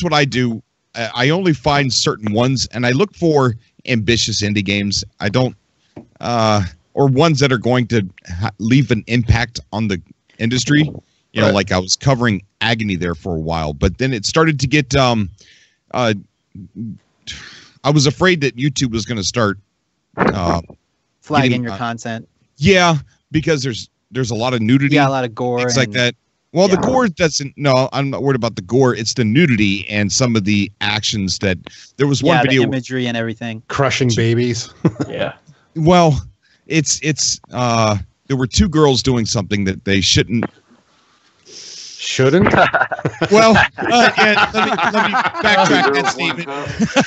what I do. I only find certain ones, and I look for ambitious indie games. I don't, or ones that are going to leave an impact on the industry. You know, like I was covering Agony there for a while, but then it started to get. I was afraid that YouTube was going to start Flagging getting, your content. yeah, because there's a lot of nudity, Yeah, a lot of gore. things like and- that. Well, yeah. the gore doesn't. No, I'm not worried about the gore. It's the nudity and some of the actions that there was one Yeah, video. the imagery and everything. Crushing babies. Yeah. Well, it's there were two girls doing something that they shouldn't. Shouldn't? Well, yeah, let me backtrack that statement.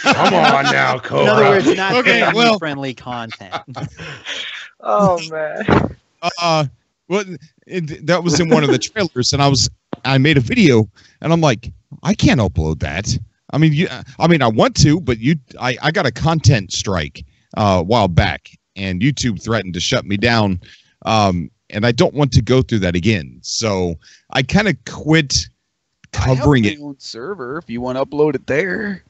Come on now, In Cobra. other words, not Okay, family-friendly content. Oh man. Well, that was in one of the trailers, and I made a video, and I'm like, I can't upload that. I mean, I want to, but I got a content strike a while back, and YouTube threatened to shut me down, and I don't want to go through that again. So I kind of quit covering I it. have my own server if you want to upload it there.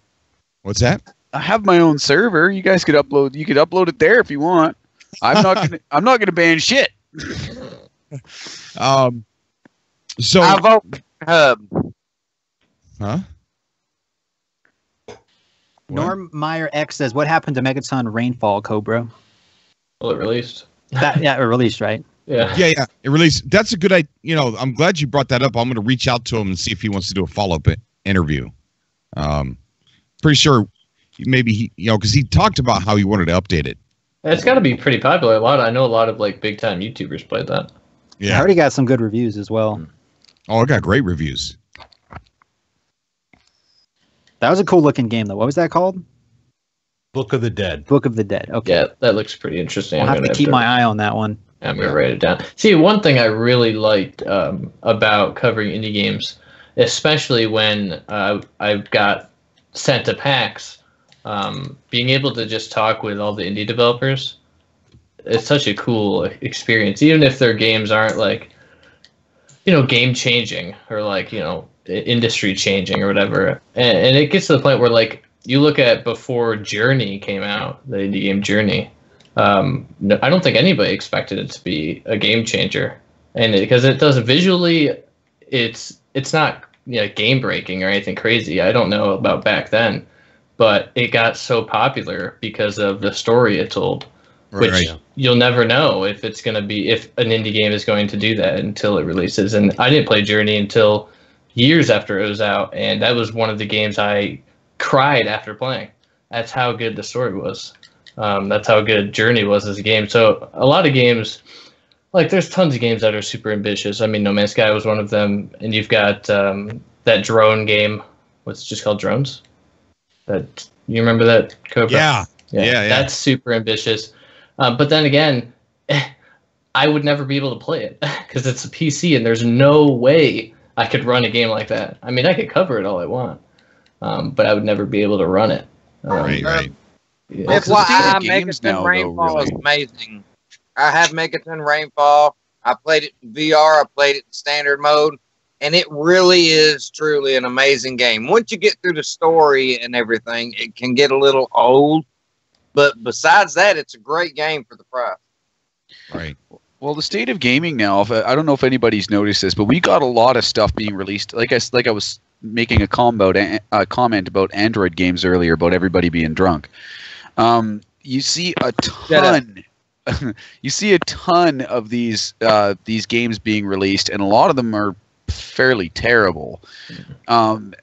What's that? I have my own server. You guys could upload. You could upload it there if you want. I'm not gonna ban shit. So I vote Hub. huh? Norm Meyer X says, "What happened to Megaton Rainfall, Cobra?" Well, it released. It released, right? Yeah. Yeah. It released. That's a good idea. You know, I'm glad you brought that up. I'm going to reach out to him and see if he wants to do a follow-up interview. Pretty sure maybe he, because he talked about how he wanted to update it. It's got to be pretty popular. I know a lot of like big time YouTubers played that. I already got some good reviews as well. Oh, I got great reviews. That was a cool looking game, though. What was that called? Book of the Dead. Book of the Dead. Okay. Yeah, that looks pretty interesting. I'll have to keep my eye on that one. I'm going to write it down. See, one thing I really liked about covering indie games, especially when I got sent to PAX, being able to just talk with all the indie developers, it's such a cool experience, even if their games aren't like, game changing or like, industry changing or whatever. And it gets to the point where like you look at before Journey came out, the indie game Journey. I don't think anybody expected it to be a game changer, and because it doesn't visually, it's not game breaking or anything crazy. I don't know about back then, but it got so popular because of the story it told, which you'll never know if it's going to be, if an indie game is going to do that until it releases. And I didn't play Journey until years after it was out, and that was one of the games I cried after playing. That's how good the story was. That's how good Journey was as a game. So a lot of games, like there's tons of games that are super ambitious. I mean, No Man's Sky was one of them, and you've got that drone game. What's it just called? Drones? That you remember that, Cobra? Yeah. That's super ambitious. But then again, I would never be able to play it because it's a PC, and there's no way I could run a game like that. I mean, I could cover it all I want, but I would never be able to run it. Right. Yeah. That's why Megaton Rainfall is amazing. I have Megaton Rainfall. I played it in VR. I played it in standard mode, and it really is truly an amazing game. Once you get through the story and everything, it can get a little old, but besides that, it's a great game for the price. Right. Well, the state of gaming now, I don't know if anybody's noticed this, but we got a lot of stuff being released. Like I was making a comment about Android games earlier about everybody being drunk. You see a ton. You see a ton of these games being released, and a lot of them are fairly terrible. And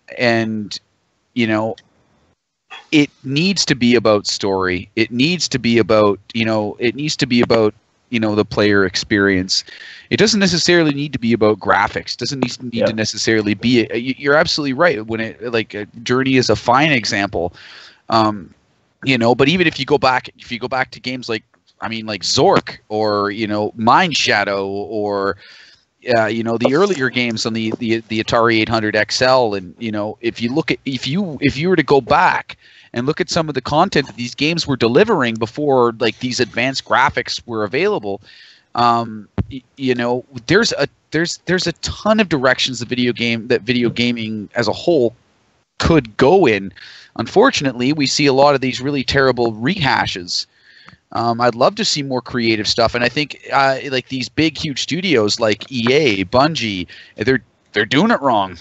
it needs to be about story. It needs to be about the player experience. It doesn't necessarily need to be about graphics. Doesn't need to necessarily be. You're absolutely right. When Journey is a fine example. But even if you go back to games like Zork or Mind Shadow or the earlier games on the Atari 800 XL, and if you were to go back and look at some of the content that these games were delivering before like these advanced graphics were available, there's a ton of directions that video gaming as a whole could go in. Unfortunately, we see a lot of these really terrible rehashes. I'd love to see more creative stuff, and I think like these big, huge studios like EA, Bungie, they're doing it wrong.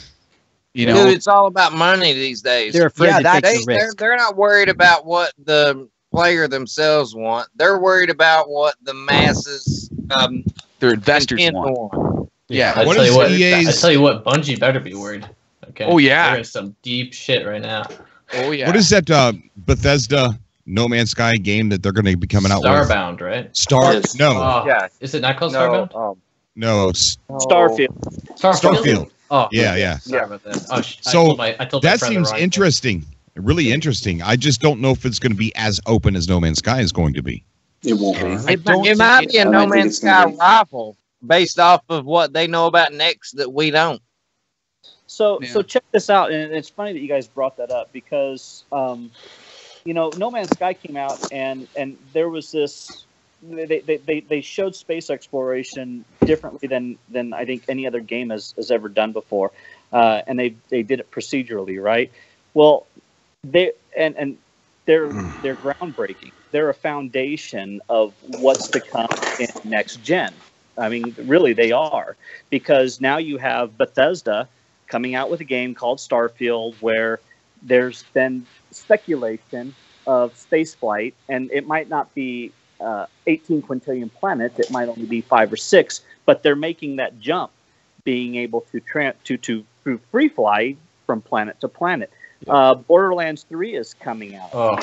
Dude, it's all about money these days. They're afraid to take the risk. They're not worried about what the player themselves want. They're worried about what the masses, their investors want. Yeah, I tell you what, Bungie better be worried. Okay. Oh yeah, they're in some deep shit right now. Oh yeah. What is that Bethesda No Man's Sky game that they're going to be coming out with? Starbound, right? No. Yeah. Is it not called Starbound? No. Starfield. Starfield. Oh, yeah. Sorry about that. Oh, so I told that seems interesting. Really interesting. I just don't know if it's going to be as open as No Man's Sky is going to be. It won't be. It might be a No Man's Sky rifle based off of what they know about next that we don't. So check this out, and it's funny that you guys brought that up because, No Man's Sky came out, and there was this. They showed space exploration differently than I think any other game has ever done before, and they did it procedurally, right? Well, they're groundbreaking. They're a foundation of what's to come in next gen. I mean, really, they are, because now you have Bethesda coming out with a game called Starfield, where there's been speculation of spaceflight, and it might not be 18 quintillion planets. It might only be 5 or 6, but they're making that jump, being able to free fly from planet to planet. Borderlands 3 is coming out. Oh,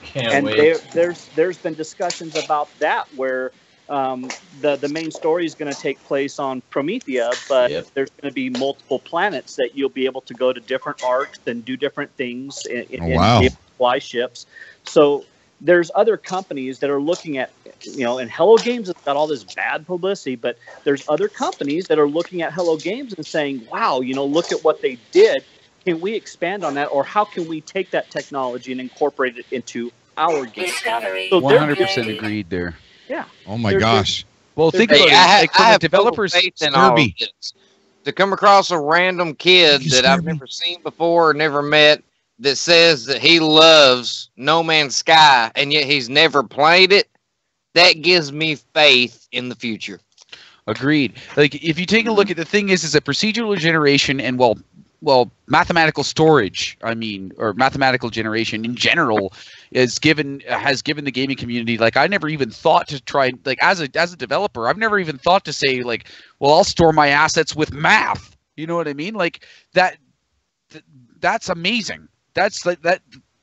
can't wait. There's been discussions about that where the main story is going to take place on Promethea, but there's going to be multiple planets that you'll be able to go to different arcs and do different things and fly ships. So there's other companies that are looking at, and Hello Games has got all this bad publicity, but there's other companies that are looking at Hello Games and saying, wow, look at what they did. Can we expand on that, or how can we take that technology and incorporate it into our game? So 100% agreed there. Yeah. Oh my gosh. Well, think about it. I have developers, faith in all of this. To come across a random kid that I've never seen before or never met that says that he loves No Man's Sky and yet he's never played it, that gives me faith in the future. Agreed. Like, if you take a look at the thing is a procedural generation and mathematical storage, or mathematical generation in general has given the gaming community, like, I never even thought to try, like, as a developer, I've never even thought to say, like, well, I'll store my assets with math. You know what I mean? Like, that's amazing. That's not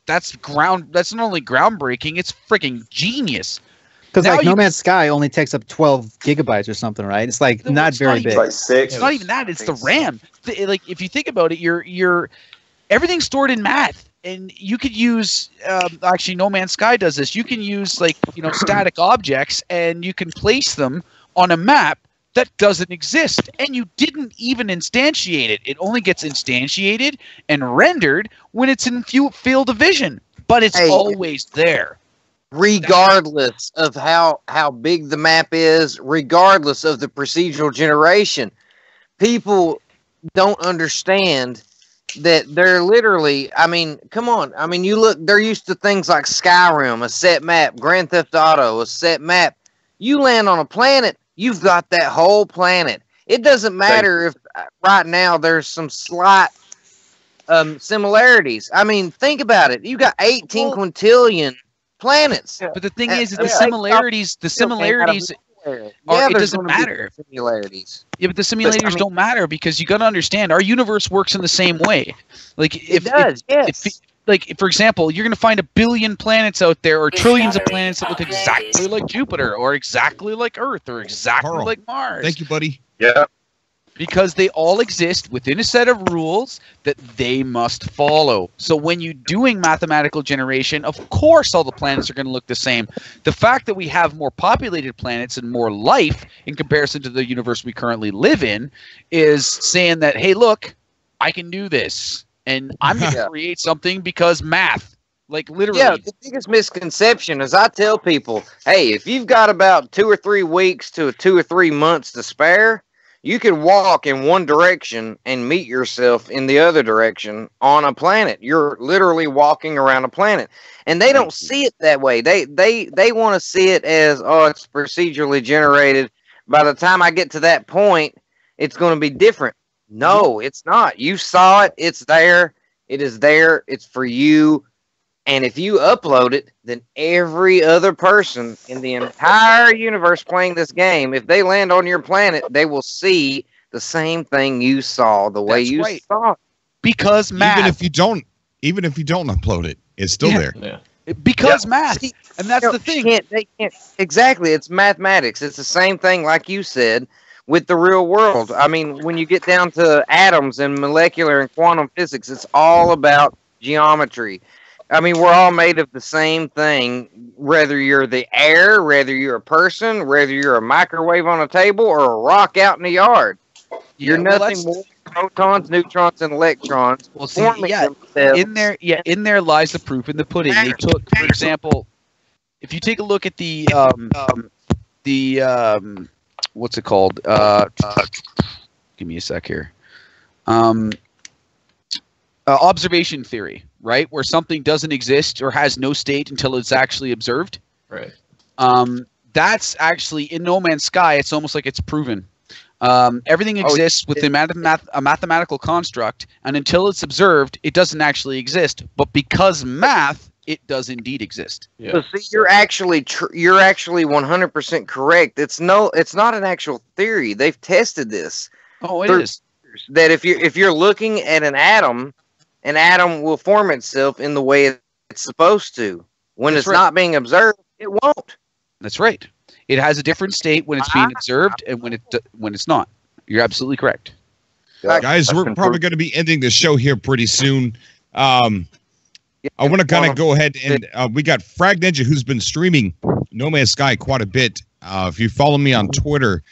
only groundbreaking, it's freaking genius. Because like No Man's Sky only takes up 12 gigabytes or something, right? It's like not very big. Like 6. It's not even that. It's the RAM. Like, if you think about it, you're everything's stored in math, and you could use actually No Man's Sky does this. You can use static objects, and you can place them on a map that doesn't exist, and you didn't even instantiate it. It only gets instantiated and rendered when it's in field of vision, but it's always there. Regardless of how big the map is, regardless of the procedural generation, people don't understand that they're literally, come on. You look, they're used to things like Skyrim, a set map, Grand Theft Auto, a set map. You land on a planet, you've got that whole planet. It doesn't matter if right now there's some slight similarities. Think about it. You got 18 quintillion planets. But the thing is the similarities it doesn't matter. Similarities. Yeah, but the simulators don't matter, because you got to understand our universe works in the same way. Like, like, for example, you're going to find 1 billion planets out there, or trillions of planets that look exactly like Jupiter, or exactly like Earth, or exactly like Mars. Thank you, buddy. Yeah. Because they all exist within a set of rules that they must follow. So when you're doing mathematical generation, of course all the planets are going to look the same. The fact that we have more populated planets and more life in comparison to the universe we currently live in is saying that, hey, look, I can do this. And I'm going to create something because math. Like, literally. Yeah, the biggest misconception is I tell people, hey, if you've got about 2 or 3 weeks to 2 or 3 months to spare, you can walk in one direction and meet yourself in the other direction on a planet. You're literally walking around a planet. And they don't see it that way. They want to see it as, oh, it's procedurally generated. By the time I get to that point, it's going to be different. No, it's not. You saw it. It's there. It is there. It's for you. And if you upload it, then every other person in the entire universe playing this game, if they land on your planet, they will see the same thing you saw, the way you saw it. Because math. Even if you don't upload it, it's still there. Yeah. Because math. And that's the thing. They can't. Exactly. It's mathematics. It's the same thing, like you said, with the real world. When you get down to atoms and molecular and quantum physics, it's all about geometry. We're all made of the same thing, whether you're the air, whether you're a person, whether you're a microwave on a table, or a rock out in the yard. You're nothing more than protons, neutrons, and electrons. Well, see, in there lies the proof in the pudding. They took, for example, if you take a look at the what's it called? Give me a sec here. Observation theory. right? Where something doesn't exist or has no state until it's actually observed. Right. That's actually in No Man's Sky. It's almost like it's proven. Everything exists within a mathematical construct, and until it's observed, it doesn't actually exist. But because math, it does indeed exist. Yeah. So see, you're actually 100% correct. It's not an actual theory. They've tested this. Oh, it is. That if you're looking at an atom will form itself in the way it's supposed to. When it's not being observed, it won't. That's right. It has a different state when it's being observed and when it's not. You're absolutely correct. Guys, we're probably going to be ending the show here pretty soon. I want to kind of go ahead and we got Frag Ninja, who's been streaming No Man's Sky quite a bit. If you follow me on Twitter,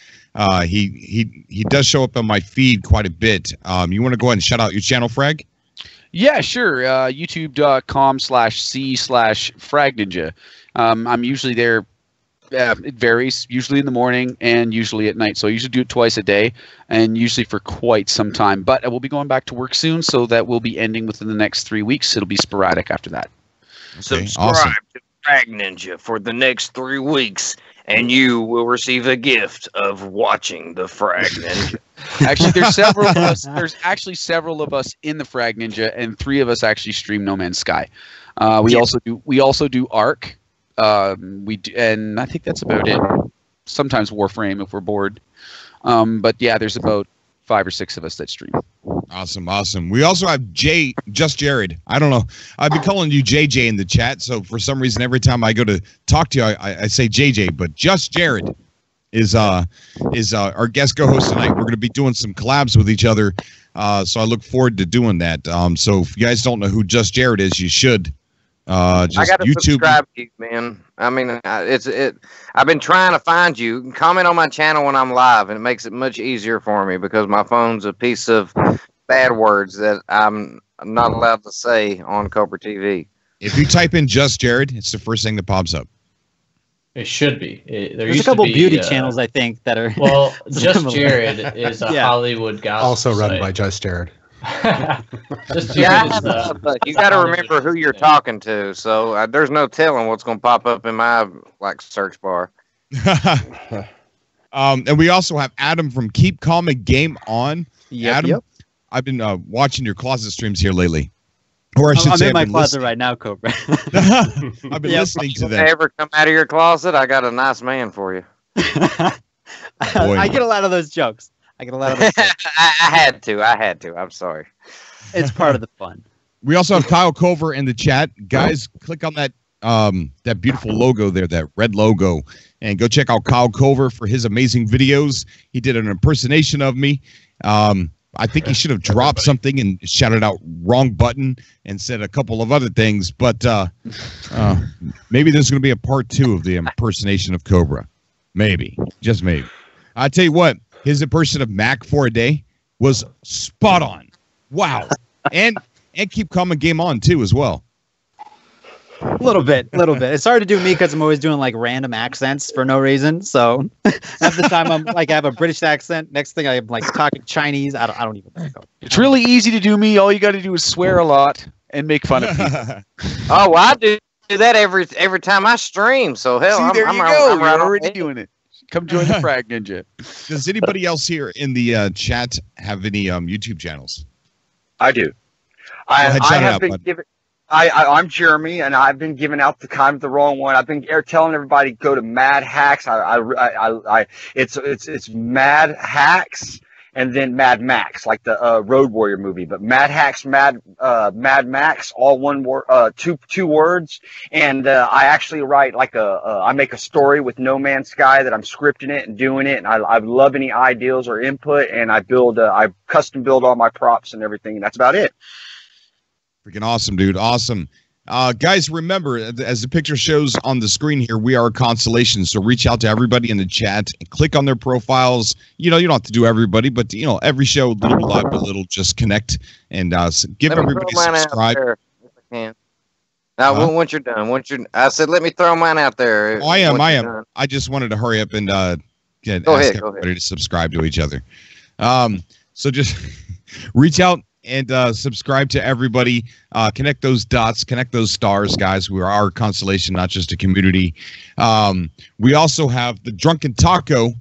he does show up on my feed quite a bit. You want to go ahead and shout out your channel, Frag? Yeah, sure. YouTube.com/C/Frag Ninja. I'm usually there. It varies, usually in the morning and usually at night. So I usually do it twice a day and usually for quite some time. But I will be going back to work soon, so that will be ending within the next 3 weeks. It'll be sporadic after that. Okay, subscribe to Frag Ninja for the next 3 weeks, and you will receive a gift of watching the Frag Ninja. Actually, there's several of us. There's actually several of us in the Frag Ninja, and 3 of us actually stream No Man's Sky. We also do Ark. We do, and I think that's about it. Sometimes Warframe if we're bored. But yeah, there's about 5 or 6 of us that stream. Awesome. We also have Just Jared. I don't know. I've been calling you JJ in the chat, so for some reason every time I go to talk to you, I say JJ. But Just Jared is our guest co-host tonight. We're going to be doing some collabs with each other, so I look forward to doing that. So if you guys don't know who Just Jared is, you should. Just I gotta YouTube. subscribe to you, man. I mean, I've been trying to find you. Comment on my channel when I'm live, and it makes it much easier for me because my phone's a piece of bad words that I'm not allowed to say on Cobra TV. If you type in Just Jared, it's the first thing that pops up. It should be. There's a couple beauty channels, I think, that are. Well, Just Jared is a Hollywood gospel Also run site. by Just Jared. Just Yeah, but you got to remember who you're talking to. So there's no telling what's going to pop up in my search bar. And we also have Adam from Keep Calm and Game On. Adam, Yep. I've been watching your closet streams here lately. Or I should I'm say, in my I've been closet right now, Cobra. I've been listening to If them. I ever come out of your closet, I got a nice man for you. I get a lot of those jokes. I had to. I'm sorry. It's part of the fun. We also have Kyle Cover in the chat. Guys, click on that that beautiful logo there, that red logo, and go check out Kyle Cover for his amazing videos. He did an impersonation of me. I think he should have dropped something and shouted out wrong button and said a couple of other things, but maybe there's going to be a part 2 of the impersonation of Cobra. Maybe. Just maybe. I tell you what, his impersonation of Mac for a day was spot on. Wow. And Keep Calm and Game On, too, as well. A little bit. It's hard to do me because I'm always doing like random accents for no reason. So half the time I'm like I have a British accent. Next thing I'm like talking Chinese. I don't even know. It's really easy to do me. All you got to do is swear a lot and make fun of people. Oh, well, I do that every time I stream. So hell, See, there I'm you go. right You're on already it. doing it. Come join the Frag Ninja. Does anybody else here in the chat have any YouTube channels? I do. ahead, shout I it have out, been bud. given. I'm Jeremy, and I've been giving out the kind of the wrong one. I've been telling everybody go to Mad Hacks. It's Mad Hacks and then Mad Max, like the Road Warrior movie. But Mad Hacks, Mad Max, all one word, two words. And I actually write like I make a story with No Man's Sky that I'm scripting it and doing it. And I love any ideas or input, and I custom build all my props and everything. And that's about it. Freaking awesome, dude. Awesome. Guys, remember, as the picture shows on the screen here, we are a constellation. So reach out to everybody in the chat and click on their profiles. You don't have to do everybody, but, every show, little by little, just connect and give everybody subscribe. Now, once you're done, I said, let me throw mine out there. Oh, I am. I just wanted to hurry up and ask everybody to subscribe to each other. So just reach out and subscribe to everybody. Connect those dots, connect those stars, guys. We are our constellation, not just a community. We also have the Drunken Taco,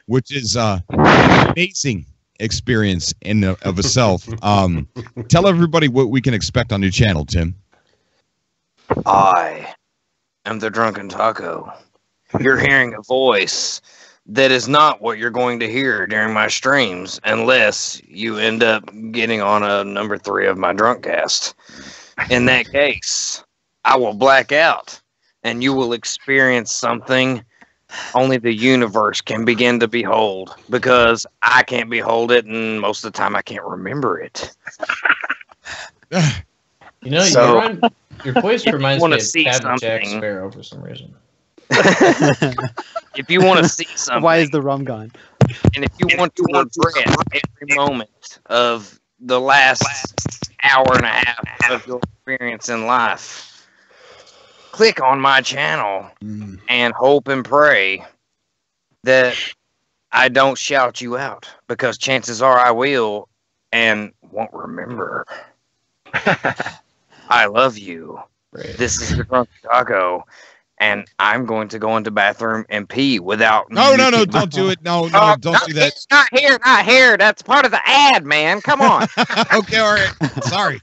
which is an amazing experience in of itself. Tell everybody what we can expect on your channel, Tim. I am the Drunken Taco. You're hearing a voice that is not what you're going to hear during my streams unless you end up getting on a number 3 of my Drunkcast. In that case, I will black out and you will experience something only the universe can begin to behold, because I can't behold it, and most of the time I can't remember it. You know, So, your voice reminds wanna me of see Captain Jack something- Sparrow for some reason. If you want to see something, Why is the rum gone? and if you want to regret every moment of the last hour and a half of your experience in life, click on my channel and hope and pray that I don't shout you out, because chances are I will and won't remember. I love you. Right. This is the Drunk Taco, and I'm going to go into the bathroom and pee without. No, don't do it. No, don't do that. Not here. That's part of the ad, man. Come on. Okay, all right. Sorry.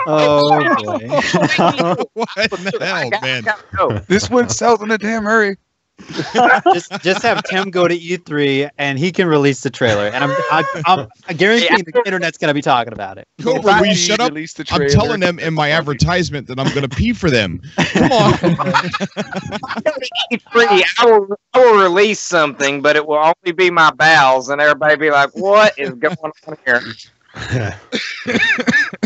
Oh boy. What in the hell, man? Go. This went south in a damn hurry. just have Tim go to E3 and he can release the trailer, and I'm guaranteeing the internet's gonna be talking about it. Cobra, will you shut up? Release the I'm trailer. telling them in my advertisement that I'm going to pee for them. Come on. I will release something, but it will only be my bowels, and everybody be like, "What is going on here?"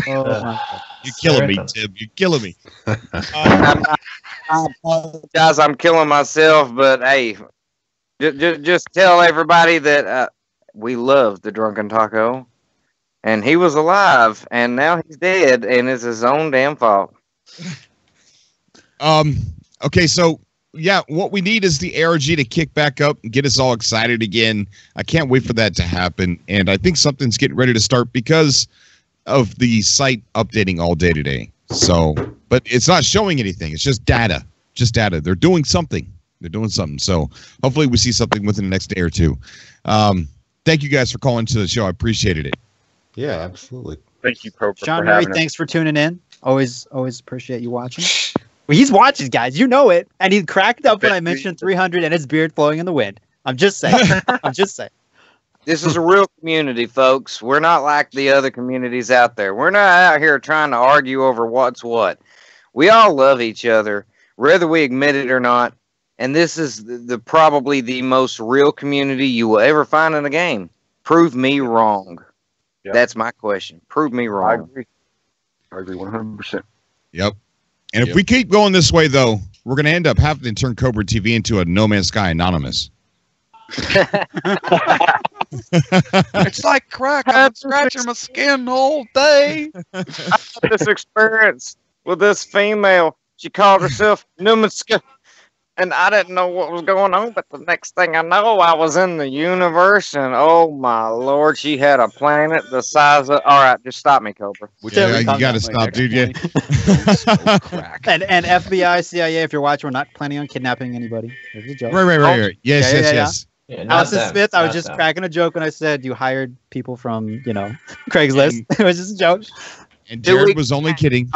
Oh, my God. You're killing me, Tim. You're killing me. I apologize, I'm killing myself, but hey, just tell everybody that we love the Drunken Taco, and he was alive, and now he's dead, and it's his own damn fault. Okay, so yeah, what we need is the ARG to kick back up and get us all excited again. I can't wait for that to happen, and I think something's getting ready to start because of the site updating all day today. So, but it's not showing anything. It's just data. Just data. They're doing something. They're doing something. So hopefully we see something within the next day or two. Thank you guys for calling to the show. I appreciated it. Yeah, absolutely. Thank you, Cobra, John for Murray, having us. thanks for tuning in. Always appreciate you watching. Well, he's watching, guys. You know it, and he cracked up when I mentioned 300 and his beard flowing in the wind. I'm just saying. I'm just saying. This is a real community, folks. We're not like the other communities out there. We're not out here trying to argue over what's what. We all love each other, whether we admit it or not. And this is probably the most real community you will ever find in a game. Prove me wrong. Yep. That's my question. Prove me I wrong. agree 100%. Yep. And if we keep going this way, though, we're going to end up having to turn Cobra TV into a No Man's Sky Anonymous. It's like crack. I've been scratching my skin all day. I had this experience with this female. She called herself Numiska, and I didn't know what was going on. But the next thing I know, I was in the universe, and oh my lord, she had a planet the size of. All right, just stop me, Cobra. Yeah, you got to stop, dude. Yeah. And FBI, CIA, if you're watching, we're not planning on kidnapping anybody. There's a joke. Right. Yes, Yeah, yes, yeah, yes. Yeah, not Allison them, Smith, I was not just them. cracking a joke when I said you hired people from, Craigslist. It was just a joke. And Do we- Jared was only kidding.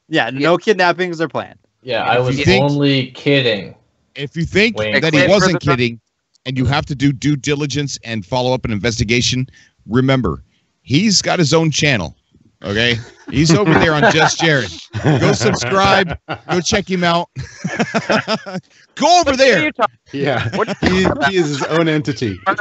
Yeah, no kidnappings are planned. Yeah, And I if was you think- only kidding. If you think Wink. that he Except for wasn't the- kidding and you have to do due diligence and follow up an investigation, remember, he's got his own channel. Okay? He's over there on Just Jared. Go subscribe. Go check him out. Go over there. Yeah, he is his own entity. I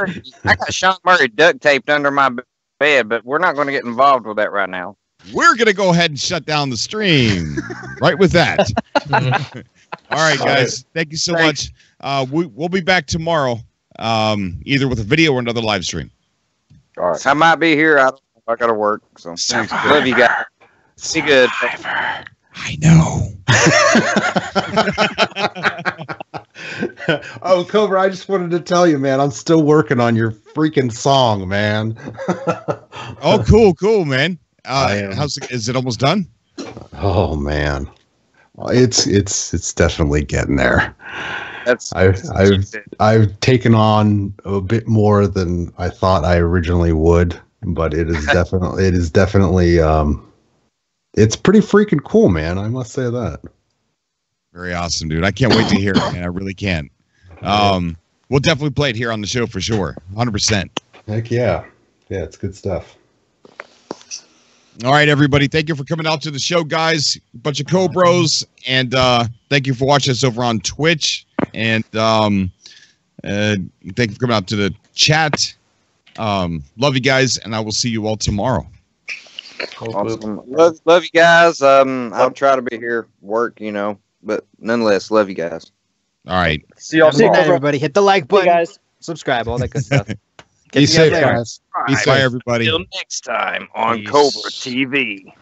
got Sean Murray duct taped under my bed, but we're not going to get involved with that right now. We're going to go ahead and shut down the stream right with that. All right, guys. Thank you so much. We'll be back tomorrow, either with a video or another live stream. All right. I might be here. I don't know if I got to work. So love you guys. Be good. I know. Oh, Cobra, I just wanted to tell you, man, I'm still working on your freaking song, man. Oh, cool, man. am. Is it almost done? Oh man, it's definitely getting there. I've taken on a bit more than I thought I originally would, but it is definitely it's pretty freaking cool, man. I must say that. Very awesome, dude. I can't wait to hear it, man. I really can. We'll definitely play it here on the show for sure. 100%. Heck yeah. Yeah, it's good stuff. All right, everybody. Thank you for coming out to the show, guys. Bunch of Cobros. And thank you for watching us over on Twitch. And thank you for coming out to the chat. Love you guys, and I will see you all tomorrow. Awesome. Love you guys. I'll try to be here, work, but nonetheless, love you guys. All right. See y'all Good night, tomorrow. everybody. Hit the like button, guys. subscribe, all that good stuff. Be safe, guys. Be safe, everybody. Till next time on Peace. Cobra TV.